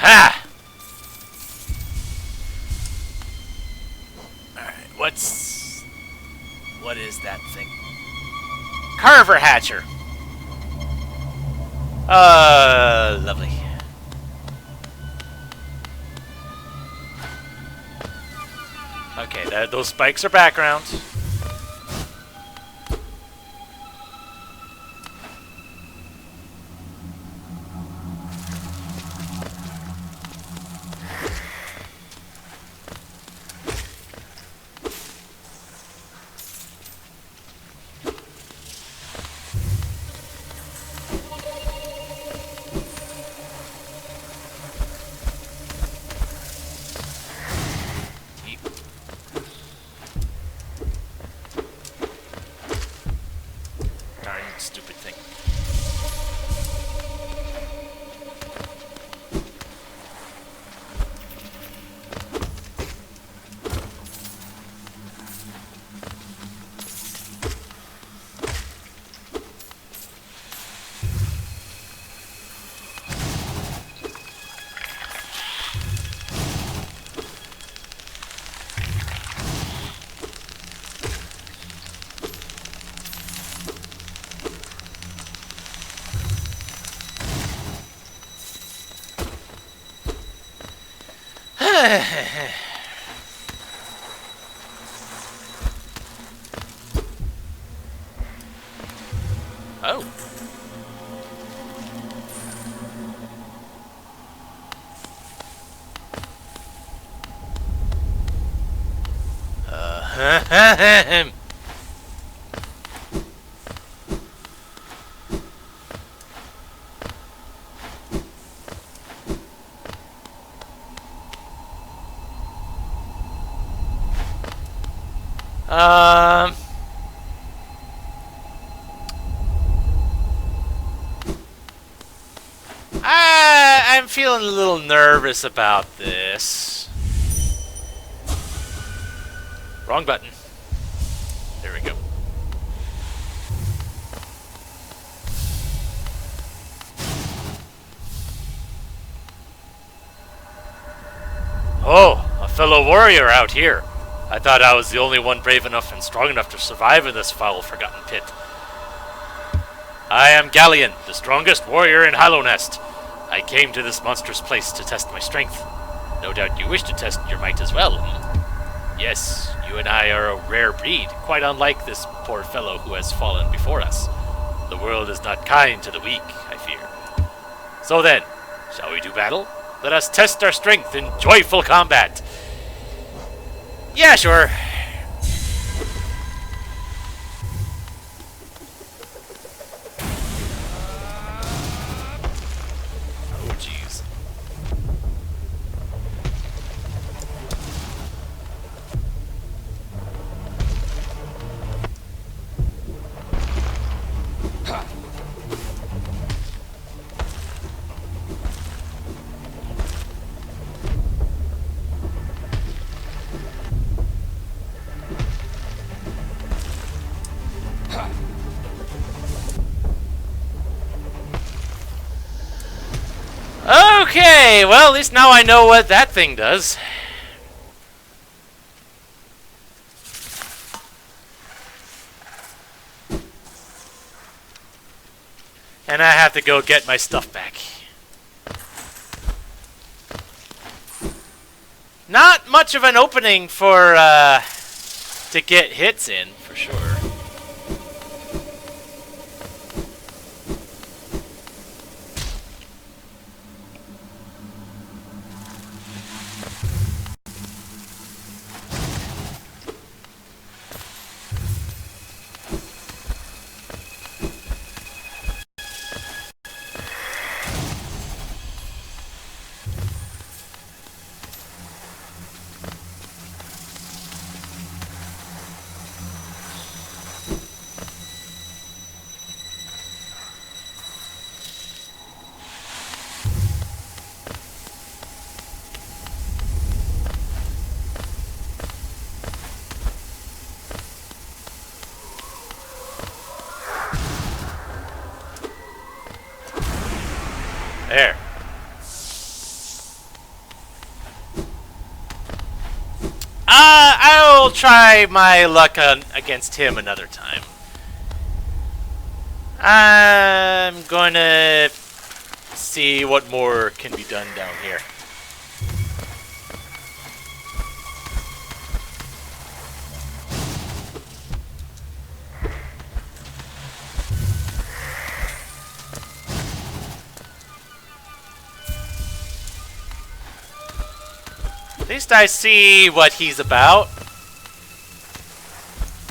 Ha! Alright, what is that thing? Carver Hatcher. Lovely. Okay, those spikes are background. Oh. Um. I'm feeling a little nervous about this. Wrong button. There we go. Oh, a fellow warrior out here. I thought I was the only one brave enough and strong enough to survive in this foul, forgotten pit. I am Galleon, the strongest warrior in Hallownest. I came to this monstrous place to test my strength. No doubt you wish to test your might as well. Yes, you and I are a rare breed, quite unlike this poor fellow who has fallen before us. The world is not kind to the weak, I fear. So then, shall we do battle? Let us test our strength in joyful combat. Yeah, sure. Oh, jeez. Okay, well, at least now I know what that thing does. And I have to go get my stuff back. Not much of an opening for, to get hits in, for sure. There. I'll try my luck against him another time. I'm going to see what more can be done down here. At least I see what he's about.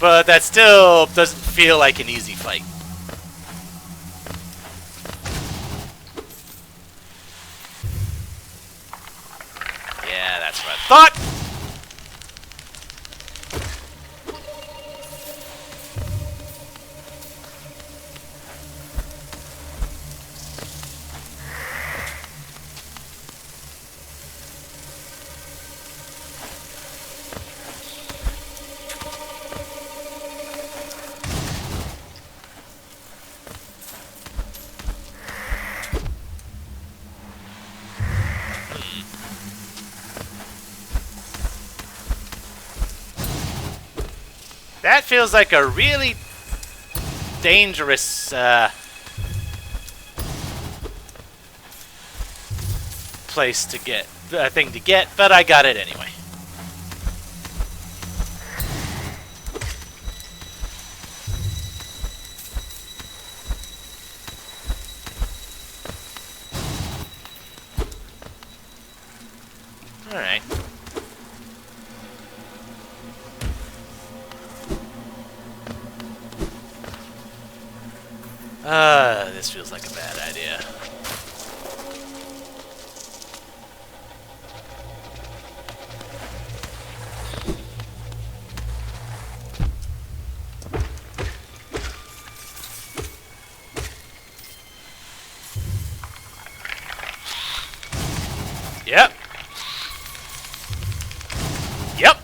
But that still doesn't feel like an easy fight. Yeah, that's what I thought! That feels like a really dangerous place to get. thing to get, but I got it anyway. Alright. This feels like a bad idea. Yep. Yep.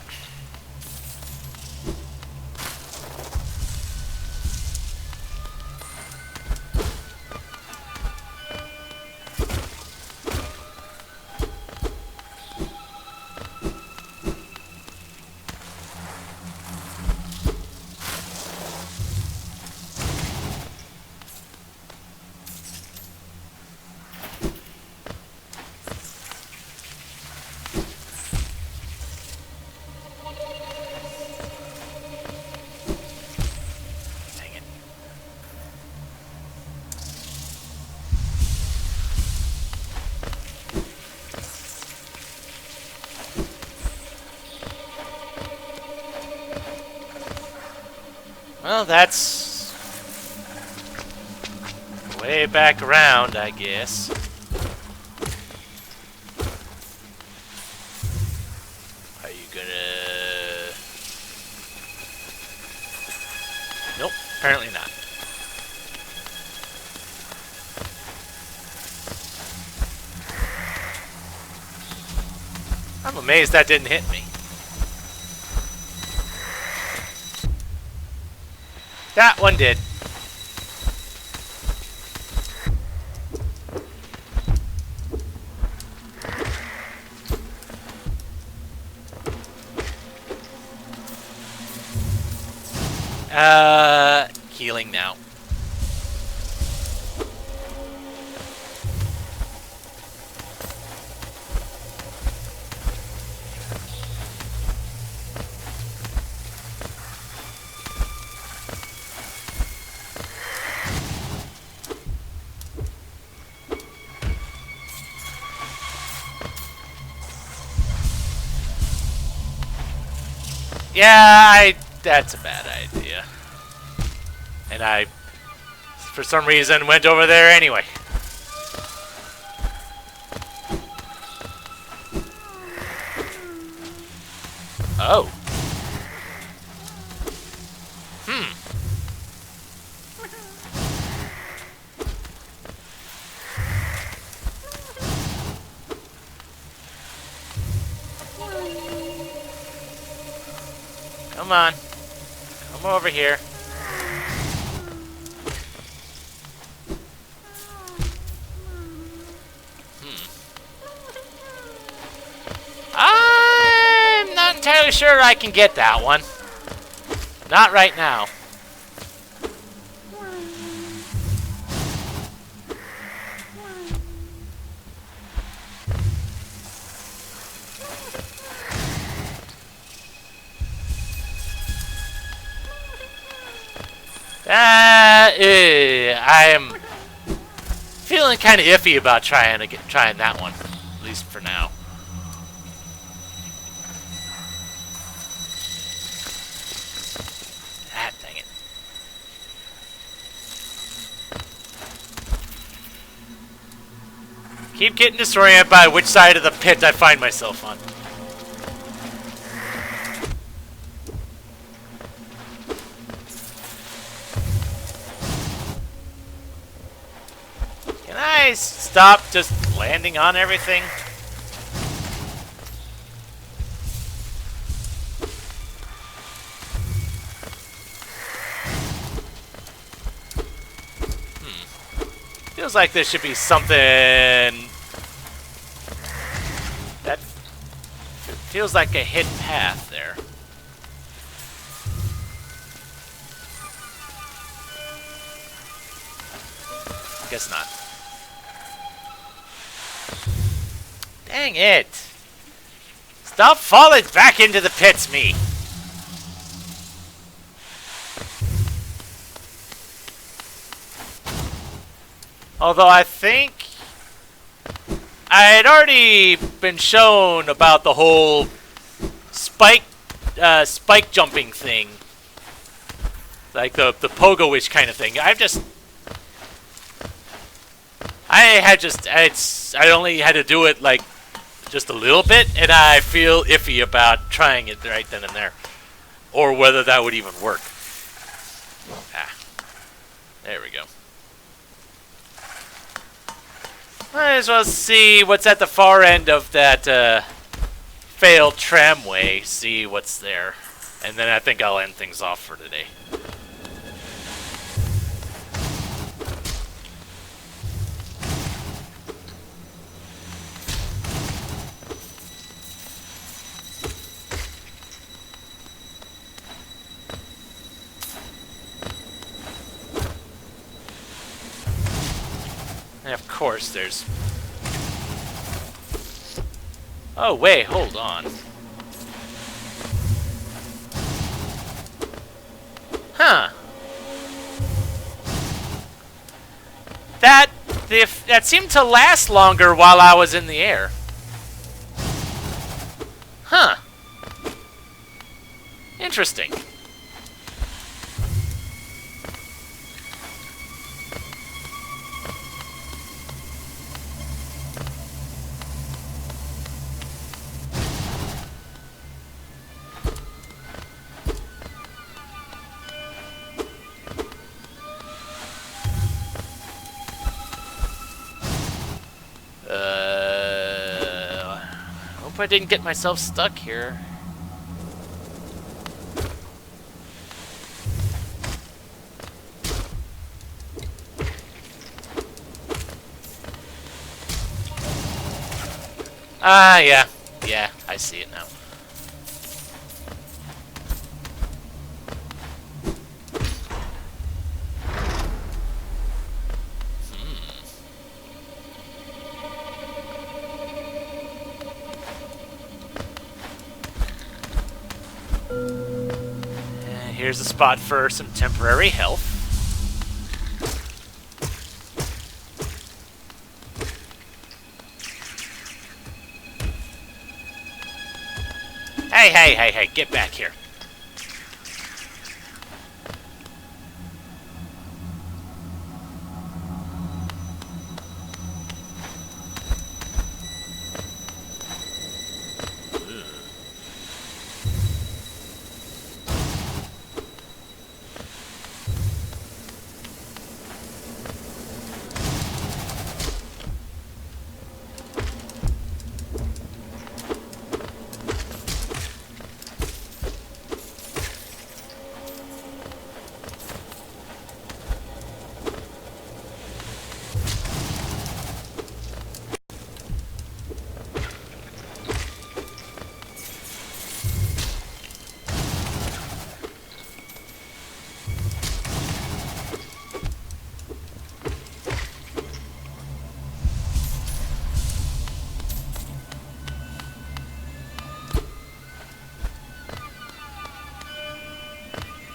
Dang it. Well, that's way back around, I guess. Are you gonna... Nope, apparently not. I'm amazed that didn't hit me. That one did. Healing now. Yeah, that's a bad idea. And I, for some reason, went over there anyway. Oh. Come on. Come over here. I'm not entirely sure I can get that one. Not right now. I am feeling kind of iffy about trying that one, at least for now. Ah, dang it. Keep getting disoriented by which side of the pit I find myself on. Can I stop just landing on everything? Feels like there should be something that feels like a hidden path there. Guess not. Dang it. Stop falling back into the pits, me. Although I think I had already been shown about the whole spike jumping thing. Like the pogo-ish kind of thing. I only had to do it like just a little bit, and I feel iffy about trying it right then and there. Or whether that would even work. There we go. Might as well see what's at the far end of that failed tramway, see what's there. And then I think I'll end things off for today. And of course, there's... Oh, wait, hold on. Huh. That seemed to last longer while I was in the air. Huh. Interesting. Hope I didn't get myself stuck here. Ah, yeah. Yeah, I see it now. Here's a spot for some temporary health. Hey, get back here.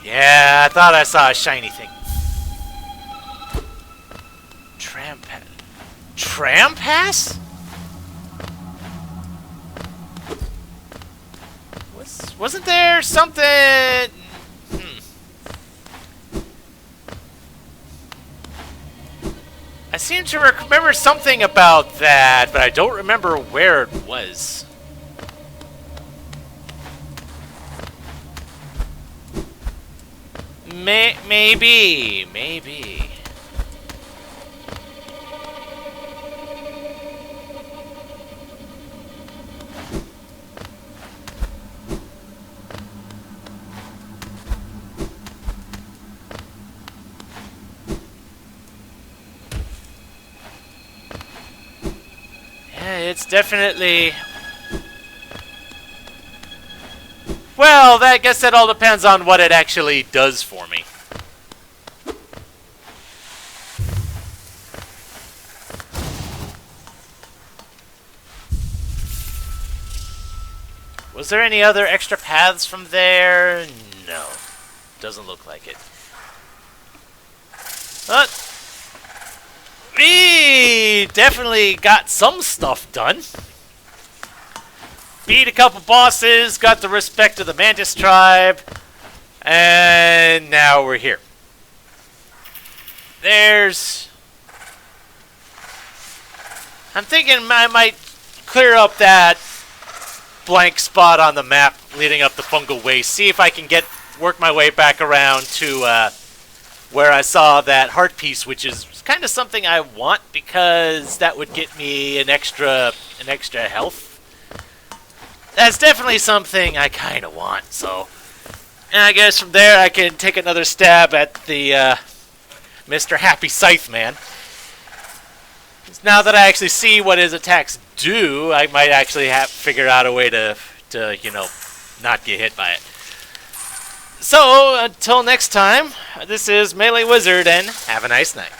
Yeah, I thought I saw a shiny thing. Tram pass? Wasn't there something? I seem to remember something about that, but I don't remember where it was. Maybe. Yeah, it's definitely... Well, I guess that all depends on what it actually does for me. Was there any other extra paths from there? No. Doesn't look like it. But we definitely got some stuff done. Beat a couple bosses, got the respect of the Mantis tribe, and now we're here. I'm thinking I might clear up that blank spot on the map leading up the fungal waste, see if I can work my way back around to where I saw that heart piece, which is kind of something I want because that would get me an extra health. That's definitely something I kind of want, so. And I guess from there I can take another stab at the Mr. Happy Scythe Man. Now that I actually see what his attacks do, I might actually figure out a way to not get hit by it. So, until next time, this is MeleeWizard, and have a nice night.